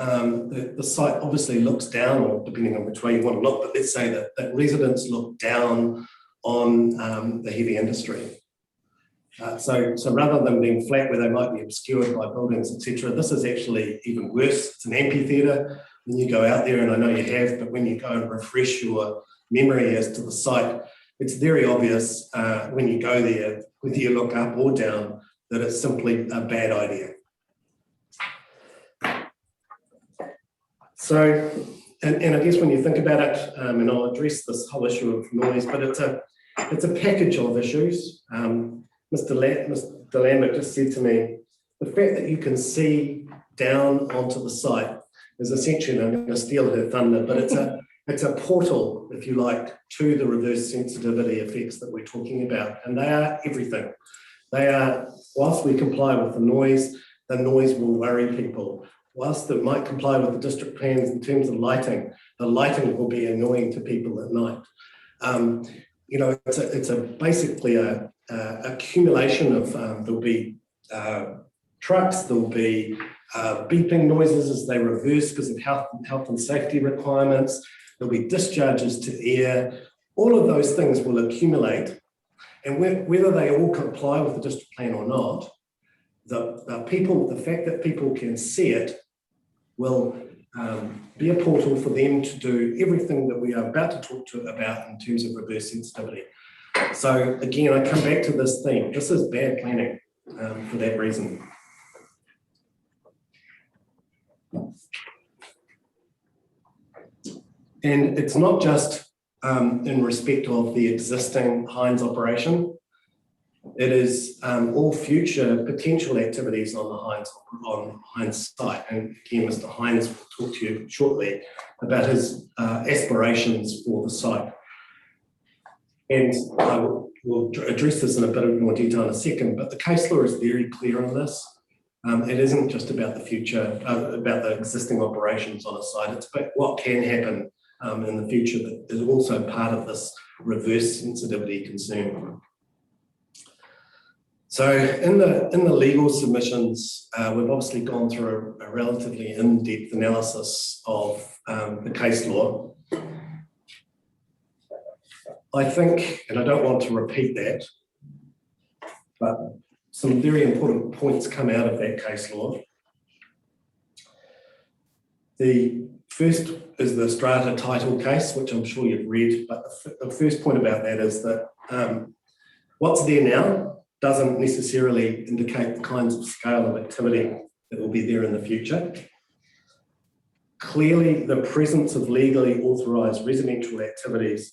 site obviously looks down, or depending on which way you want to look, but let's say that residents look down on the heavy industry. So rather than being flat where they might be obscured by buildings, etc., this is actually even worse. It's an amphitheatre. When you go out there, and I know you have, but when you go and refresh your memory as to the site, it's very obvious when you go there, whether you look up or down, that it's simply a bad idea. So, and I guess when you think about it, and I'll address this whole issue of noise, but it's a package of issues. Mr. Lambert just said to me, the fact that you can see down onto the site is essentially, and I'm going to steal her thunder, but it's a portal, if you like, to the reverse sensitivity effects that we're talking about. And they are everything. They are, whilst we comply with the noise will worry people. Whilst it might comply with the district plans in terms of lighting, the lighting will be annoying to people at night. It's basically a accumulation of, there'll be trucks, there'll be beeping noises as they reverse because of health and safety requirements. There'll be discharges to air. All of those things will accumulate, and whether they all comply with the district plan or not, the fact that people can see it will be a portal for them to do everything that we are about to talk about in terms of reverse sensitivity. So again, I come back to this theme. This is bad planning for that reason. And it's not just in respect of the existing Hines operation. It is all future potential activities on the Hines site. And again, Mr. Hines will talk to you shortly about his aspirations for the site. And I will address this in a bit more detail in a second, but the case law is very clear on this. It isn't just about the future, about the existing operations on a site. It's about what can happen in the future that is also part of this reverse sensitivity concern. So in the legal submissions, we've obviously gone through a relatively in-depth analysis of the case law. I think, and I don't want to repeat that, but some very important points come out of that case law. The first is the strata title case, which I'm sure you've read, but the first point about that is that what's there now doesn't necessarily indicate the kinds of scale of activity that will be there in the future. Clearly, the presence of legally authorised residential activities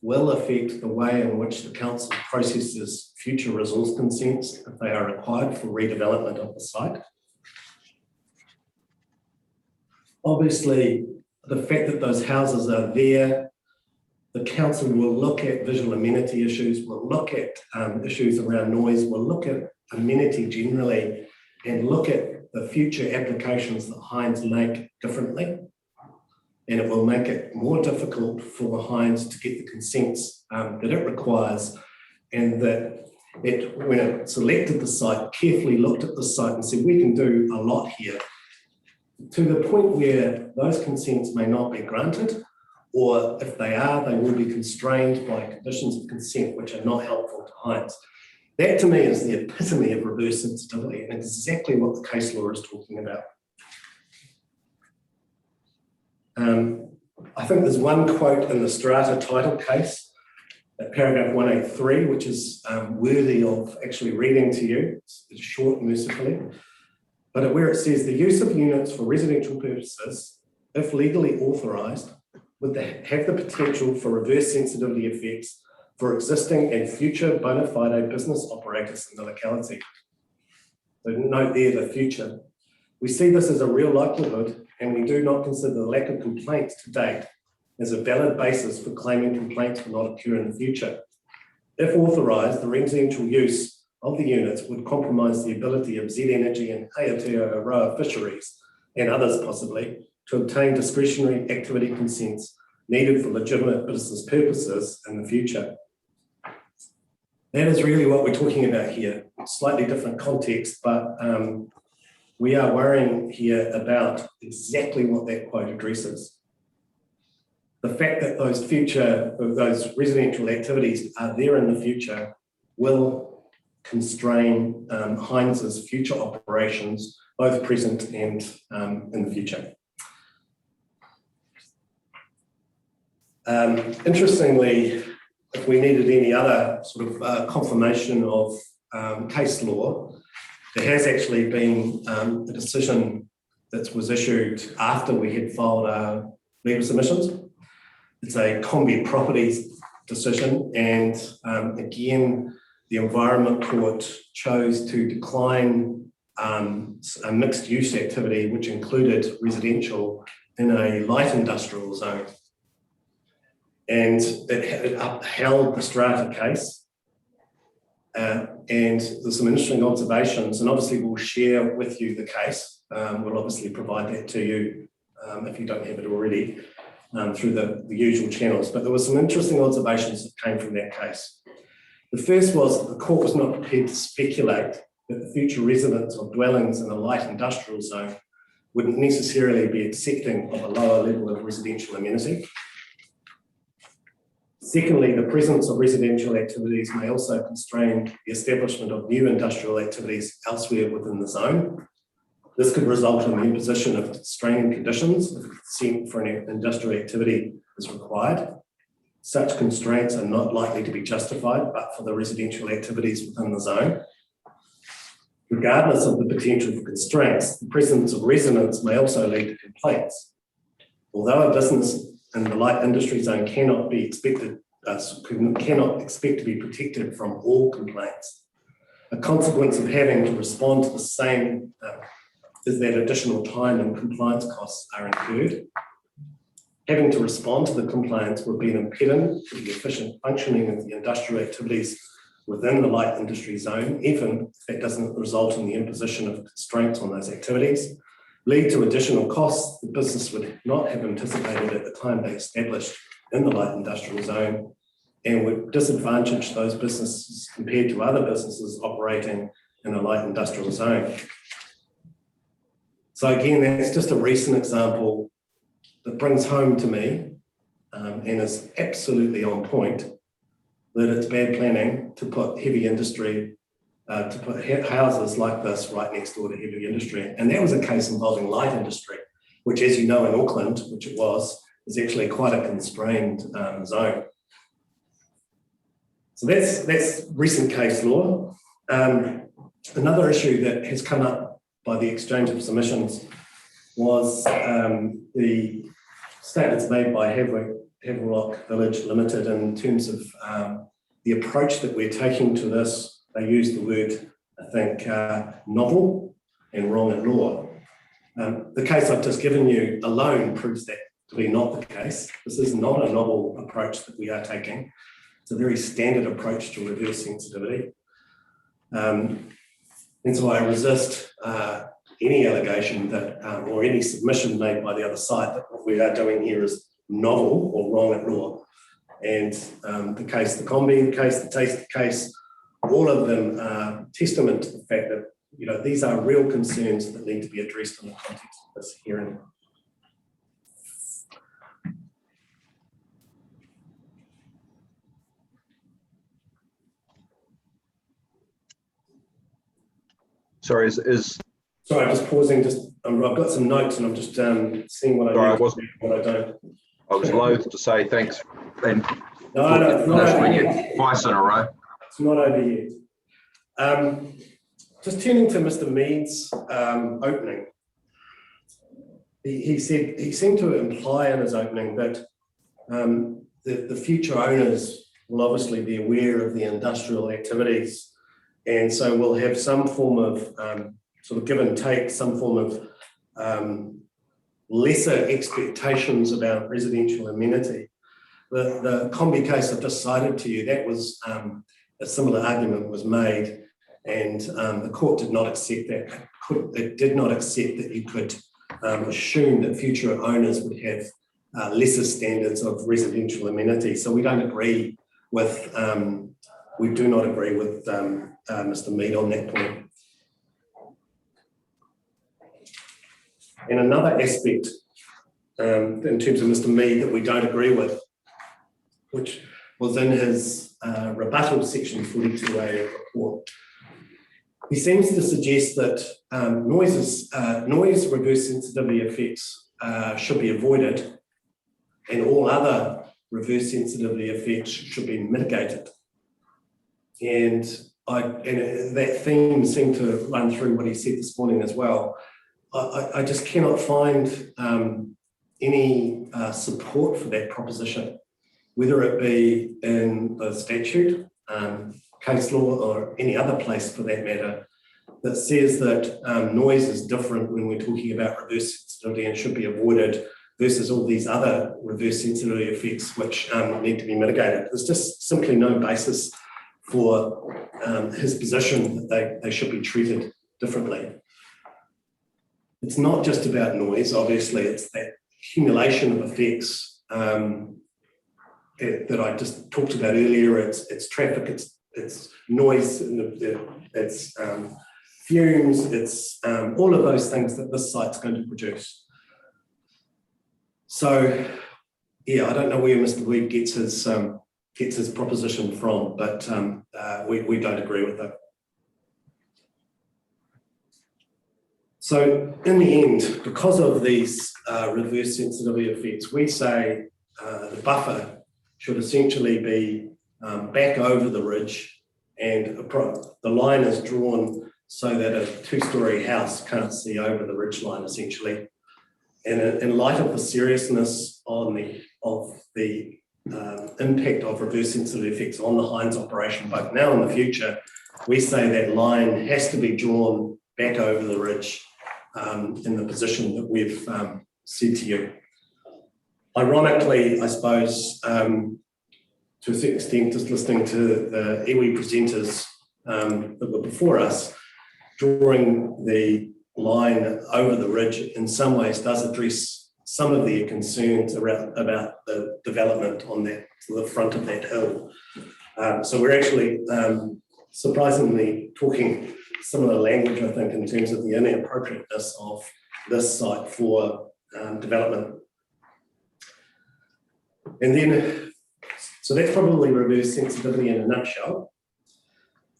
will affect the way in which the council processes future resource consents if they are required for redevelopment of the site. Obviously, the fact that those houses are there, the council will look at visual amenity issues, will look at issues around noise, will look at amenity generally, and look at the future applications that Hines make differently. And it will make it more difficult for the Hines to get the consents that it requires, and that when it selected the site, carefully looked at the site and said, we can do a lot here. to the point where those consents may not be granted, or if they are, they will be constrained by conditions of consent which are not helpful to Heinz. That to me is the epitome of reverse sensitivity and exactly what the case law is talking about. I think there's one quote in the strata title case, paragraph 183, which is worthy of actually reading to you. It's short, mercifully, but where it says the use of units for residential purposes, if legally authorised, would have the potential for reverse sensitivity effects for existing and future bona fide business operators in the locality. So note there the future. We see this as a real likelihood, and we do not consider the lack of complaints to date as a valid basis for claiming complaints will not occur in the future. If authorised, the residential use of the units would compromise the ability of Z Energy and Aotearoa Fisheries, and others possibly, to obtain discretionary activity consents needed for legitimate business purposes in the future. That is really what we're talking about here. Slightly different context, but we are worrying here about exactly what that quote addresses. The fact that those residential activities are there in the future will constrain Heinz's future operations, both present and in the future. Interestingly, if we needed any other sort of confirmation of case law, there has actually been a decision that was issued after we had filed our legal submissions. It's a Combi Properties decision, and again, the Environment Court chose to decline a mixed use activity which included residential in a light industrial zone. And it upheld the strata case. And there's some interesting observations, and obviously we'll share with you the case. We'll obviously provide that to you if you don't have it already through the usual channels. But there were some interesting observations that came from that case. The first was that the court was not prepared to speculate that the future residents of dwellings in a light industrial zone wouldn't necessarily be accepting of a lower level of residential amenity. Secondly, the presence of residential activities may also constrain the establishment of new industrial activities elsewhere within the zone. This could result in the imposition of constraining conditions if consent for an industrial activity is required. Such constraints are not likely to be justified but for the residential activities within the zone. Regardless of the potential for constraints, the presence of residents may also lead to complaints. Although a business in the light industry zone cannot expect to be protected from all complaints, a consequence of having to respond to the same is that additional time and compliance costs are incurred. Having to respond to the complaints would be an impediment to the efficient functioning of the industrial activities within the light industry zone, even if that doesn't result in the imposition of constraints on those activities, lead to additional costs the business would not have anticipated at the time they established in the light industrial zone, and would disadvantage those businesses compared to other businesses operating in a light industrial zone. So again, that's just a recent example that brings home to me and is absolutely on point that it's bad planning to put heavy industry, to put houses like this right next door to heavy industry. And that was a case involving light industry, which, as you know, in Auckland, which it was, is actually quite a constrained zone. So that's recent case law. Another issue that has come up by the exchange of submissions was the statements made by Havelock Village Limited in terms of the approach that we're taking to this. They use the word, I think, novel and wrong in law. The case I've just given you alone proves that to be not the case. This is not a novel approach that we are taking. It's a very standard approach to reverse sensitivity. And so I resist any allegation that, or any submission made by the other side that what we are doing here is novel or wrong at law. And the case, the Combi case, the Taste case, all of them are testament to the fact that you know, these are real concerns that need to be addressed in the context of this hearing. Sorry, Sorry, I'm just pausing. I've got some notes, and I'm just seeing what I need to do, what I don't. I was loath to say thanks, and no, it's not over yet. Twice in a row. It's not over yet. Just turning to Mr. Mead's opening. He seemed to imply in his opening that the future owners will obviously be aware of the industrial activities, and so we'll have some form of sort of give and take, some form of lesser expectations about residential amenity. The Combi case I've just cited to you, that was a similar argument was made, and the court did not accept that. It did not accept that you could assume that future owners would have lesser standards of residential amenity. So we don't agree with, we do not agree with Mr. Mead on that point. And another aspect in terms of Mr. Mead that we don't agree with, which was in his rebuttal section 42A report. He seems to suggest that noise reverse sensitivity effects should be avoided, and all other reverse sensitivity effects should be mitigated. And that theme seemed to run through what he said this morning as well. I just cannot find any support for that proposition, whether it be in the statute, case law, or any other place for that matter, that says that noise is different when we're talking about reverse sensitivity and should be avoided versus all these other reverse sensitivity effects which need to be mitigated. There's just simply no basis for his position that they should be treated differently. It's not just about noise, obviously, it's that accumulation of effects that I just talked about earlier. It's traffic, it's noise, it's fumes, it's all of those things that this site's going to produce. So, yeah, I don't know where Mr. Weed gets his proposition from, but we don't agree with it. So in the end, because of these reverse sensitivity effects, we say the buffer should essentially be back over the ridge, and the line is drawn so that a two-storey house can't see over the ridge line, essentially. And in light of the seriousness of the impact of reverse sensitivity effects on the Hines operation, both now and the future, we say that line has to be drawn back over the ridge in the position that we've said to you. Ironically, I suppose, to a certain extent, just listening to the iwi presenters that were before us, drawing the line over the ridge in some ways does address some of their concerns about the development on the front of that hill. So we're actually surprisingly talking similar language, I think, in terms of the inappropriateness of this site for development. And then, so that's probably reverse sensitivity in a nutshell.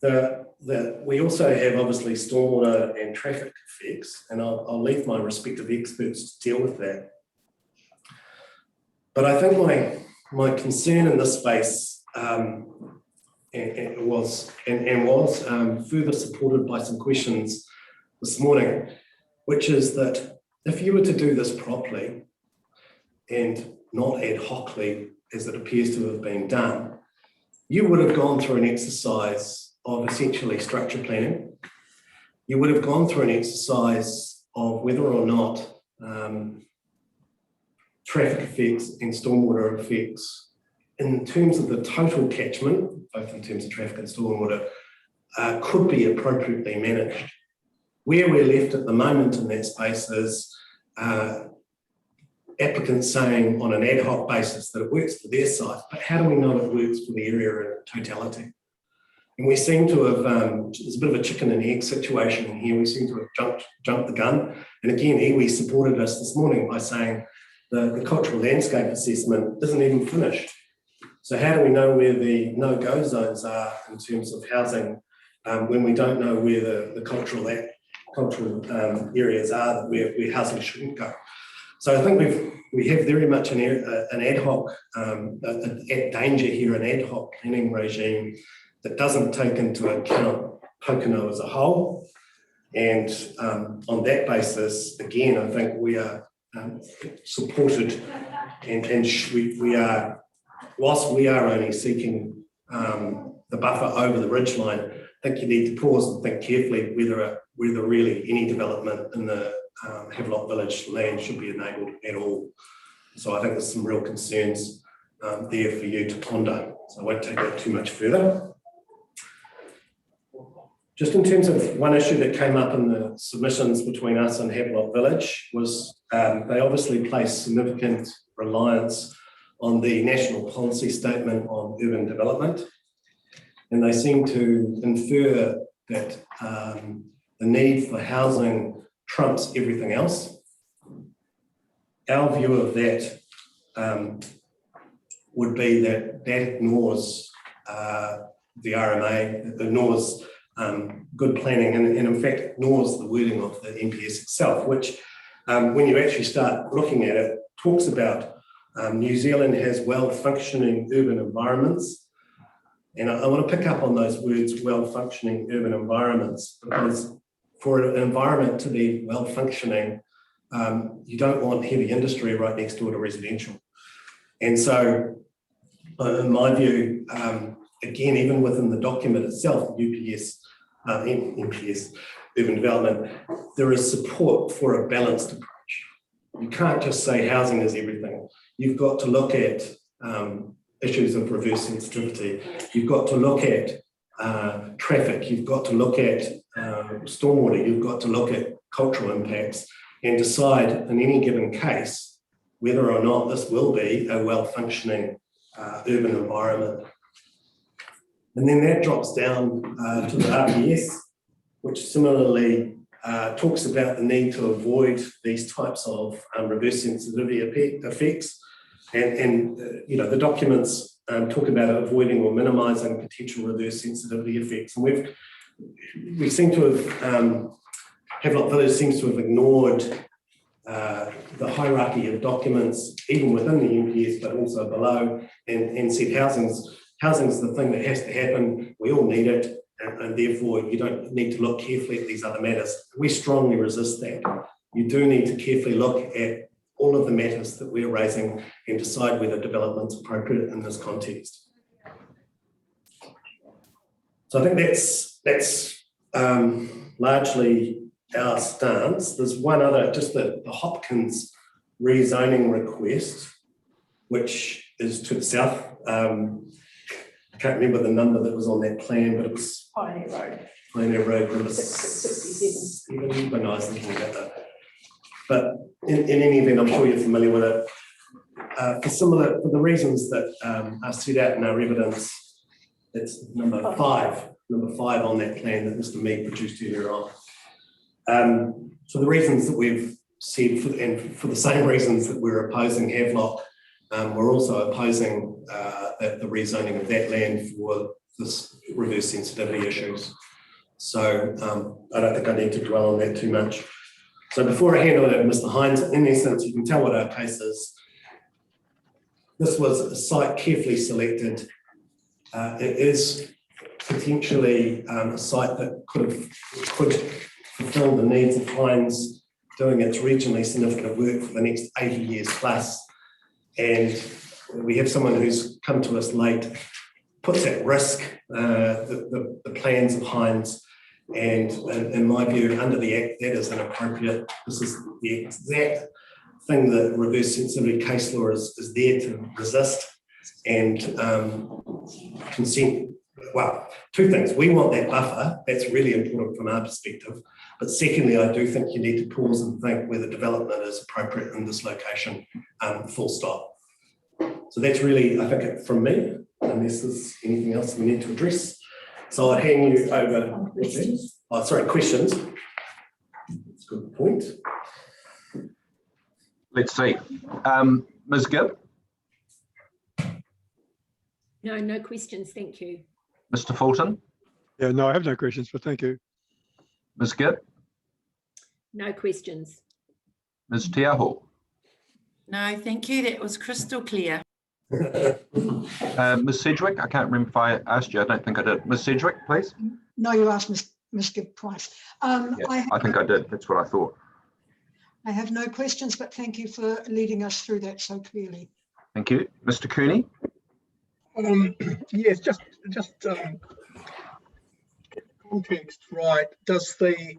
We also have obviously stormwater and traffic effects, and I'll leave my respective experts to deal with that. But I think my concern in this space was further supported by some questions this morning, which is that if you were to do this properly and not ad hocly as it appears to have been done, you would have gone through an exercise of essentially structure planning. You would have gone through an exercise of whether or not traffic effects and stormwater effects in terms of the total catchment, both in terms of traffic and stormwater, could be appropriately managed. Where we're left at the moment in that space is applicants saying on an ad hoc basis that it works for their site, but how do we know it works for the area in totality? And we seem to have, there's a bit of a chicken and egg situation here. We seem to have jumped the gun. And again, iwi supported us this morning by saying the cultural landscape assessment isn't even finished. So how do we know where the no-go zones are in terms of housing when we don't know where the cultural areas are that where housing shouldn't go? So I think we have very much an ad hoc danger here, an ad hoc planning regime that doesn't take into account Pokeno as a whole. And on that basis, again, I think we are supported, and we are, whilst we are only seeking the buffer over the ridgeline, I think you need to pause and think carefully whether really any development in the Havelock Village land should be enabled at all. So I think there's some real concerns there for you to ponder. So I won't take that too much further. Just in terms of one issue that came up in the submissions between us and Havelock Village was they obviously place significant reliance on the National Policy Statement on Urban Development. And they seem to infer that the need for housing trumps everything else. Our view of that would be that ignores the RMA, ignores good planning, and in fact ignores the wording of the NPS itself, which when you actually start looking at it, talks about New Zealand has well-functioning urban environments. And I want to pick up on those words, well-functioning urban environments, because for an environment to be well-functioning, you don't want heavy industry right next door to residential. And so, in my view, again, even within the document itself, NPS, urban development, there is support for a balanced approach. You can't just say housing is everything. You've got to look at issues of reverse sensitivity. You've got to look at traffic. You've got to look at stormwater. You've got to look at cultural impacts and decide in any given case whether or not this will be a well-functioning urban environment. And then that drops down to the RPS, which similarly talks about the need to avoid these types of reverse sensitivity effects. And you know, the documents talk about avoiding or minimising potential reverse sensitivity effects. And we seem to have, Havelock Village seems to have ignored the hierarchy of documents, even within the NPS, but also below, and said housing's the thing that has to happen. We all need it, and therefore you don't need to look carefully at these other matters. We strongly resist that. You do need to carefully look at all of the matters that we're raising and decide whether development's appropriate in this context. So I think that's largely our stance. There's one other, just the Hopkins rezoning request, which is to the south. I can't remember the number that was on that plan, but it was Pioneer Road. Pioneer Road number 67. When I was thinking about that. But in any event, I'm sure you're familiar with it. For the reasons that are set out in our evidence, it's number five on that plan that Mr. Mead produced earlier on. So the reasons that we've said, and for the same reasons that we're opposing Havelock, we're also opposing the rezoning of that land for this reverse sensitivity issues. So I don't think I need to dwell on that too much. So before I hand over to Mr. Hines, in essence, you can tell what our case is. This was a site carefully selected. It is potentially a site that could fulfill the needs of Hines doing its regionally significant work for the next 80 years plus. And we have someone who's come to us late, puts at risk the plans of Hines. And in my view, under the Act, that is inappropriate. This is the exact thing that reverse sensitivity case law is there to resist and consent. Well, two things. We want that buffer. That's really important from our perspective. But secondly, I do think you need to pause and think whether development is appropriate in this location, full stop. So that's really, I think, from me, unless there's anything else we need to address. So I'll hand you over. Oh, sorry, questions. That's a good point. Let's see. Ms. Gibb, No, no questions. Thank you. Mr. Fulton, Yeah, no, I have no questions, but thank you. Ms. Gibb, No questions. Ms. Tiaho, No, thank you. That was crystal clear. Ms. Sedgwick. I can't remember if I asked you. I don't think I did. Ms. Sedgwick, please. No, you asked Ms. Gibb twice. Yeah, I think I did. That's what I thought. I have no questions, but thank you for leading us through that so clearly. Thank you. Mr. Cooney. Yes, just context, right? Does the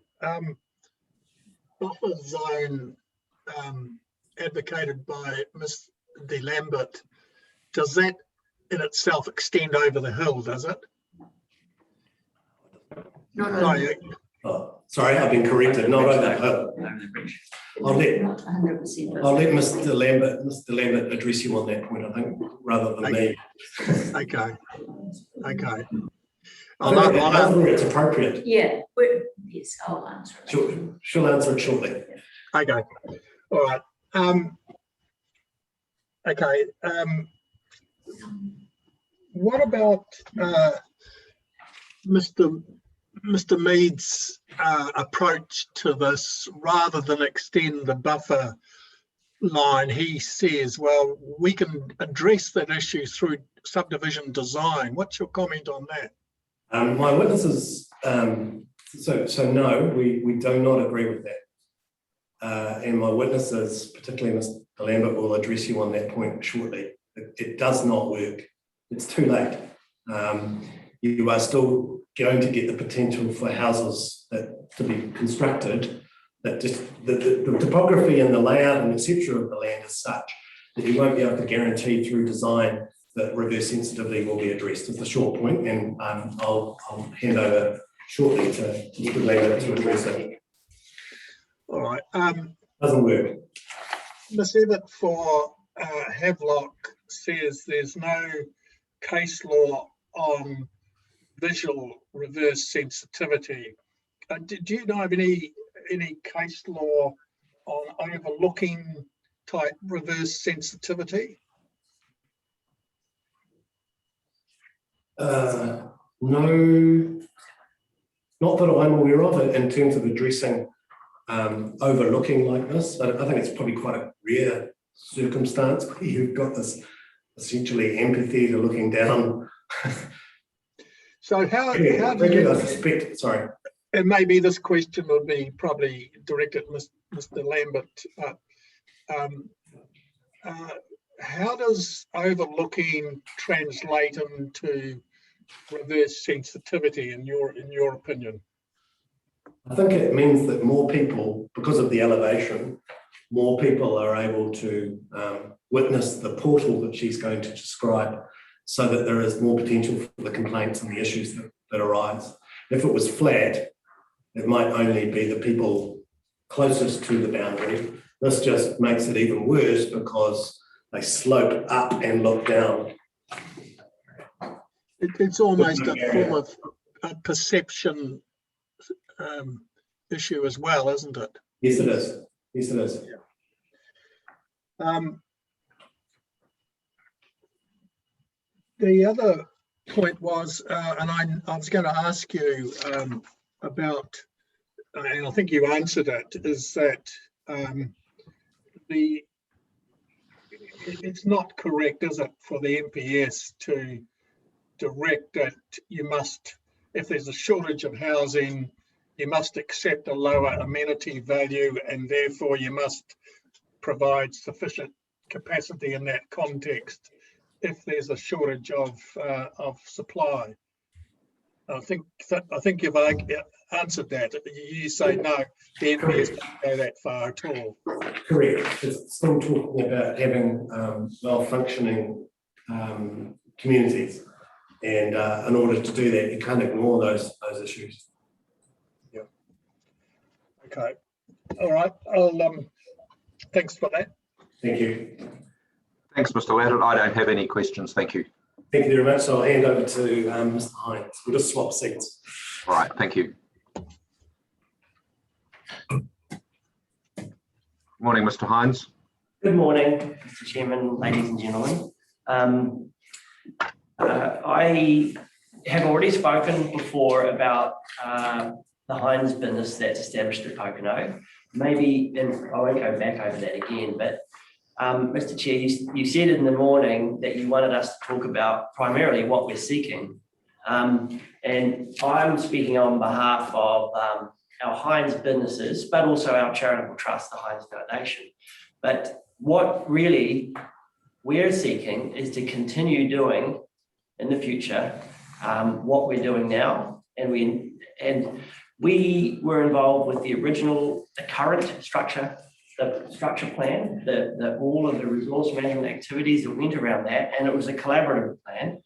buffer zone advocated by Ms. De Lambert, does that in itself extend over the hill, does it? Oh, sorry, I've been corrected. Not over the hill. I'll let Mr. Lambert address you on that point, I think, rather than me. Okay. Okay. That's where it's appropriate. Yeah, yes, I'll answer it. She'll answer it shortly. Okay. All right. Okay. What about Mr. Mead's approach to this? Rather than extend the buffer line, he says, well, we can address that issue through subdivision design. What's your comment on that? My witnesses, so no, we do not agree with that. And my witnesses, particularly Mr. Lambert, will address you on that point shortly. It does not work. It's too late. You are still going to get the potential for houses to be constructed that just the topography and the layout and etc. of the land is such that you won't be able to guarantee through design that reverse sensitivity will be addressed. It's the short point, and I'll hand over shortly to Mr. Lambert to address it. All right. Doesn't work. Ms. Evatt for Havelock says there's no case law on visual reverse sensitivity. Do you know of any case law on overlooking type reverse sensitivity? No, not that I'm aware of it in terms of addressing overlooking like this. I think it's probably quite a rare circumstance where you've got this essentially amphitheatre looking down. So how do you, I suspect, sorry. And maybe this question would be probably directed at Mr. Lambert, but how does overlooking translate into reverse sensitivity in your opinion? I think it means that more people, because of the elevation, more people are able to witness the portal that she's going to describe, so that there is more potential for the complaints and the issues that arise. If it was flat, it might only be the people closest to the boundary. This just makes it even worse because they slope up and look down. It's almost a form of a perception issue as well, isn't it? Yes, it is. Yes, it is. Yeah. The other point was, and I was going to ask you about, and I think you answered it, is that it's not correct, is it, for the MPS to direct that you must, if there's a shortage of housing, you must accept a lower amenity value, and therefore you must provide sufficient capacity in that context if there's a shortage of supply. I think you've answered that. You say no, the MPS doesn't go that far at all. Correct. It's still talking about having well-functioning communities, and in order to do that, you can't ignore those issues. Yeah. Okay. All right. Thanks for that. Thank you. Thanks, Mr. Laddard. I don't have any questions. Thank you. Thank you very much. I'll hand over to Mr. Hines. We'll just swap seats. All right, thank you. Morning, Mr. Hines. Good morning, Mr. Chairman, ladies and gentlemen. I have already spoken before about the Hines business that's established at Pokeno. Maybe, and I won't go back over that again, but Mr. Chair, you said in the morning that you wanted us to talk about primarily what we're seeking. And I'm speaking on behalf of our Hines businesses, but also our charitable trust, the Hines Foundation. But what really we're seeking is to continue doing in the future what we're doing now. And we were involved with the current structure, the structure plan, all of the resource management activities that went around that, and it was a collaborative plan.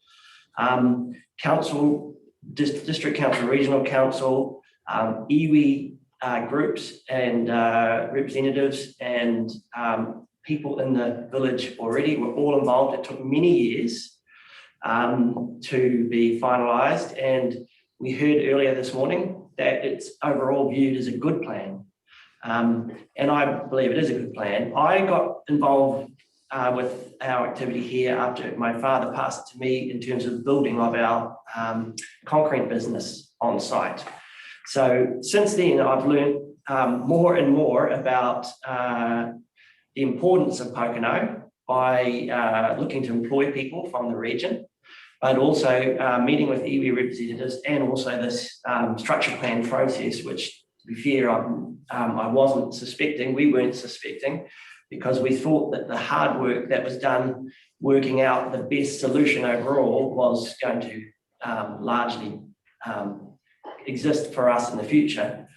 Council, district council, regional council, iwi groups and representatives and people in the village already were all involved. It took many years to be finalised, and we heard earlier this morning that it's overall viewed as a good plan. And I believe it is a good plan. I got involved with our activity here after my father passed it to me in terms of building of our concrete business on site. So since then, I've learned more and more about the importance of Pokeno by looking to employ people from the region, but also meeting with iwi representatives and also this structure plan process, which to be fair, I wasn't suspecting, we weren't suspecting, because we thought that the hard work that was done working out the best solution overall was going to largely exist for us in the future.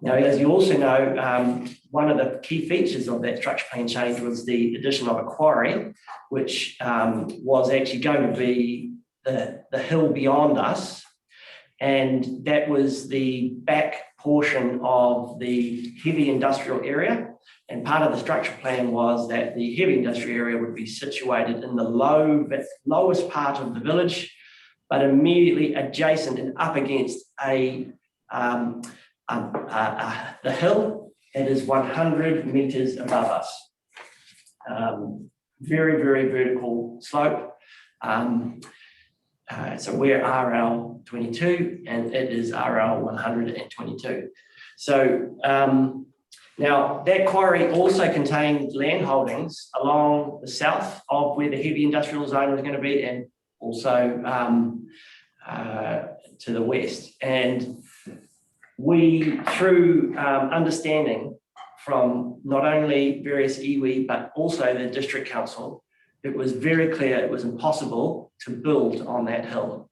Now, as you also know, one of the key features of that structure plan change was the addition of a quarry, which was actually going to be the hill beyond us. And that was the back portion of the heavy industrial area. And part of the structure plan was that the heavy industrial area would be situated in the lowest part of the village, but immediately adjacent and up against the hill that is 100 metres above us. Very, very vertical slope. So we're RL 22 and it is RL 122. So now that quarry also contained land holdings along the south of where the heavy industrial zone was going to be, and also to the west. And we, through understanding from not only various iwi, but also the district council, it was very clear it was impossible to build on that hill.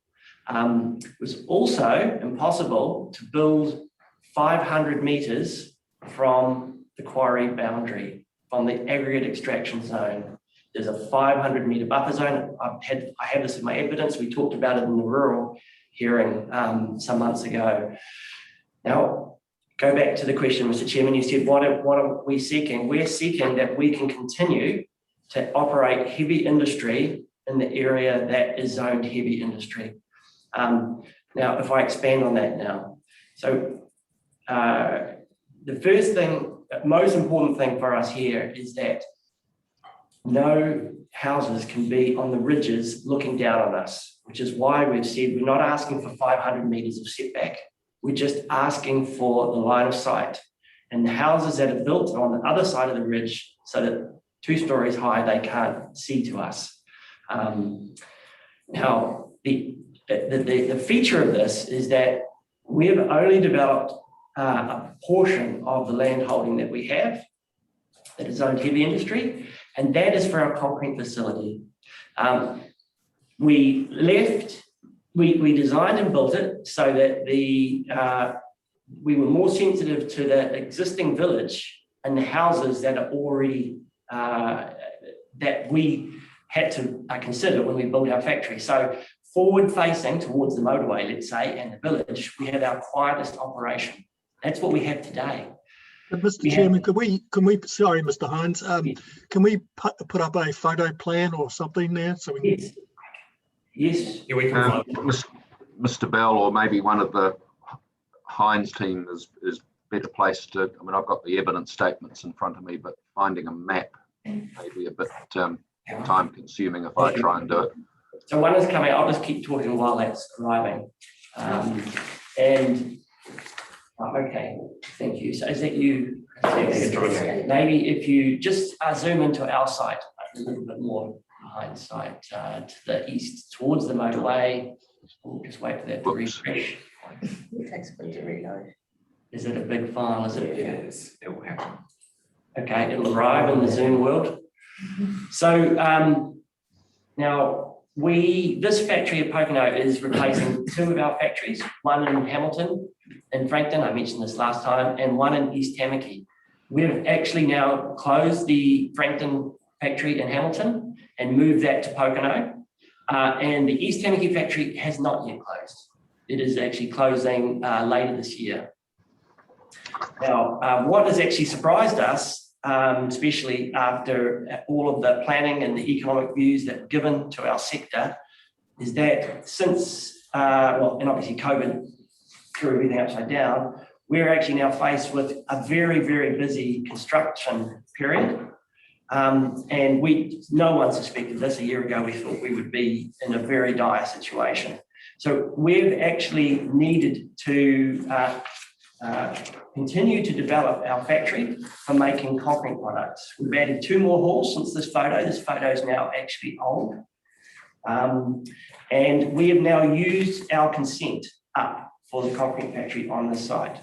It was also impossible to build 500 metres from the quarry boundary, from the aggregate extraction zone. There's a 500 metre buffer zone. I have this in my evidence. We talked about it in the rural hearing some months ago. Now, go back to the question, Mr. Chairman. You said, what are we seeking? We're seeking that we can continue to operate heavy industry in the area that is zoned heavy industry. Now, if I expand on that now. So the first thing, most important thing for us here is that no houses can be on the ridges looking down on us, which is why we've said we're not asking for 500 metres of setback. We're just asking for the line of sight. And the houses that are built on the other side of the ridge, so that 2 stories high, they can't see to us. Now, the feature of this is that we've only developed a portion of the land holding that we have that is zoned heavy industry, and that is for our concrete facility. We designed and built it so that we were more sensitive to the existing village and the houses that are already that we had to consider when we built our factory. So forward facing towards the motorway, let's say, and the village, we have our quietest operation. That's what we have today. But Mr. Chairman, can we, sorry, Mr. Hines, can we put up a photo plan or something there so we can? Yes. Yeah, we can provide. Mr. Bell, or maybe one of the Hines team is better placed to, I mean, I've got the evidence statements in front of me, but finding a map may be a bit time consuming if I try and do it. So one is coming, I'll just keep talking while that's arriving. Okay, thank you. So is that you? Maybe if you just zoom into our site a little bit more behind site to the east towards the motorway. We'll just wait for that to refresh. It takes a bit to reload. Is it a big file? Is it? Yes, it will happen. Okay, it'll arrive in the Zoom world. So now this factory at Pokeno is replacing 2 of our factories, one in Hamilton, in Frankton, I mentioned this last time, and one in East Tamaki. We've actually now closed the Frankton factory in Hamilton and moved that to Pokeno. And the East Tamaki factory has not yet closed. It is actually closing later this year. Now, what has actually surprised us, especially after all of the planning and the economic views that were given to our sector, is that since, and obviously COVID threw everything upside down, we're actually now faced with a very, very busy construction period. And no one suspected this. A year ago, we thought we would be in a very dire situation. So we've actually needed to continue to develop our factory for making concrete products. We've added 2 more halls since this photo. This photo is now actually old. And we have now used our consent up for the concrete factory on this site.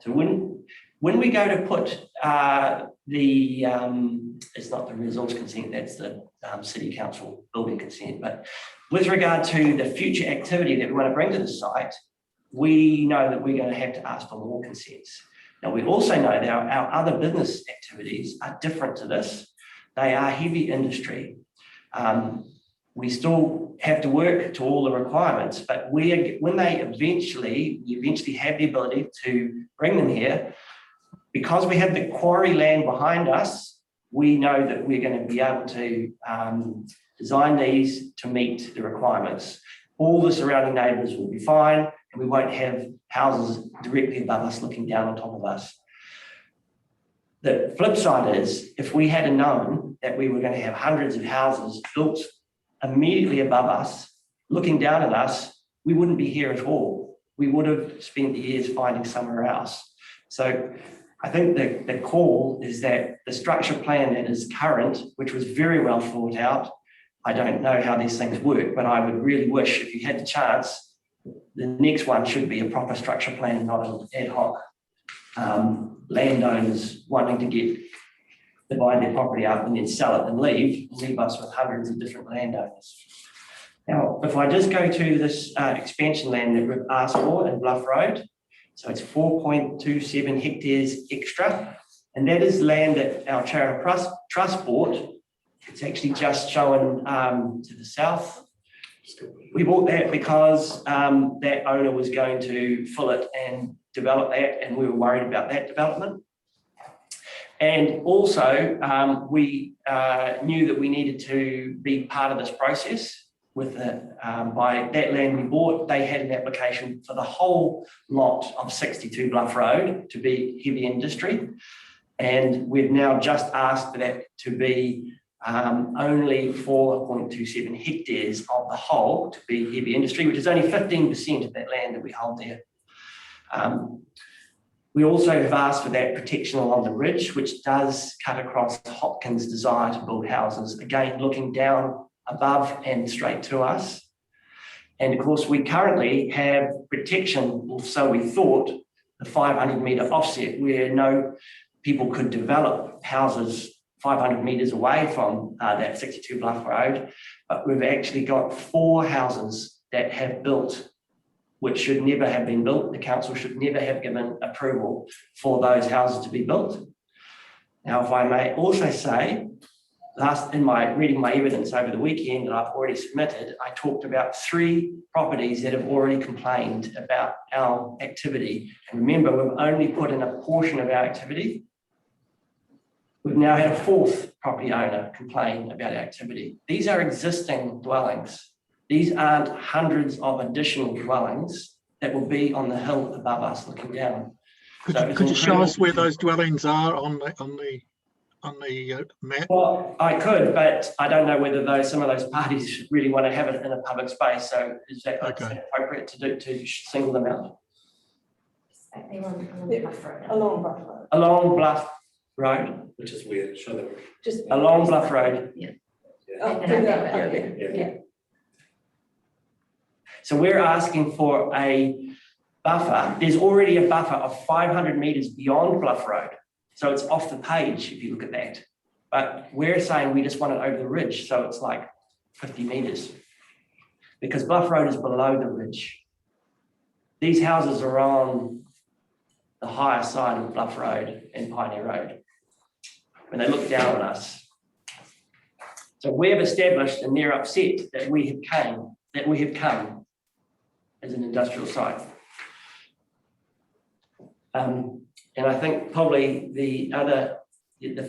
So when we go to put it's not the resource consent, that's the City Council building consent, but with regard to the future activity that we want to bring to the site, we know that we're going to have to ask for more consents. Now, we also know that our other business activities are different to this. They are heavy industry. We still have to work to all the requirements, but when we eventually have the ability to bring them here, because we have the quarry land behind us, we know that we're going to be able to design these to meet the requirements. All the surrounding neighbours will be fine, and we won't have houses directly above us looking down on top of us. The flip side is, if we had known that we were going to have hundreds of houses built immediately above us, looking down at us, we wouldn't be here at all. We would have spent the years finding somewhere else. So I think the call is that the structure plan that is current, which was very well thought out, I don't know how these things work, but I would really wish, if you had the chance, the next one should be a proper structure plan, not an ad hoc landowners wanting to divide their property up and then sell it and leave us with hundreds of different landowners. Now, if I just go to this expansion land that we've asked for in Bluff Road, so it's 4.27 hectares extra, and that is land that our Charitable Trust bought. It's actually just shown to the south. We bought that because that owner was going to fill it and develop that, and we were worried about that development. And also, we knew that we needed to be part of this process with by that land we bought. They had an application for the whole lot of 62 Bluff Road to be heavy industry. And we've now just asked for that to be only 4.27 hectares of the whole to be heavy industry, which is only 15% of that land that we hold there. We also have asked for that protection along the ridge, which does cut across Hopkins' desire to build houses, again, looking down above and straight to us. And of course, we currently have protection, or so we thought, the 500-metre offset, where no people could develop houses 500 metres away from that 62 Bluff Road. But we've actually got 4 houses that have built, which should never have been built. The council should never have given approval for those houses to be built. Now, if I may also say, in reading my evidence over the weekend that I've already submitted, I talked about 3 properties that have already complained about our activity. And remember, we've only put in a portion of our activity. We've now had a 4th property owner complain about our activity. These are existing dwellings. These aren't hundreds of additional dwellings that will be on the hill above us looking down. Could you show us where those dwellings are on the map? Well, I could, but I don't know whether some of those parties really want to have it in a public space. So is that appropriate to single them out? Along Bluff Road. Along Bluff Road. Which is weird. Show them. Just along Bluff Road. Yeah. Yeah. So we're asking for a buffer. There's already a buffer of 500 metres beyond Bluff Road. So it's off the page if you look at that. But we're saying we just want it over the ridge. So it's like 50 metres. Because Bluff Road is below the ridge. These houses are on the higher side of Bluff Road and Pioneer Road when they look down on us. So we have established, and they're upset that we have come as an industrial site. And I think probably the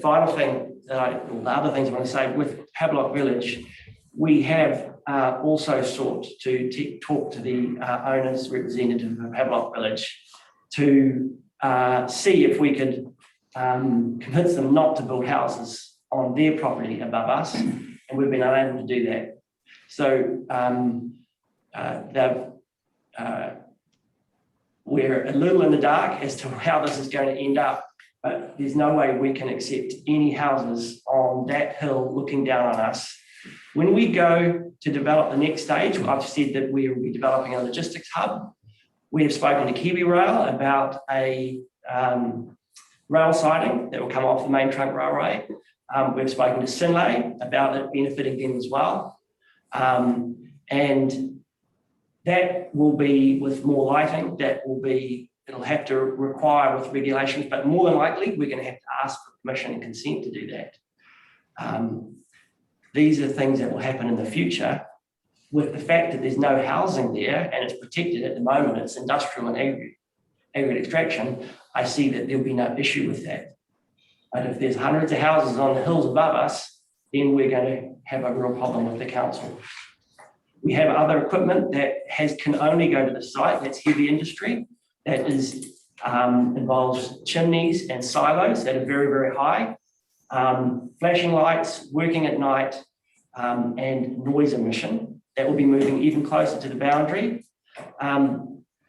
final thing the other things I want to say with Havelock Village, we have also sought to talk to the owners representative of Havelock Village to see if we could convince them not to build houses on their property above us, and we've been unable to do that. So we're a little in the dark as to how this is going to end up, but there's no way we can accept any houses on that hill looking down on us. When we go to develop the next stage, I've said that we will be developing a logistics hub. We have spoken to Kiwi Rail about a rail siding that will come off the main trunk railway. We've spoken to Sinlay about it benefiting them as well. And that will be with more lighting, it'll have to require with regulations, but more than likely, we're going to have to ask for permission and consent to do that. These are things that will happen in the future. With the fact that there's no housing there and it's protected at the moment, it's industrial and aggregate extraction, I see that there'll be no issue with that. But if there's hundreds of houses on the hills above us, then we're going to have a real problem with the council. We have other equipment that can only go to the site, that's heavy industry, that involves chimneys and silos that are very, very high, flashing lights, working at night, and noise emission that will be moving even closer to the boundary.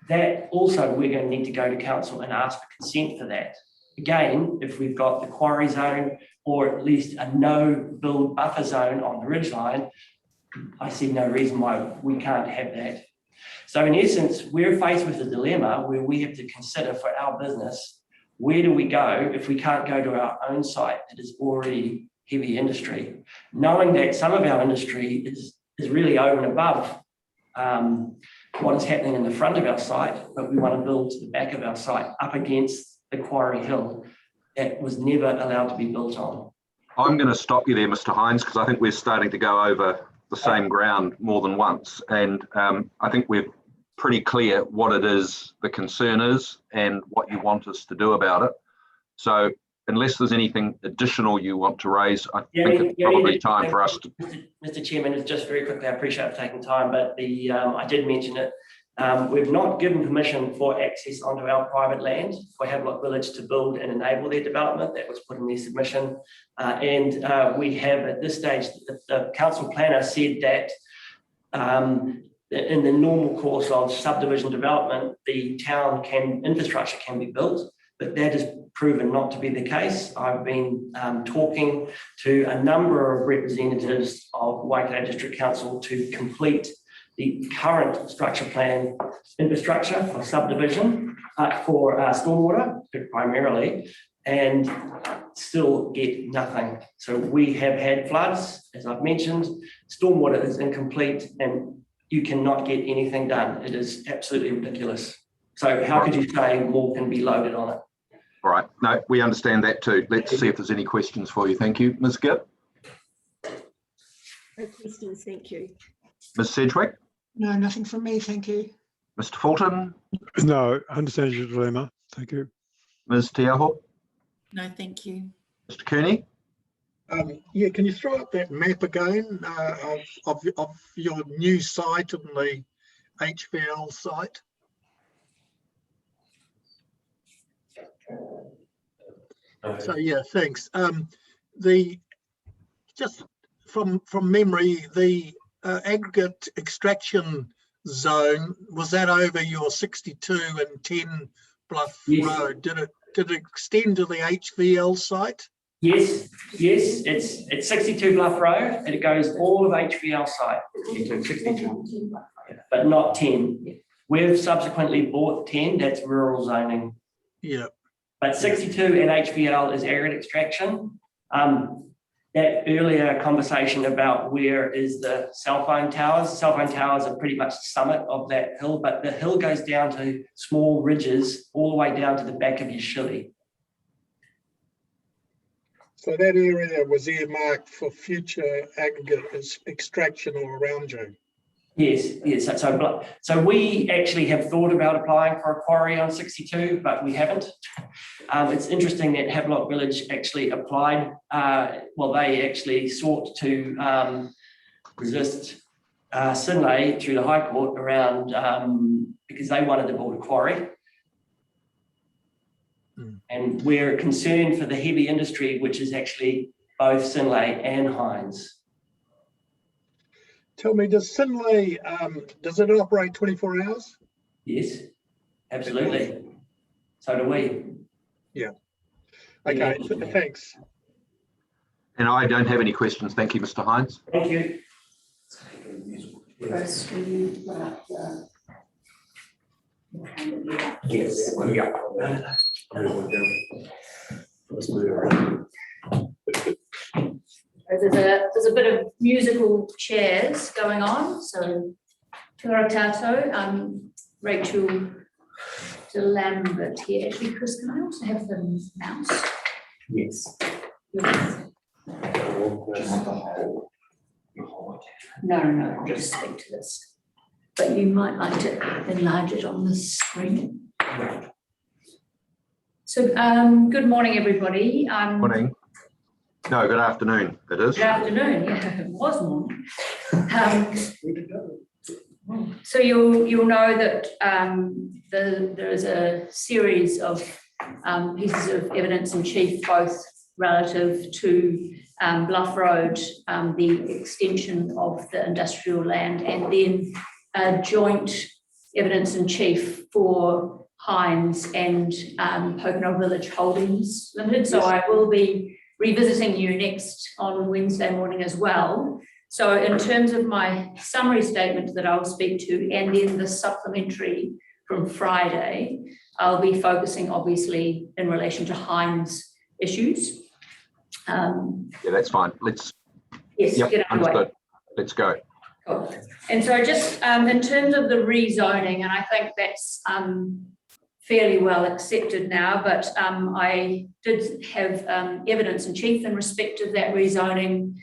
That also we're going to need to go to council and ask for consent for that. Again, if we've got the quarry zone or at least a no build buffer zone on the ridgeline, I see no reason why we can't have that. So in essence, we're faced with a dilemma where we have to consider for our business, where do we go if we can't go to our own site that is already heavy industry, knowing that some of our industry is really over and above what is happening in the front of our site, but we want to build to the back of our site up against the quarry hill that was never allowed to be built on. I'm going to stop you there, Mr. Hines, because I think we're starting to go over the same ground more than once. And I think we're pretty clear what it is, the concern is, and what you want us to do about it. So unless there's anything additional you want to raise, I think it's probably time for us to... Mr. Chairman, it's just very quickly, I appreciate taking time, but I did mention it. We've not given permission for access onto our private land for Havelock Village to build and enable their development. That was put in their submission. And we have at this stage, the council planner said that in the normal course of subdivision development, the town infrastructure can be built, but that has proven not to be the case. I've been talking to a number of representatives of Waikato District Council to complete the current structure plan infrastructure for subdivision for stormwater primarily, and still get nothing. So we have had floods, as I've mentioned. Stormwater is incomplete and you cannot get anything done. It is absolutely ridiculous. So how could you say more can be loaded on it? All right, no, we understand that too. Let's see if there's any questions for you. Thank you. Ms. Gibb? No questions, thank you. Ms. Sedgwick? No, nothing from me, thank you. Mr. Fulton? No, I understand your dilemma. Thank you. Ms. Te Aho? No, thank you. Mr. Kearney? Yeah, can you throw up that map again of your new site and the HVL site? So yeah, thanks. Just from memory, the aggregate extraction zone, was that over your 62 and 10 Bluff Road? Did it extend to the HVL site? Yes, it's 62 Bluff Road, and it goes all of HVL site into 62, but not 10. We've subsequently bought 10. That's rural zoning. Yeah. But 62 and HVL is aggregate extraction. That earlier conversation about where is the cell phone towers. Cell phone towers are pretty much the summit of that hill, but the hill goes down to small ridges all the way down to the back of your shilly. So that area was earmarked for future aggregate extraction all around you? Yes. So we actually have thought about applying for a quarry on 62, but we haven't. It's interesting that Havelock Village actually applied. They actually sought to resist Synlait through the High Court around because they wanted to build a quarry. And we're concerned for the heavy industry, which is actually both Synlait and Hines. Tell me, does Synlait, does it operate 24 hours? Yes, absolutely. So do we. Yeah. Okay, thanks. And I don't have any questions. Thank you, Mr. Hines. Thank you. Yes. There's a bit of musical chairs going on. So, kia ora tātou, Rachel de Lambert here. Actually, Chris, can I also have the mouse? Yes. No, I'll just speak to this. But you might like to enlarge it on the screen. So, good morning, everybody. Morning. No, good afternoon, it is. Good afternoon, yeah, it was morning. So you'll know that there is a series of pieces of evidence in chief, both relative to Bluff Road, the extension of the industrial land, and then joint evidence in chief for Hines and Pokeno Village Holdings Limited. So I will be revisiting you next on Wednesday morning as well. So in terms of my summary statement that I'll speak to, and then the supplementary from Friday, I'll be focusing obviously in relation to Hines issues. Yeah, that's fine. Get understood. Let's go. Cool. And so just in terms of the rezoning, and I think that's fairly well accepted now, but I did have evidence in chief in respect of that rezoning.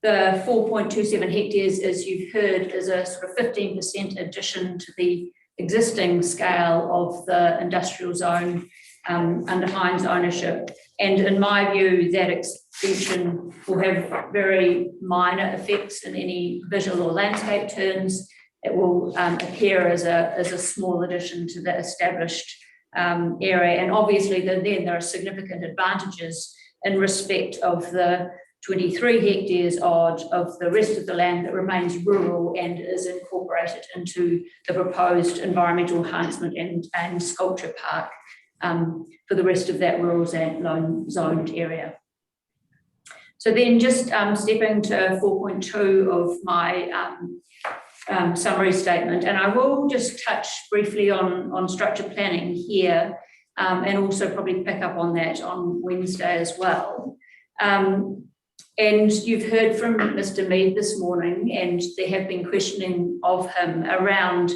The 4.27 hectares, as you've heard, is a sort of 15% addition to the existing scale of the industrial zone under Hines ownership. And in my view, that extension will have very minor effects in any visual or landscape terms. It will appear as a small addition to the established area. And obviously then there are significant advantages in respect of the 23 hectares odd of the rest of the land that remains rural and is incorporated into the proposed environmental enhancement and sculpture park for the rest of that rural zoned area. So then just stepping to 4.2 of my summary statement, and I will just touch briefly on structure planning here and also probably pick up on that on Wednesday as well. And you've heard from Mr. Mead this morning, and there have been questioning of him around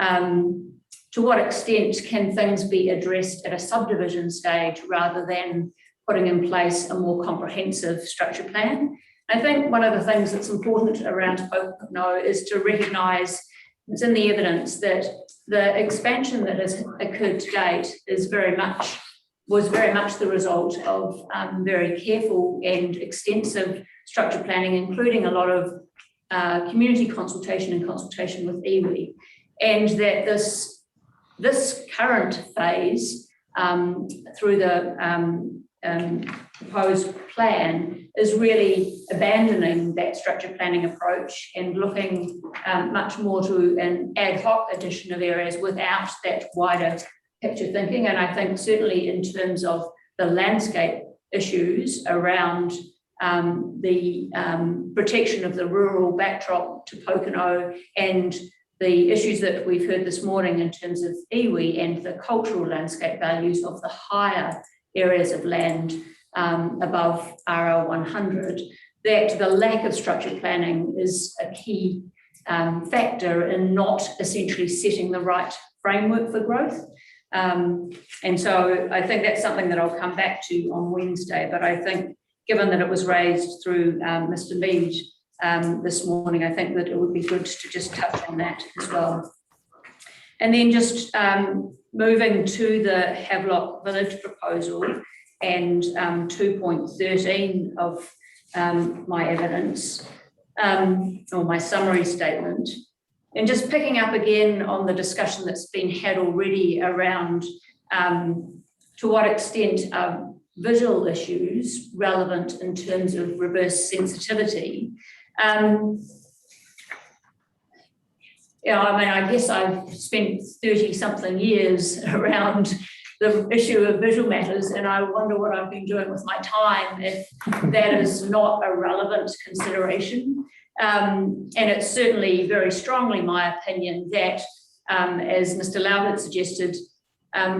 to what extent can things be addressed at a subdivision stage rather than putting in place a more comprehensive structure plan. I think one of the things that's important around Pokeno is to recognise, it's in the evidence, that the expansion that has occurred to date is very much was very much the result of very careful and extensive structure planning, including a lot of community consultation and consultation with iwi, and that this current phase through the proposed plan is really abandoning that structure planning approach and looking much more to an ad hoc addition of areas without that wider picture thinking. And I think certainly in terms of the landscape issues around the protection of the rural backdrop to Pokeno and the issues that we've heard this morning in terms of iwi and the cultural landscape values of the higher areas of land above RL 100, that the lack of structured planning is a key factor in not essentially setting the right framework for growth. And so I think that's something that I'll come back to on Wednesday, but I think given that it was raised through Mr. Mead this morning, I think that it would be good to just touch on that as well. And then just moving to the Havelock Village proposal and 2.13 of my evidence, or my summary statement, and just picking up again on the discussion that's been had already around to what extent are visual issues relevant in terms of reverse sensitivity. Yeah, I mean, I guess I've spent 30-something years around the issue of visual matters, and I wonder what I've been doing with my time if that is not a relevant consideration. And it's certainly very strongly my opinion that, as Mr. Laubert suggested,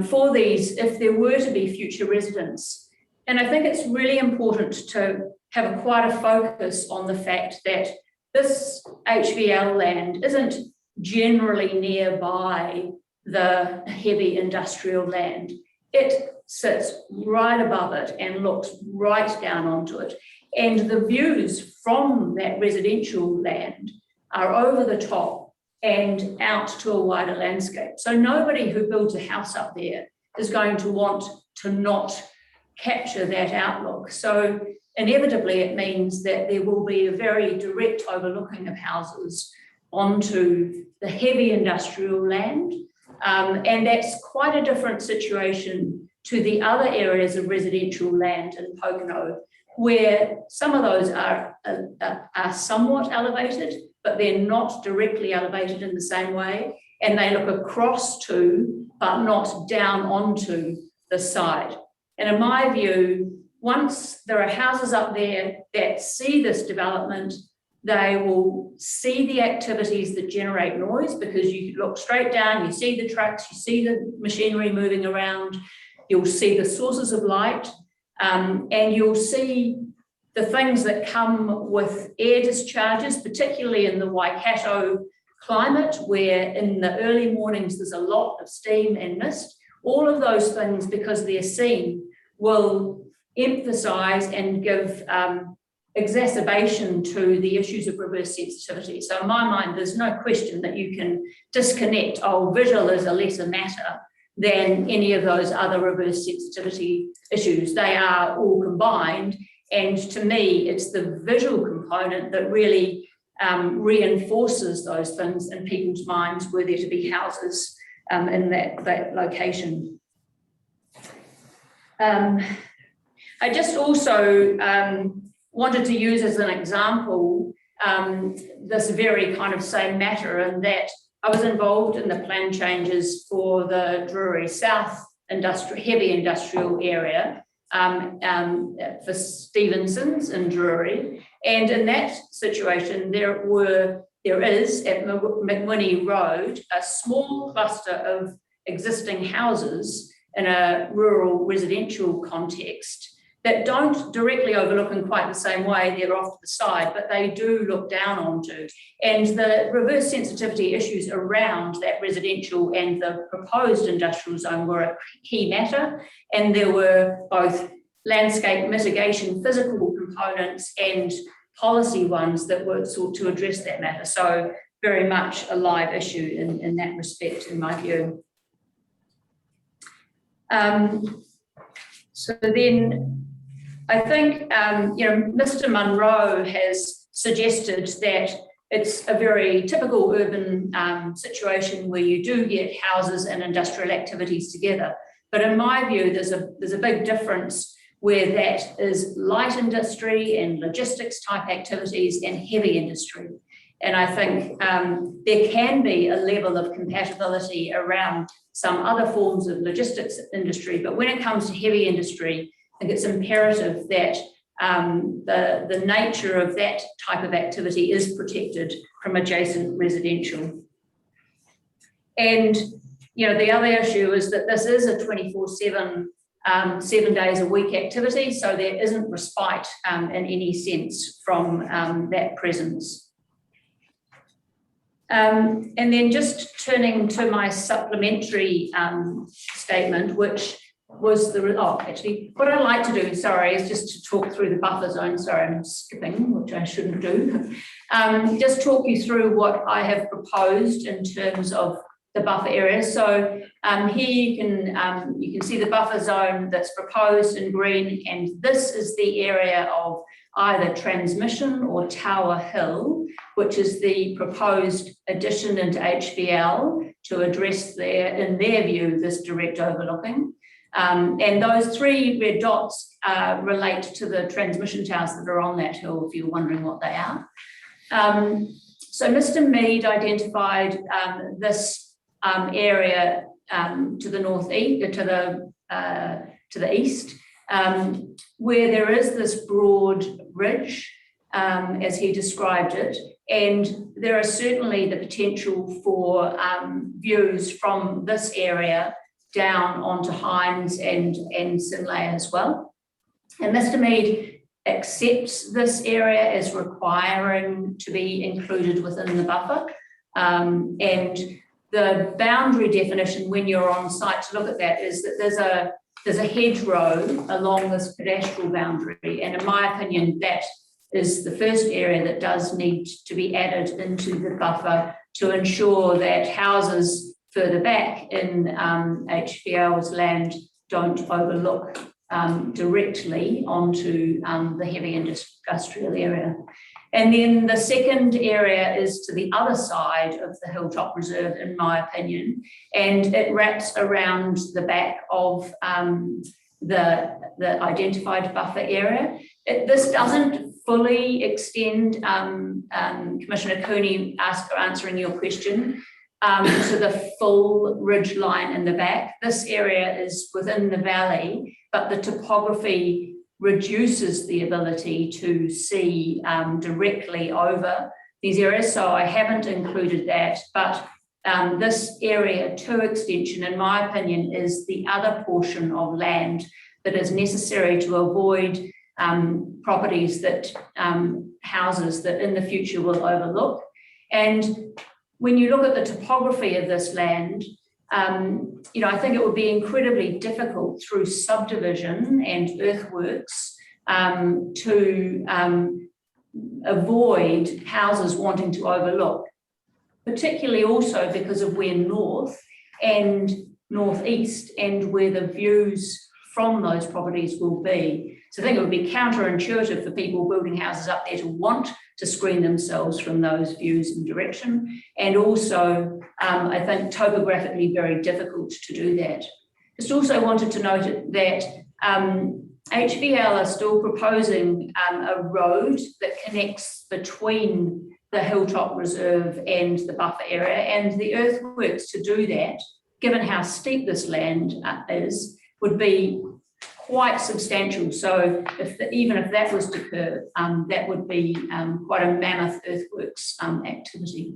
for these, if there were to be future residents, and I think it's really important to have quite a focus on the fact that this HVL land isn't generally nearby the heavy industrial land. It sits right above it and looks right down onto it. And the views from that residential land are over the top and out to a wider landscape. So nobody who builds a house up there is going to want to not capture that outlook. So inevitably it means that there will be a very direct overlooking of houses onto the heavy industrial land. And that's quite a different situation to the other areas of residential land in Pokeno, where some of those are somewhat elevated, but they're not directly elevated in the same way. And they look across to, but not down onto the side. And in my view, once there are houses up there that see this development, they will see the activities that generate noise, because you look straight down, you see the trucks, you see the machinery moving around, you'll see the sources of light, and you'll see the things that come with air discharges, particularly in the Waikato climate, where in the early mornings there's a lot of steam and mist. All of those things, because they're seen, will emphasise and give exacerbation to the issues of reverse sensitivity. So in my mind, there's no question that you can disconnect, oh, visual is a lesser matter than any of those other reverse sensitivity issues. They are all combined. And to me, it's the visual component that really reinforces those things in people's minds were there to be houses in that location. I just also wanted to use as an example this very kind of same matter, in that I was involved in the plan changes for the Drury South heavy industrial area for Stevenson's in Drury. And in that situation, there is at McWhinney Road a small cluster of existing houses in a rural residential context that don't directly overlook in quite the same way, they're off to the side, but they do look down onto. And the reverse sensitivity issues around that residential and the proposed industrial zone were a key matter. And there were both landscape mitigation, physical components and policy ones that were sought to address that matter. So very much a live issue in that respect, in my view. So then I think, you know, Mr. Munro has suggested that it's a very typical urban situation where you do get houses and industrial activities together. But in my view, there's a big difference where that is light industry and logistics type activities and heavy industry. And I think there can be a level of compatibility around some other forms of logistics industry, but when it comes to heavy industry, I think it's imperative that the nature of that type of activity is protected from adjacent residential. And you know, the other issue is that this is a 24/7, 7 days a week activity, so there isn't respite in any sense from that presence. And then just turning to my supplementary statement, which was actually, what I'd like to do, sorry, is just to talk through the buffer zone. Sorry, I'm skipping, which I shouldn't do. Just talk you through what I have proposed in terms of the buffer area. So here you can see the buffer zone that's proposed in green, and this is the area of either transmission or Tower Hill, which is the proposed addition into HVL to address in their view, this direct overlooking. And those 3 red dots relate to the transmission towers that are on that hill, if you're wondering what they are. So Mr. Mead identified this area to the northeast, to the east, where there is this broad ridge, as he described it, and there is certainly the potential for views from this area down onto Hines and Sinlay as well. And Mr. Mead accepts this area as requiring to be included within the buffer. And the boundary definition when you're on site to look at that is that there's a hedgerow along this pedestrian boundary. And in my opinion, that is the first area that does need to be added into the buffer to ensure that houses further back in HVL's land don't overlook directly onto the heavy industrial area. And then the second area is to the other side of the Hilltop Reserve, in my opinion, and it wraps around the back of the identified buffer area. This doesn't fully extend, Commissioner Cooney answering your question, to the full ridge line in the back. This area is within the valley, but the topography reduces the ability to see directly over these areas. So I haven't included that, but this area 2 extension, in my opinion, is the other portion of land that is necessary to avoid properties that houses that in the future will overlook. And when you look at the topography of this land, you know, I think it would be incredibly difficult through subdivision and earthworks to avoid houses wanting to overlook, particularly also because of where north and northeast and where the views from those properties will be. So I think it would be counterintuitive for people building houses up there to want to screen themselves from those views and direction. And also, I think topographically very difficult to do that. Just also wanted to note that HVL are still proposing a road that connects between the Hilltop Reserve and the buffer area, and the earthworks to do that, given how steep this land is, would be quite substantial. So even if that was to occur, that would be quite a mammoth earthworks activity.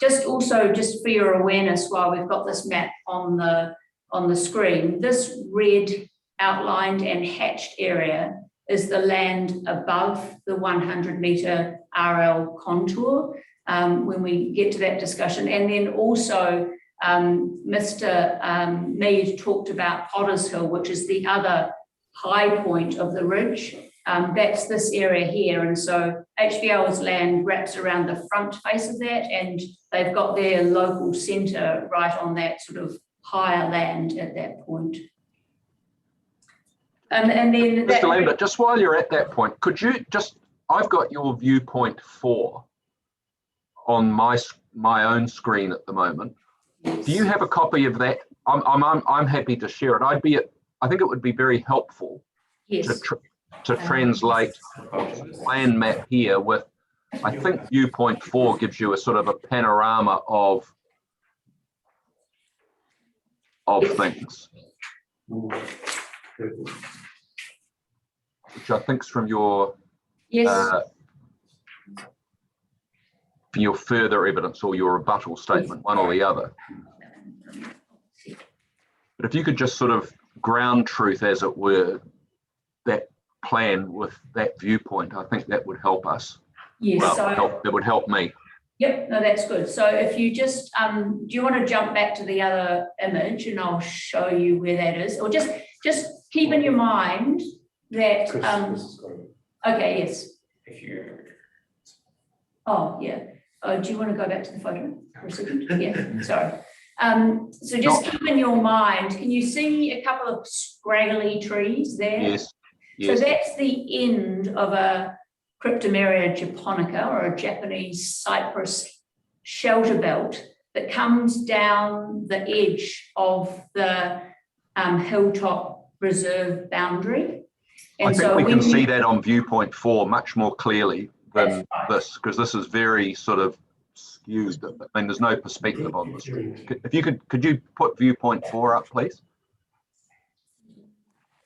Just for your awareness, while we've got this map on the screen, this red outlined and hatched area is the land above the 100-metre RL contour when we get to that discussion. And then also Mr. Mead talked about Potters Hill, which is the other high point of the ridge. That's this area here. And so HVL's land wraps around the front face of that, and they've got their local centre right on that sort of higher land at that point. And then Mr. Lambert, just while you're at that point, could you just, I've got your viewpoint 4 on my own screen at the moment. Yes. Do you have a copy of that? I'm happy to share it. I think it would be very helpful yes. to translate plan map here with, I think viewpoint 4 gives you a sort of a panorama of things, which I think is from your from your further evidence or your rebuttal statement, one or the other. But if you could just sort of ground truth, as it were, that plan with that viewpoint, I think that would help us. Yes, well, so it would help me. Yep, no, that's good. So if you just, do you want to jump back to the other image and I'll show you where that is? Or just keep in your mind that, okay, yes. If you Oh, yeah. Do you want to go back to the photo for a second? Yeah, sorry. So just keep in your mind, can you see a couple of scraggly trees there? Yes. So that's the end of a Cryptomeria japonica, or a Japanese cypress shelter belt that comes down the edge of the hilltop reserve boundary. And I think so we can see that on viewpoint 4 much more clearly than this, because this is very sort of skewed. I mean, there's no perspective on this. If you could you put viewpoint 4 up, please?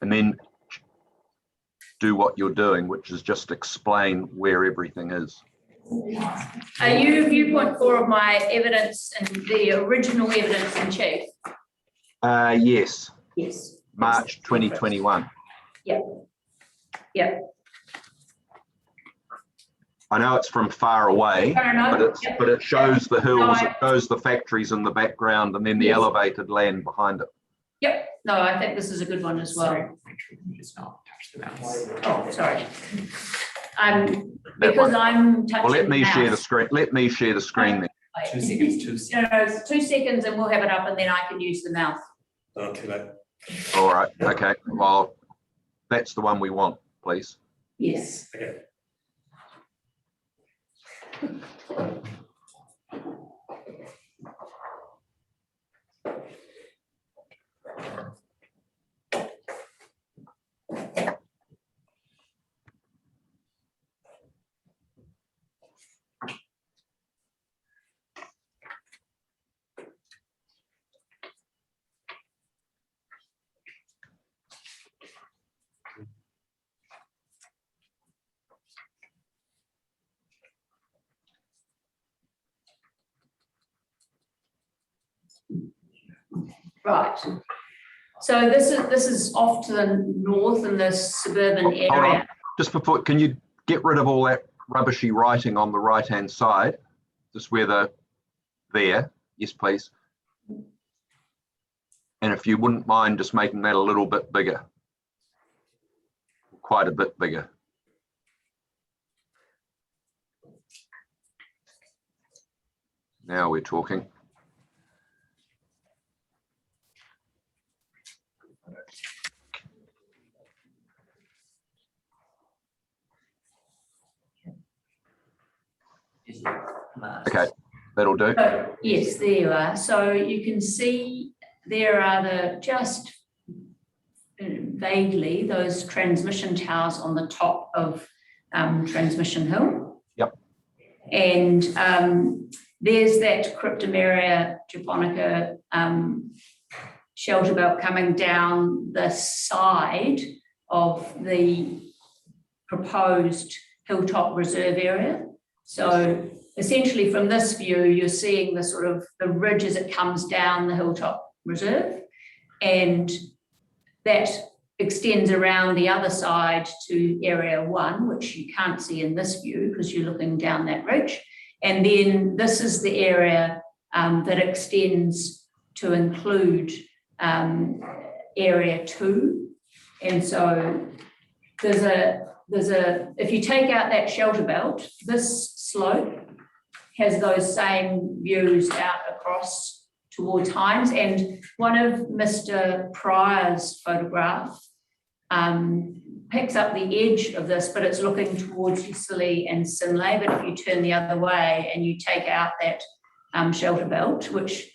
And then do what you're doing, which is just explain where everything is. Are you viewpoint 4 of my evidence and the original evidence in chief? Yes. Yes. March 2021. Yep. Yep. I know it's from far away, but it shows the hills, it shows the factories in the background, and then the elevated land behind it. Yep. No, I think this is a good one as well. sorry, just not touch the mouse. Oh, sorry. Because I'm touching. Well, let me the share the mouse. screen. Let me share the screen then. 2 seconds, 2 seconds. No, it's 2 seconds and we'll have it up and then I can use the mouse. Okay. All right. Okay. Well, that's the one we want, please. Yes. Okay. Right. So this is off to the north in this suburban Hold area. on. Just before, can you get rid of all that rubbishy writing on the right-hand side? Just where there. Yes, please. And if you wouldn't mind just making that a little bit bigger. Quite a bit bigger. Now we're talking. Okay, that'll do. So, yes, there you are. So you can see there are just vaguely those transmission towers on the top of Transmission Hill. Yep. And there's that Cryptomeria japonica shelter belt coming down the side of the proposed hilltop reserve area. So essentially from this view, you're seeing the sort of the ridge as it comes down the hilltop reserve, and that extends around the other side to area 1, which you can't see in this view because you're looking down that ridge. And then this is the area that extends to include area 2. And so if you take out that shelter belt, this slope has those same views out across towards Hines. And one of Mr. Pryor's photograph picks up the edge of this, but it's looking towards Scilly and Sinlay. But if you turn the other way and you take out that shelter belt, which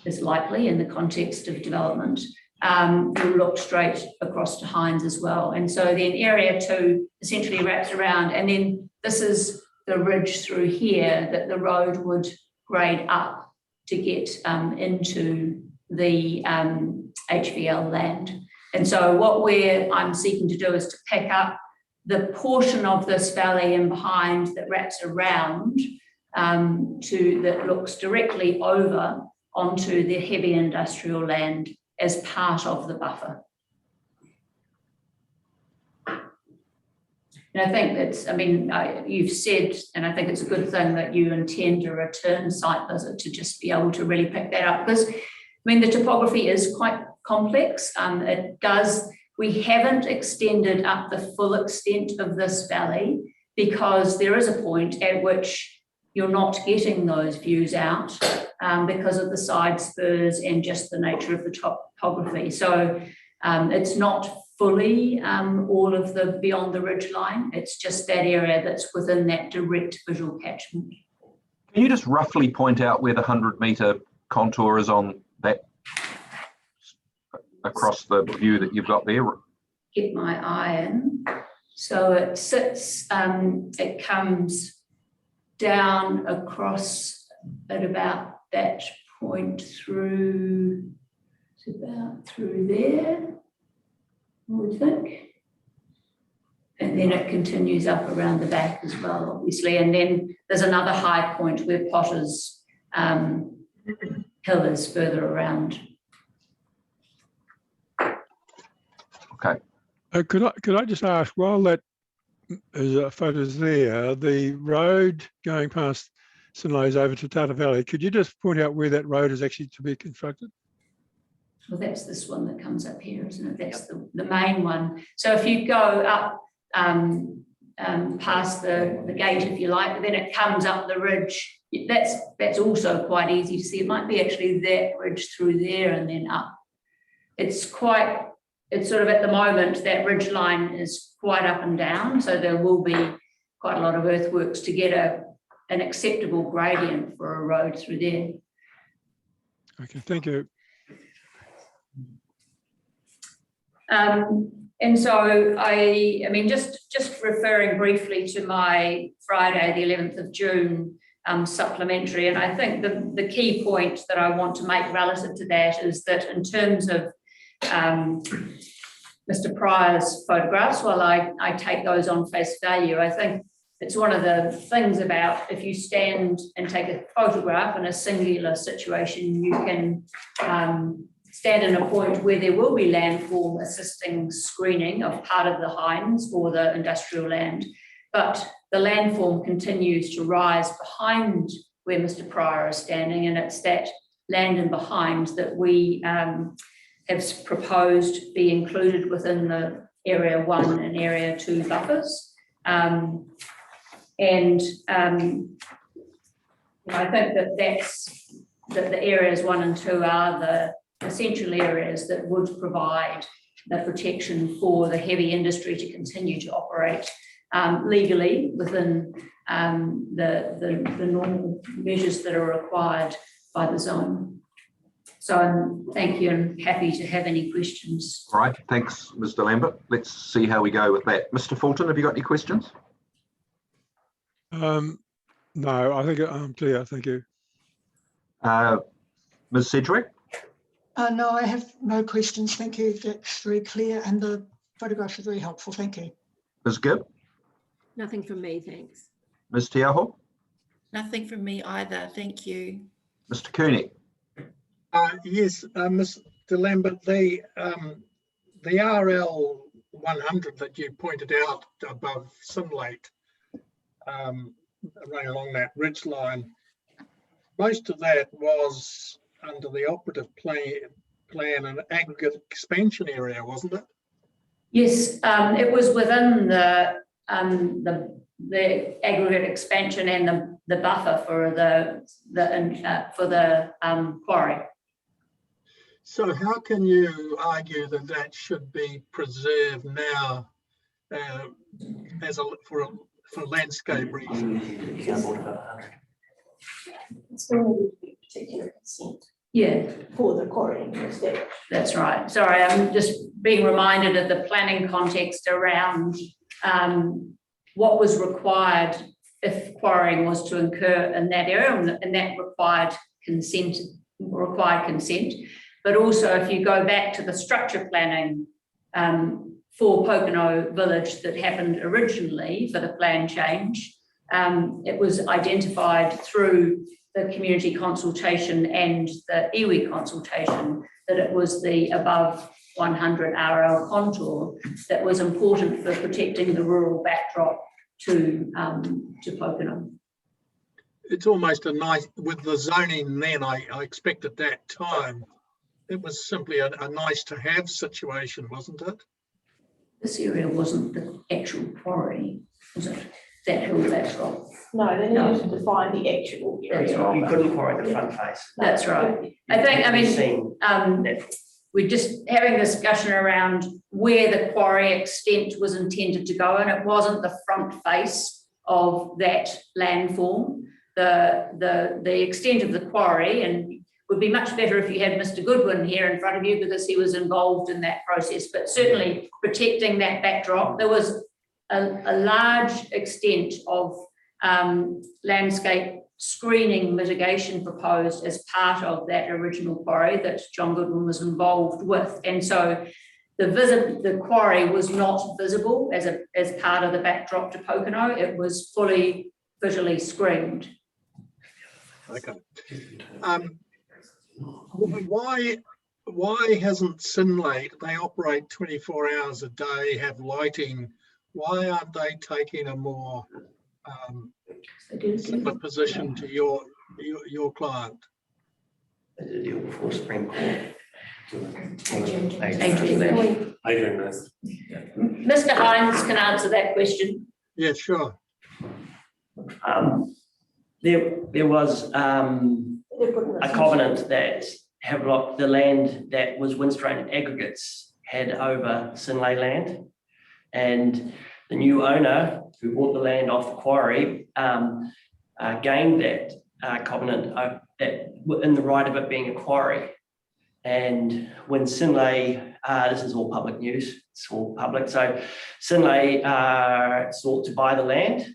is likely in the context of development, you'll look straight across to Hinds as well. And so then area 2 essentially wraps around, and then this is the ridge through here that the road would grade up to get into the HVL land. And so what I'm seeking to do is to pick up the portion of this valley and behind that wraps around that looks directly over onto the heavy industrial land as part of the buffer. And I think that's, I mean, you've said, and I think it's a good thing that you intend a return site visit to just be able to really pick that up, because, I mean, the topography is quite complex. We haven't extended up the full extent of this valley because there is a point at which you're not getting those views out because of the side spurs and just the nature of the topography. So it's not fully all of the beyond the ridge line. It's just that area that's within that direct visual catchment. Can you just roughly point out where the 100-metre contour is on that, across the view that you've got there? Get my eye in. So it sits, it comes down across at about that point through, it's about through there, I would think. And then it continues up around the back as well, obviously. And then there's another high point where Potter's Hill is further around. Okay. Could I just ask, while that photo's there, the road going past St. Lays over to Tata Valley, could you just point out where that road is actually to be constructed? Well, that's this one that comes up here, isn't it? That's the main one. So if you go up past the gate, if you like, then it comes up the ridge. That's also quite easy to see. It might be actually that ridge through there and then up. It's sort of at the moment, that ridge line is quite up and down. So there will be quite a lot of earthworks to get an acceptable gradient for a road through there. Okay, thank you. And so I mean, just referring briefly to my Friday, the 11th of June supplementary, and I think the key point that I want to make relative to that is that in terms of Mr. Pryor's photographs, while I take those on face value, I think it's one of the things about if you stand and take a photograph in a singular situation, you can stand in a point where there will be landform assisting screening of part of the Hinds or the industrial land, but the landform continues to rise behind where Mr. Pryor is standing, and it's that land and behind that we have proposed be included within the Area 1 and Area 2 buffers. I think that the areas 1 and 2 are the essential areas that would provide the protection for the heavy industry to continue to operate legally within the normal measures that are required by the zone. So thank you, and happy to have any questions. All right, thanks, Mr. Lambert. Let's see how we go with that. Mr. Fulton, have you got any questions? No, I think I'm clear. Thank you. Ms. Sedgwick? No, I have no questions. Thank you. That's very clear, and the photographs are very helpful. Thank you. Ms. Gibb? Nothing from me, thanks. Ms. Tiaho? Nothing from me either. Thank you. Mr. Cooney? Yes, Mr. Lambert, the RL 100 that you pointed out above Sinlate, running along that ridge line, most of that was under the operative plan an aggregate expansion area, wasn't it? Yes, it was within the aggregate expansion and the buffer for the quarry. So how can you argue that that should be preserved now as for landscape reasons? Particular consent. Yeah. For the quarrying. That's right. Sorry, I'm just being reminded of the planning context around what was required if quarrying was to occur in that area, and that required consent. But also, if you go back to the structure planning for Pokeno Village that happened originally for the plan change, it was identified through the community consultation and the iwi consultation that it was the above 100 RL contour that was important for protecting the rural backdrop to Pokeno. It's almost a nice, with the zoning then, I expect at that time, it was simply a nice to have situation, wasn't it? This area wasn't the actual quarry, was it? That hill backdrop. No, they needed to define the actual area. That's right. You couldn't quarry the front face. That's right. We're just having a discussion around where the quarry extent was intended to go, and it wasn't the front face of that landform. The extent of the quarry, and would be much better if you had Mr. Goodwin here in front of you because he was involved in that process, but certainly protecting that backdrop. There was a large extent of landscape screening mitigation proposed as part of that original quarry that John Goodwin was involved with. And so the quarry was not visible as part of the backdrop to Pokeno. It was fully visually screened. Okay. Why hasn't Synlait, they operate 24 hours a day, have lighting, why aren't they taking a more similar position to your client? The deal before Supreme Court. Mr. Hines can answer that question. Yeah, sure. There was a covenant that Havelock, the land that was Windstrain Aggregates, had over Synlait land, and the new owner who bought the land off the quarry gained that covenant that in the right of it being a quarry. And when Synlait, this is all public news, it's all public, so Synlait sought to buy the land,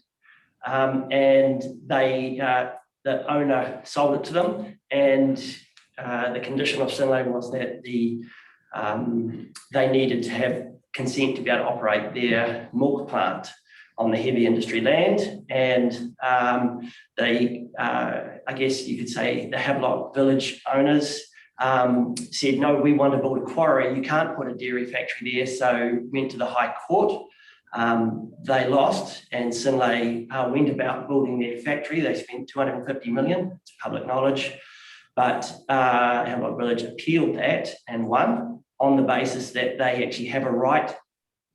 and the owner sold it to them, and the condition of Synlait was that they needed to have consent to be able to operate their milk plant on the heavy industry land. And I guess you could say the Havelock Village owners said, no, we want to build a quarry, you can't put a dairy factory there, so went to the High Court. They lost, and Synlait went about building their factory. They spent 250 million, it's public knowledge, but Havelock Village appealed that and won on the basis that they actually have a right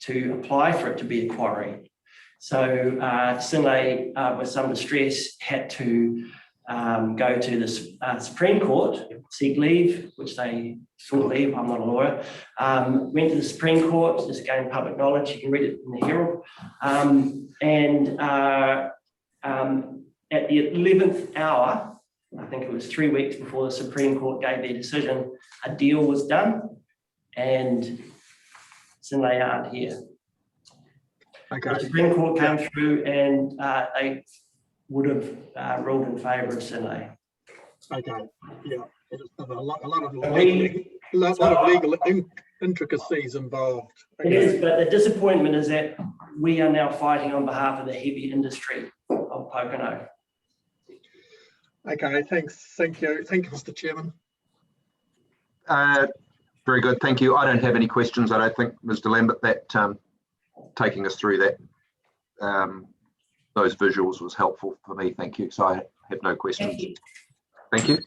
to apply for it to be a quarry. So Synlait, with some distress, had to go to the Supreme Court, seek leave, which they sought leave, I'm not a lawyer, went to the Supreme Court, this again public knowledge, you can read it in the Herald, and at the 11th hour, I think it was 3 weeks before the Supreme Court gave their decision, a deal was done, and Synlait aren't here. Okay. The Supreme Court came through and they would have ruled in favour of Synlait. Okay, yeah, a lot of legal intricacies involved. It is, but the disappointment is that we are now fighting on behalf of the heavy industry of Pokeno. Okay, thanks. Thank you, Mr. Chairman. Very good, thank you. I don't have any questions. I don't think, Mr. Lambert, that taking us through that those visuals was helpful for me. Thank you. So I have no questions. Thank you.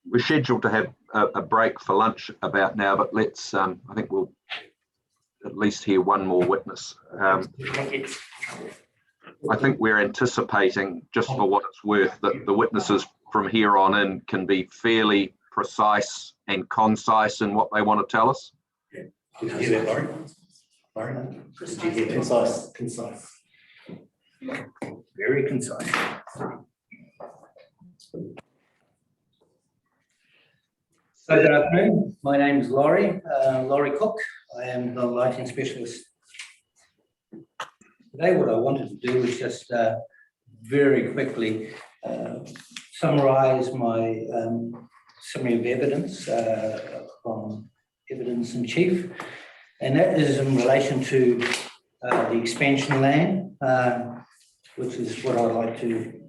We're scheduled to have a break for lunch about now, but let's, I think we'll at least hear one more witness. I think we're anticipating, just for what it's worth, that the witnesses from here on in can be fairly precise and concise in what they want to tell us. Did you hear that, Laurie? Laurie? Did you hear concise? Concise. Very concise. So good afternoon. My name is Laurie Cook. I am the lighting specialist. Today, what I wanted to do is just very quickly summarise my summary of evidence from evidence in chief, and that is in relation to the expansion land, which is what I'd like to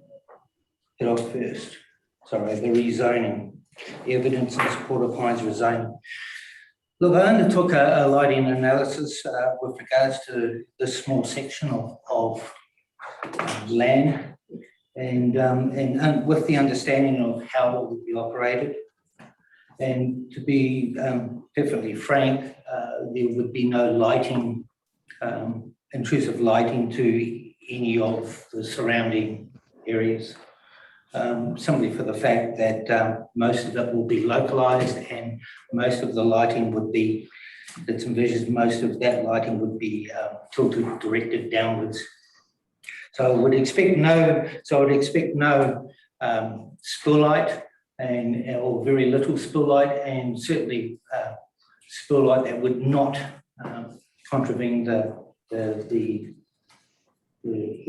get off first. Sorry, the rezoning, the evidence in support of Hines rezoning. Look, I undertook a lighting analysis with regards to this small section of land, and with the understanding of how it would be operated. And to be perfectly frank, there would be no lighting, intrusive lighting to any of the surrounding areas, simply for the fact that most of it will be localised, and most of the lighting would be, it's envisioned most of that lighting would be tilted, directed downwards. So I would expect no, spill light, or very little spill light, and certainly spill light that would not contravene the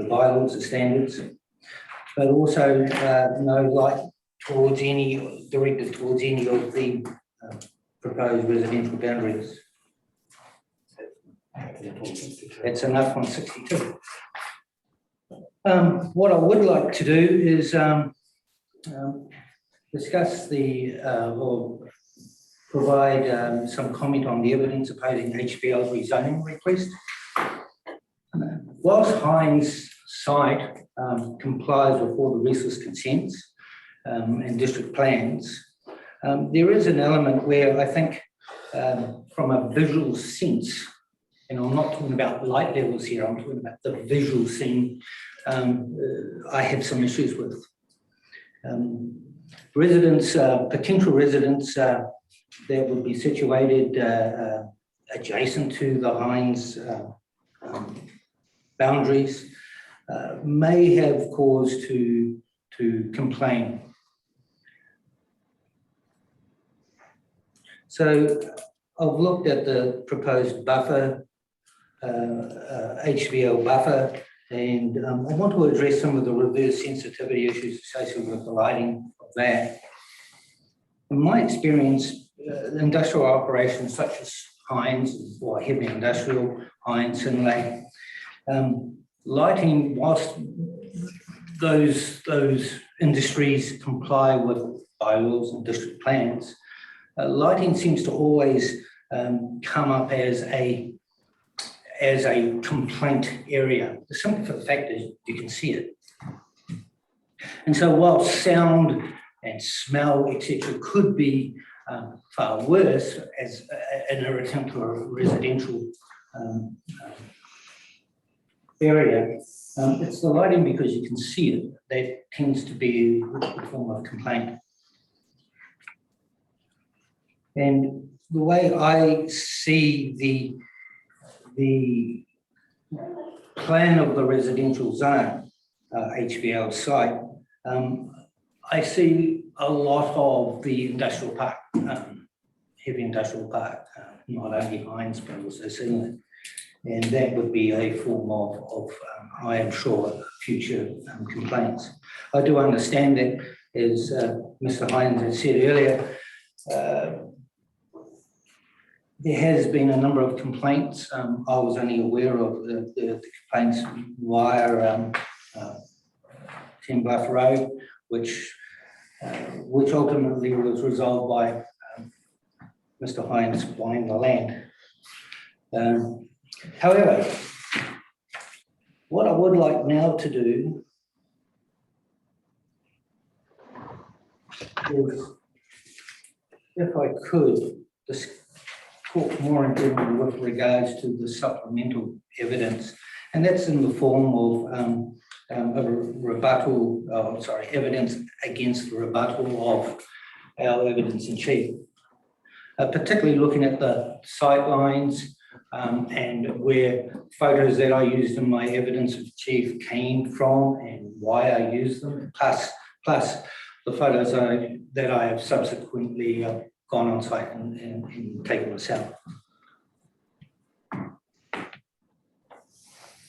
bylaws, the standards, but also no light towards any, directed towards any of the proposed residential boundaries. That's enough on 62. What I would like to do is discuss or provide some comment on the evidence opposing HBL's rezoning request. Whilst Hines site complies with all the resource consents and district plans, there is an element where I think from a visual sense, and I'm not talking about light levels here, I'm talking about the visual scene, I have some issues with. Residents, potential residents that would be situated adjacent to the Hines boundaries may have cause to complain. So I've looked at the proposed buffer, HVL buffer, and I want to address some of the reverse sensitivity issues associated with the lighting of that. In my experience, industrial operations such as Hines, or heavy industrial, Hines, Sinlay, lighting, whilst those industries comply with bylaws and district plans, lighting seems to always come up as a complaint area, simply for the fact that you can see it. And so while sound and smell, etc., could be far worse as an irritant to a residential area, it's the lighting, because you can see it, that tends to be a form of complaint. And the way I see the plan of the residential zone, HVL site, I see a lot of the industrial park, heavy industrial park, not only Hines, but also Sinlay. And that would be a form of I am sure, future complaints. I do understand that, as Mr. Hines had said earlier, there has been a number of complaints. I was only aware of the complaints via 10 Bluff Road, which ultimately was resolved by Mr. Hines buying the land. However, what I would like now to do is, if I could, just talk more in depth with regards to the supplemental evidence, and that's in the form of a rebuttal, evidence against the rebuttal of our evidence in chief. Particularly looking at the sight lines and where photos that I used in my evidence of chief came from and why I used them, plus the photos that I have subsequently gone on site and taken myself.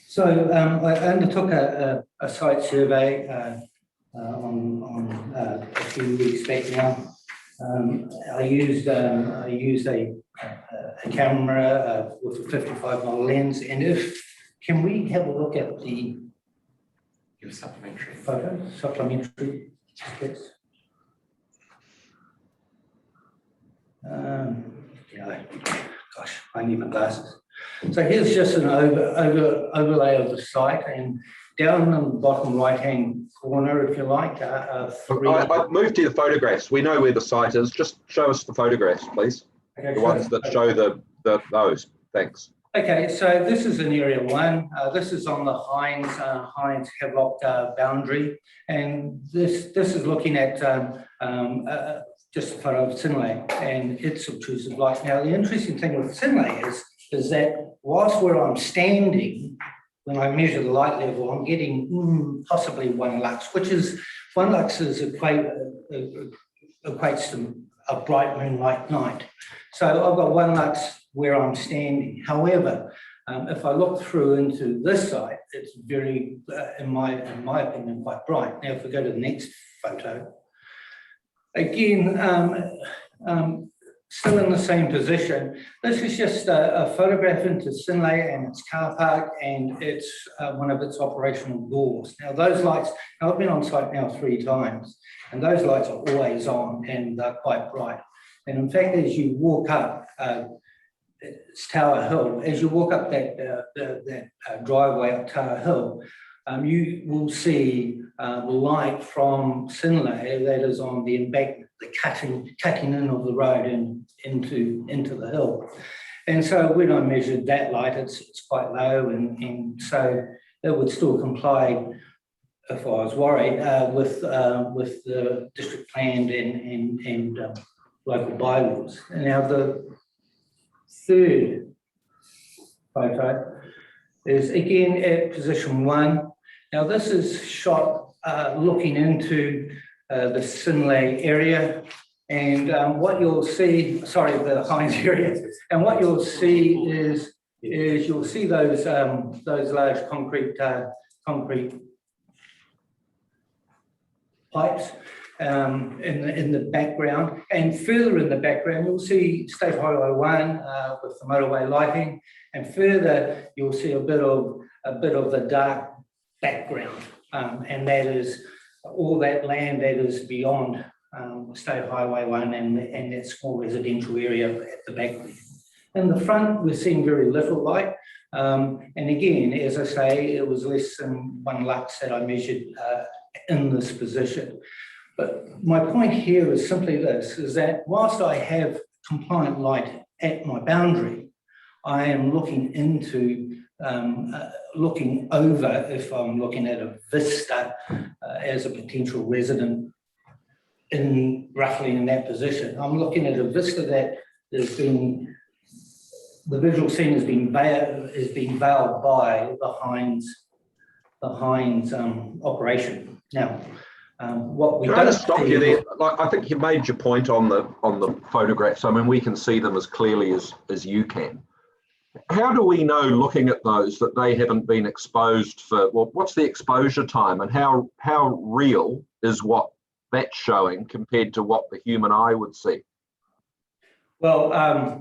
So I undertook a site survey on a few weeks back now. I used a camera with a 55mm lens, and can we have a look at the supplementary photo? Supplementary, yes. Yeah, gosh, I need my glasses. So here's just an overlay of the site, and down in the bottom right-hand corner, if you like, I've moved to the photographs. We know where the site is. Just show us the photographs, please. Okay, the ones that show those. Thanks. Okay, so this is in area 1. This is on the Hines Havelock boundary, and this is looking at just a photo of Sinlay and its obtrusive light. Now, the interesting thing with Sinlay is that whilst where I'm standing, when I measure the light level, I'm getting possibly 1 lux, which is 1 lux equates to a bright moonlight night. So I've got 1 lux where I'm standing. However, if I look through into this site, it's very, in my opinion, quite bright. Now, if we go to the next photo, again, still in the same position. This is just a photograph into Sinlay and its car park and it's one of its operational doors. Now those lights, I've been on site now 3 times, and those lights are always on and they're quite bright. And in fact, as you walk up, it's Tower Hill, as you walk up that driveway up Tower Hill, you will see light from Sinlay that is on the embankment, the cutting in of the road and into the hill. And so when I measured that light, it's quite low, and so it would still comply, if I was worried, with the district plan and local bylaws. And now the third photo is again at position 1. Now this is shot looking into the Sinlay area, and what you'll see, sorry, the Hines area, and what you'll see is you'll see those large concrete pipes in the background, and further in the background you'll see State Highway 1 with the motorway lighting, and further you'll see a bit of the dark background, and that is all that land that is beyond State Highway 1 and that small residential area at the back there. In the front, we're seeing very little light. And again, as I say, it was less than 1 lux that I measured in this position. But my point here is simply this, is that whilst I have compliant light at my boundary, I am looking into looking over, if I'm looking at a vista as a potential resident roughly in that position, I'm looking at a vista that has been, the visual scene has been veiled by the Hines operation. Now, what we Can don't I stop you there? Like, I think you made your point on the photographs. I mean, we can see them as clearly as you can. How do we know, looking at those, that they haven't been exposed for, well, what's the exposure time, and how real is what that's showing compared to what the human eye would see? Well, I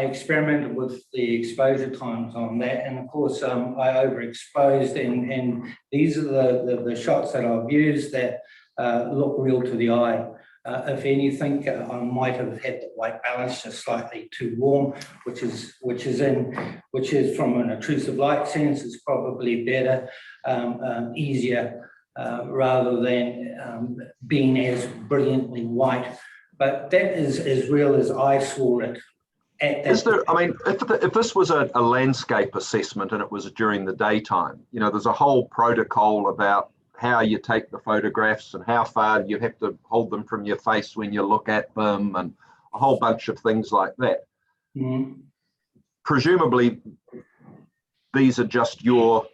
experimented with the exposure times on that, and of course I overexposed, and these are the shots that I've used that look real to the eye. If anything, I might have had the white balance just slightly too warm, which is from an intrusive light sense is probably better, easier, rather than being as brilliantly white. But that is as real as I saw it. Is there, I mean, if this was a landscape assessment and it was during the daytime, you know, there's a whole protocol about how you take the photographs and how far you have to hold them from your face when you look at them, and a whole bunch of things like that. Mm. Presumably, these are just your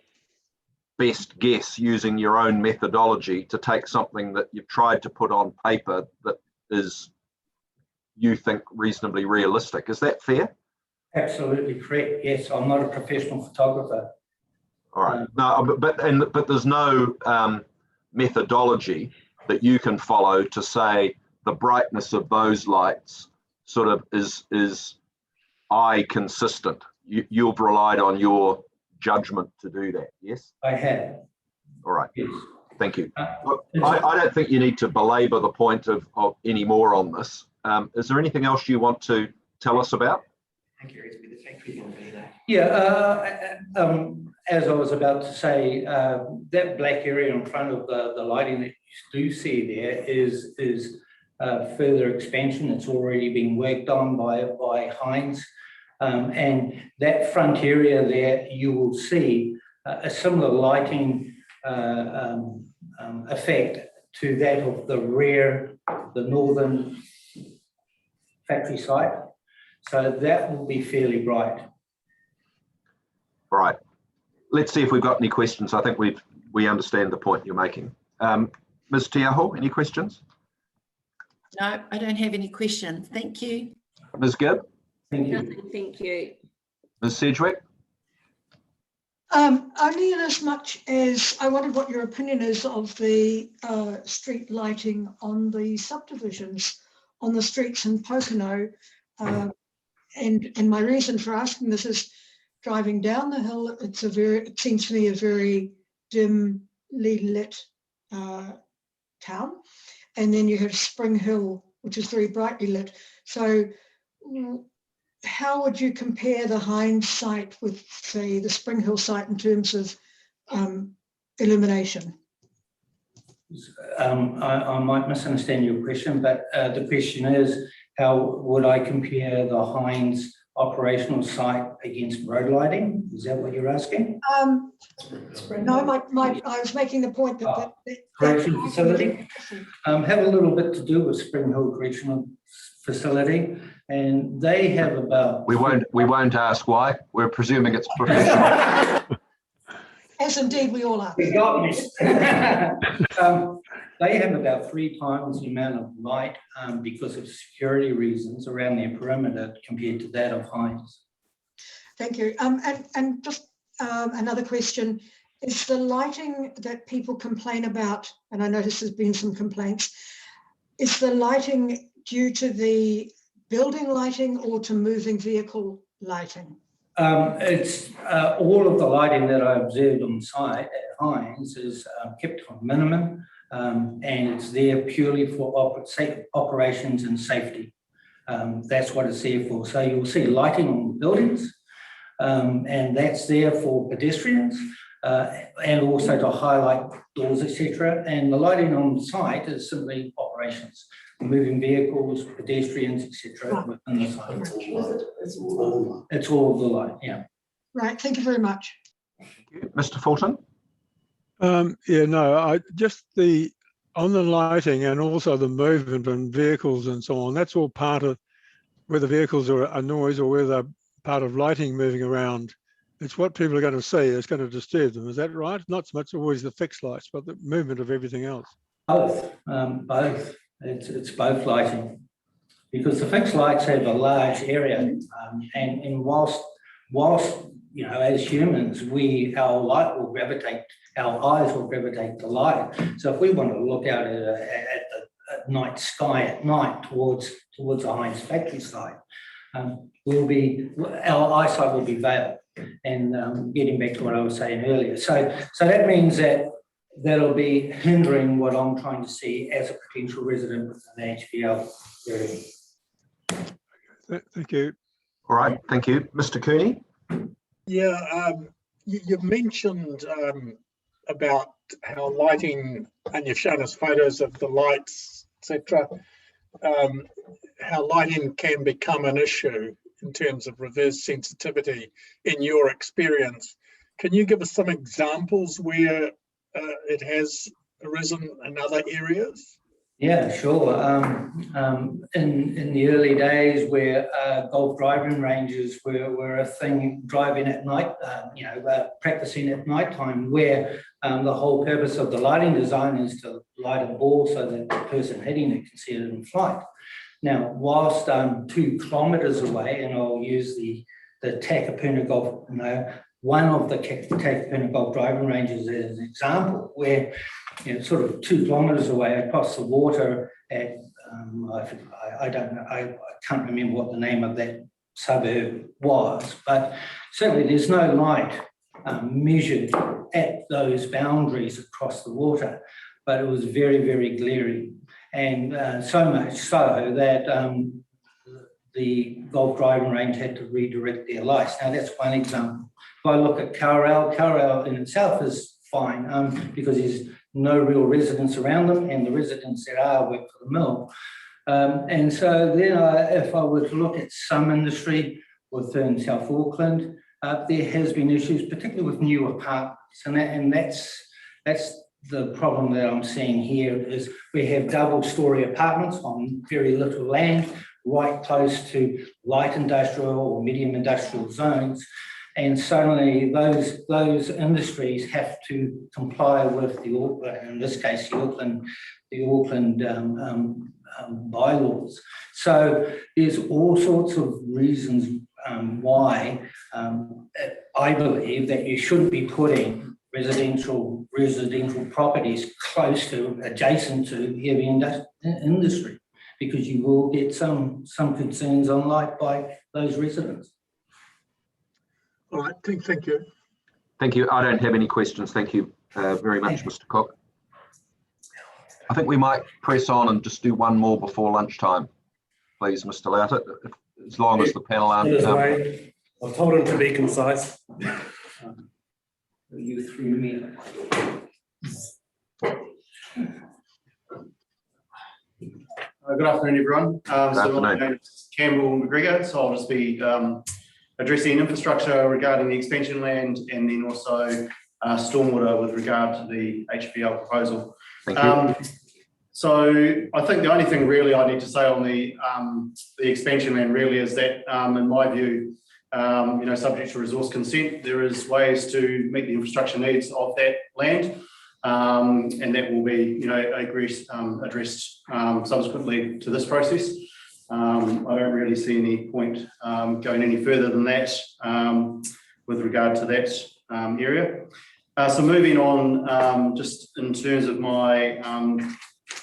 best guess using your own methodology to take something that you've tried to put on paper that is, you think, reasonably realistic. Is that fair? Absolutely correct. Yes, I'm not a professional photographer. All right. No, but there's no methodology that you can follow to say the brightness of those lights sort of is eye consistent. You've relied on your judgment to do that. Yes. I have. All right. Yes. Thank you. Look, I don't think you need to belabor the point of any more on this. Is there anything else you want to tell us about? Yeah, as I was about to say, that black area in front of the lighting that you do see there is further expansion. It's already been worked on by Heinz. And that front area there, you will see a similar lighting effect to that of the rear, the northern factory site. So that will be fairly bright. Right. Let's see if we've got any questions. I think we understand the point you're making. Ms. Tiaho, any questions? No, I don't have any questions. Thank you. Ms. Gibb? Thank you. Nothing, thank you. Ms. Sedgwick? Only in as much as I wondered what your opinion is of the street lighting on the subdivisions, on the streets in Pokeno. And my reason for asking this is driving down the hill, it seems to me a very dimly lit town. And then you have Spring Hill, which is very brightly lit. So how would you compare the Heinz site with, say, the Spring Hill site in terms of illumination? I might misunderstand your question, but the question is, how would I compare the Heinz operational site against road lighting? Is that what you're asking? No, I was making the point that correctional facility have a little bit to do with Spring Hill Correctional Facility, and they have about. We won't ask why. We're presuming it's professional. As indeed we all are. We got this. They have about 3 times the amount of light because of security reasons around their perimeter compared to that of Heinz. Thank you. And just another question, is the lighting that people complain about, and I notice there's been some complaints, is the lighting due to the building lighting or to moving vehicle lighting? It's all of the lighting that I observed on site at Heinz is kept to a minimum, and it's there purely for operations and safety. That's what it's there for. So you'll see lighting on the buildings, and that's there for pedestrians and also to highlight doors, etc. And the lighting on site is simply operations, moving vehicles, pedestrians, etc. within the site. It's all the light, yeah. Right, thank you very much. Mr. Fulton? Yeah, no, on the lighting and also the movement and vehicles and so on, that's all part of whether vehicles are a noise or whether part of lighting moving around. It's what people are going to see that's going to disturb them. Is that right? Not so much always the fixed lights, but the movement of everything else. Both, both. It's both lighting, because the fixed lights have a large area, and whilst you know, as humans, our eyes will gravitate to light. So if we want to look out at the night sky at night towards the Heinz factory site, our eyesight will be veiled. And getting back to what I was saying earlier, so that means that'll be hindering what I'm trying to see as a potential resident within the HPL area. Thank you. All right, thank you. Mr. Cooney? Yeah, you've mentioned about how lighting, and you've shown us photos of the lights, etc., how lighting can become an issue in terms of reverse sensitivity in your experience. Can you give us some examples where it has arisen in other areas? Yeah, sure. In the early days where golf driving ranges were a thing, driving at night, practicing at night time, where the whole purpose of the lighting design is to light a ball so that the person hitting it can see it in flight. Now, whilst 2 kilometres away, and I'll use the Takapuna Golf, one of the Takapuna Golf driving ranges as an example, where sort of 2 kilometres away across the water at, I don't know, I can't remember what the name of that suburb was, but certainly there's no light measured at those boundaries across the water, but it was very, very glaring. And so much so that the golf driving range had to redirect their lights. Now that's one example. If I look at Carrel in itself is fine because there's no real residents around them, and the residents that are work for the mill. And so then if I were to look at some industry within South Auckland, there has been issues, particularly with new apartments, and that's the problem that I'm seeing here is we have double-storey apartments on very little land, right close to light industrial or medium industrial zones. And suddenly those industries have to comply with in this case, the Auckland bylaws. So there's all sorts of reasons why I believe that you shouldn't be putting residential properties close to, adjacent to heavy industry, because you will get some concerns on light by those residents. All right, thank you. Thank you. I don't have any questions. Thank you very much, Mr. Cook. I think we might press on and just do one more before lunchtime, please, Mr. Louter, as long as the panel aren't. I've told him to be concise. You threw me. Good afternoon, everyone. So my name is Campbell McGregor, so I'll just be addressing infrastructure regarding the expansion land, and then also stormwater with regard to the HPL proposal. Thank you. So I think the only thing really I need to say on the expansion land really is that, in my view, subject to resource consent, there is ways to meet the infrastructure needs of that land, and that will be, addressed subsequently to this process. I don't really see any point going any further than that with regard to that area. So moving on, just in terms of my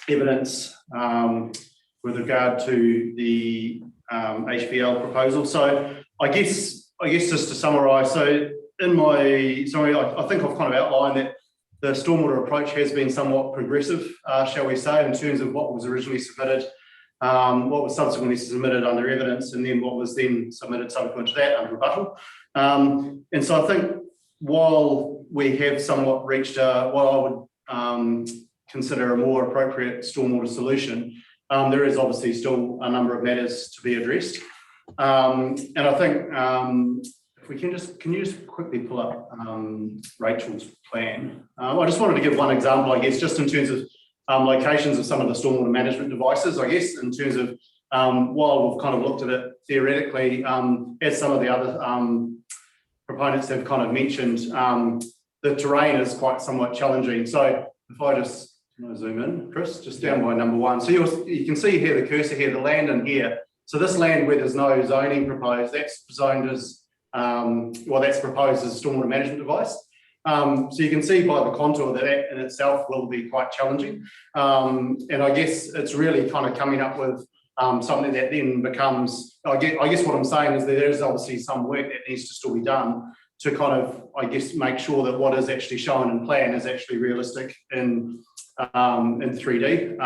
evidence with regard to the HPL proposal. So I guess just to summarise, so in my summary, I think I've kind of outlined that the stormwater approach has been somewhat progressive, shall we say, in terms of what was originally submitted, what was subsequently submitted under evidence, and then what was then submitted subsequent to that under rebuttal. And so I think while we have somewhat reached what I would consider a more appropriate stormwater solution, there is obviously still a number of matters to be addressed. And I think if we can you just quickly pull up Rachel's plan? I just wanted to give one example, I guess, just in terms of locations of some of the stormwater management devices, I guess, in terms of while we've kind of looked at it theoretically, as some of the other proponents have kind of mentioned, the terrain is quite somewhat challenging. So if I just zoom in, Chris, just down by number 1. So you can see here the cursor here, the land in here. So this land where there's no zoning proposed, that's zoned as, that's proposed as a stormwater management device. So you can see by the contour that in itself will be quite challenging. And I guess it's really kind of coming up with something that then becomes, I guess what I'm saying is that there is obviously some work that needs to still be done to kind of, I guess, make sure that what is actually shown in plan is actually realistic in 3D.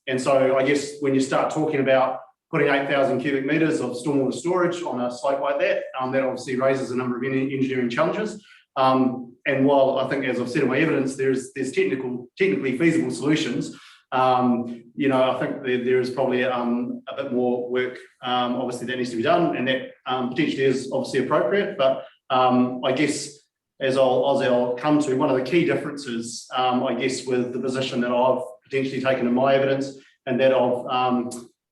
And so I guess when you start talking about putting 8,000 cubic metres of stormwater storage on a slope like that, that obviously raises a number of engineering challenges. And while I think, as I've said in my evidence, there's technically feasible solutions, I think there is probably a bit more work, obviously, that needs to be done, and that potentially is obviously appropriate. But I guess as I'll come to, one of the key differences, I guess, with the position that I've potentially taken in my evidence and that of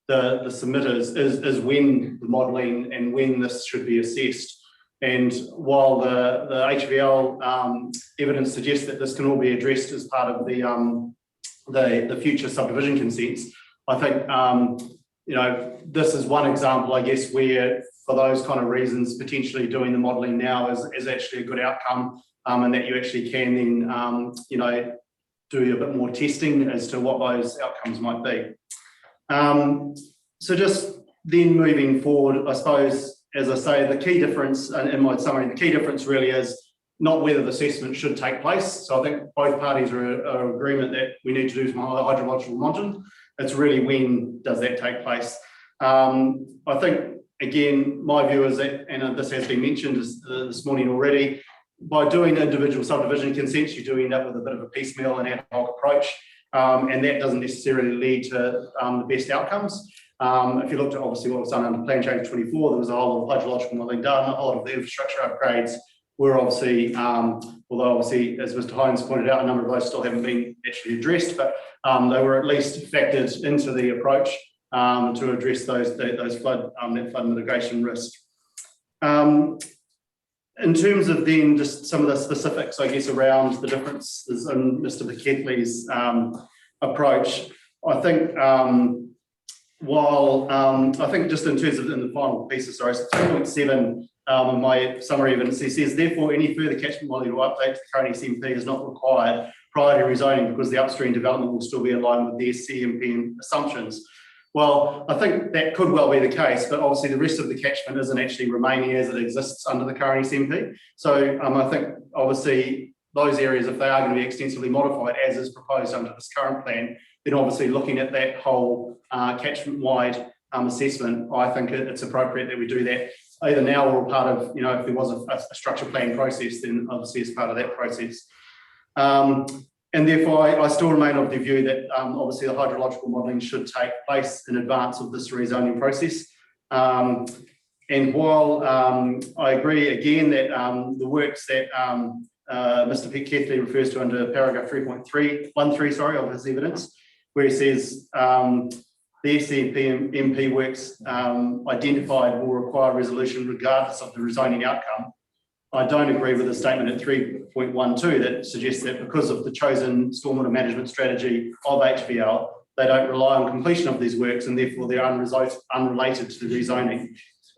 the submitters is when the modelling and when this should be assessed. And while the HVL evidence suggests that this can all be addressed as part of the future subdivision consents, I think this is one example, I guess, where for those kind of reasons, potentially doing the modelling now is actually a good outcome, and that you actually can then do a bit more testing as to what those outcomes might be. So just then moving forward, I suppose, as I say, the key difference, and in my summary, the key difference really is not whether the assessment should take place. So I think both parties are in agreement that we need to do some hydrological monitoring. It's really when does that take place. I think, again, my view is that, and this has been mentioned this morning already, by doing individual subdivision consents, you do end up with a bit of a piecemeal and ad hoc approach, and that doesn't necessarily lead to the best outcomes. If you looked at obviously what was done under Plan Change 24, there was a whole of hydrological modelling done, a whole of the infrastructure upgrades were obviously, although obviously, as Mr. Hines pointed out, a number of those still haven't been actually addressed, but they were at least factored into the approach to address that flood mitigation risk. In terms of then just some of the specifics, I guess, around the differences in Mr. Keithley's approach, I think I think just in terms of in the final pieces, sorry, so 2.7 in my summary evidence, it says, therefore, any further catchment modelling or update to the current SMP is not required prior to rezoning because the upstream development will still be in line with the SCMP assumptions. Well, I think that could well be the case, but obviously the rest of the catchment isn't actually remaining as it exists under the current SMP. So I think obviously those areas, if they are going to be extensively modified as is proposed under this current plan, then obviously looking at that whole catchment-wide assessment, I think it's appropriate that we do that either now or part of, if there was a structure plan process, then obviously as part of that process. And therefore, I still remain of the view that obviously the hydrological modelling should take place in advance of this rezoning process. And while I agree again that the works that Mr. Keithley refers to under paragraph 3.13 of his evidence, where he says the SCMP works identified will require resolution regardless of the rezoning outcome. I don't agree with the statement at 3.12 that suggests that because of the chosen stormwater management strategy of HVL, they don't rely on completion of these works and therefore they're unrelated to the rezoning.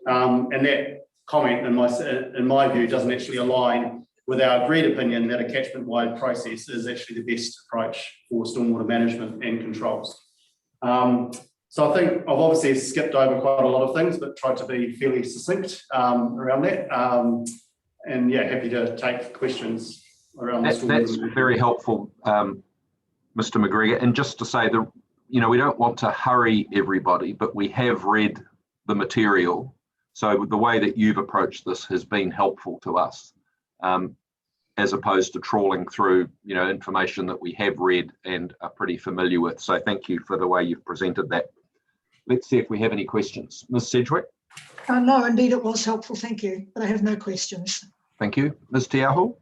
And that comment, in my view, doesn't actually align with our agreed opinion that a catchment-wide process is actually the best approach for stormwater management and controls. So I think I've obviously skipped over quite a lot of things, but tried to be fairly succinct around that. And yeah, happy to take questions around this. That's very helpful, Mr. McGregor. And just to say that, we don't want to hurry everybody, but we have read the material. So the way that you've approached this has been helpful to us, as opposed to trawling through, information that we have read and are pretty familiar with. So thank you for the way you've presented that. Let's see if we have any questions. Ms. Sedgwick? No, indeed, it was helpful. Thank you. But I have no questions. Thank you. Ms. Tiahu?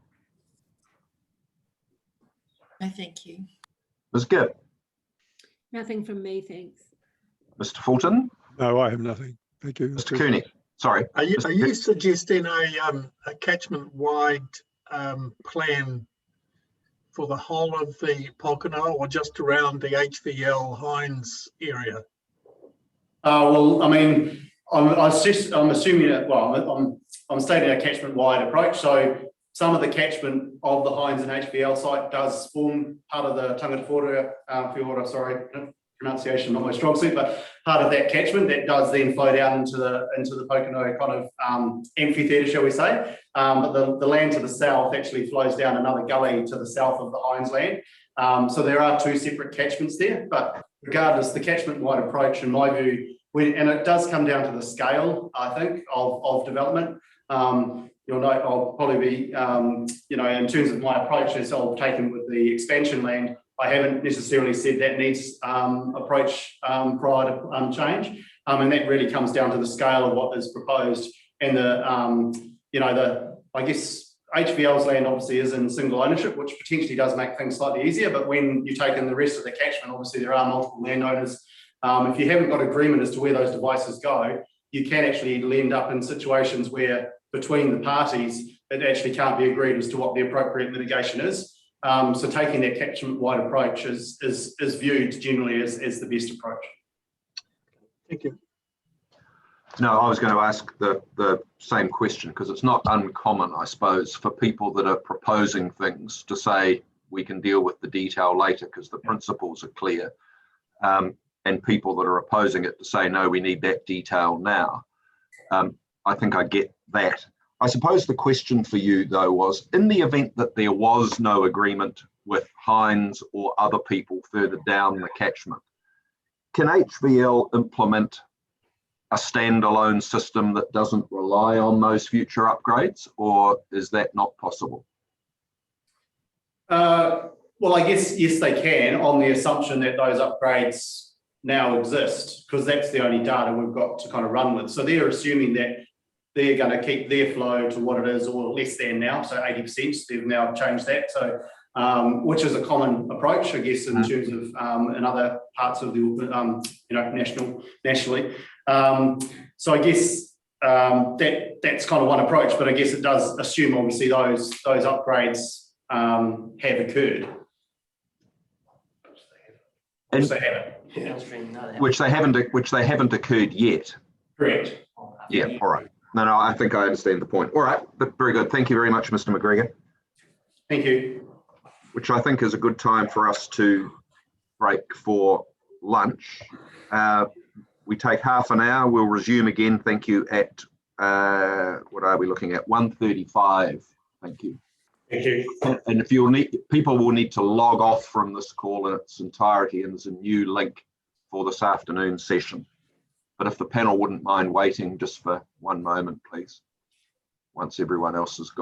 No, thank you. Ms. Gibb? Nothing from me, thanks. Mr. Fulton? No, I have nothing. Thank you. Mr. Cooney? Sorry. Are you suggesting a catchment-wide plan for the whole of the Pokeno or just around the HVL Hines area? Well, I mean, I'm assuming that, I'm stating a catchment-wide approach. So some of the catchment of the Hines and HVL site does form part of the Tangata Whiora, sorry, pronunciation not my strong suit, but part of that catchment that does then flow down into the Pokeno kind of amphitheatre, shall we say. But the land to the south actually flows down another gully to the south of the Hines land. So there are two separate catchments there, but regardless, the catchment-wide approach, in my view, and it does come down to the scale, I think, of development. You'll note I'll probably be, in terms of my approach as I've taken with the expansion land, I haven't necessarily said that needs approach prior to change. And that really comes down to the scale of what is proposed and I guess HVL's land obviously is in single ownership, which potentially does make things slightly easier, but when you take in the rest of the catchment, obviously there are multiple landowners. If you haven't got agreement as to where those devices go, you can actually end up in situations where between the parties, it actually can't be agreed as to what the appropriate mitigation is. So taking that catchment-wide approach is viewed generally as the best approach. Thank you. No, I was going to ask the same question, because it's not uncommon, I suppose, for people that are proposing things to say we can deal with the detail later because the principles are clear, and people that are opposing it to say, no, we need that detail now. I think I get that. I suppose the question for you, though, was in the event that there was no agreement with Hines or other people further down the catchment, can HVL implement a standalone system that doesn't rely on those future upgrades, or is that not possible? Well, I guess, yes, they can, on the assumption that those upgrades now exist, because that's the only data we've got to kind of run with. So they're assuming that they're going to keep their flow to what it is or less than now, so 80%. They've now changed that, so which is a common approach, I guess, in terms of in other parts of the nationally. So I guess that's kind of one approach, but I guess it does assume obviously those upgrades have occurred. And which they haven't. Yeah. Which they haven't occurred yet. Correct. Yeah, all right. No, I think I understand the point. All right, but very good. Thank you very much, Mr. McGregor. Thank you. Which I think is a good time for us to break for lunch. We take half an hour. We'll resume again. Thank you at, what are we looking at? 1:35. Thank you. Thank you. And if you'll need, people will need to log off from this call in its entirety, and there's a new link for this afternoon session. But if the panel wouldn't mind waiting just for one moment, please, once everyone else has gone.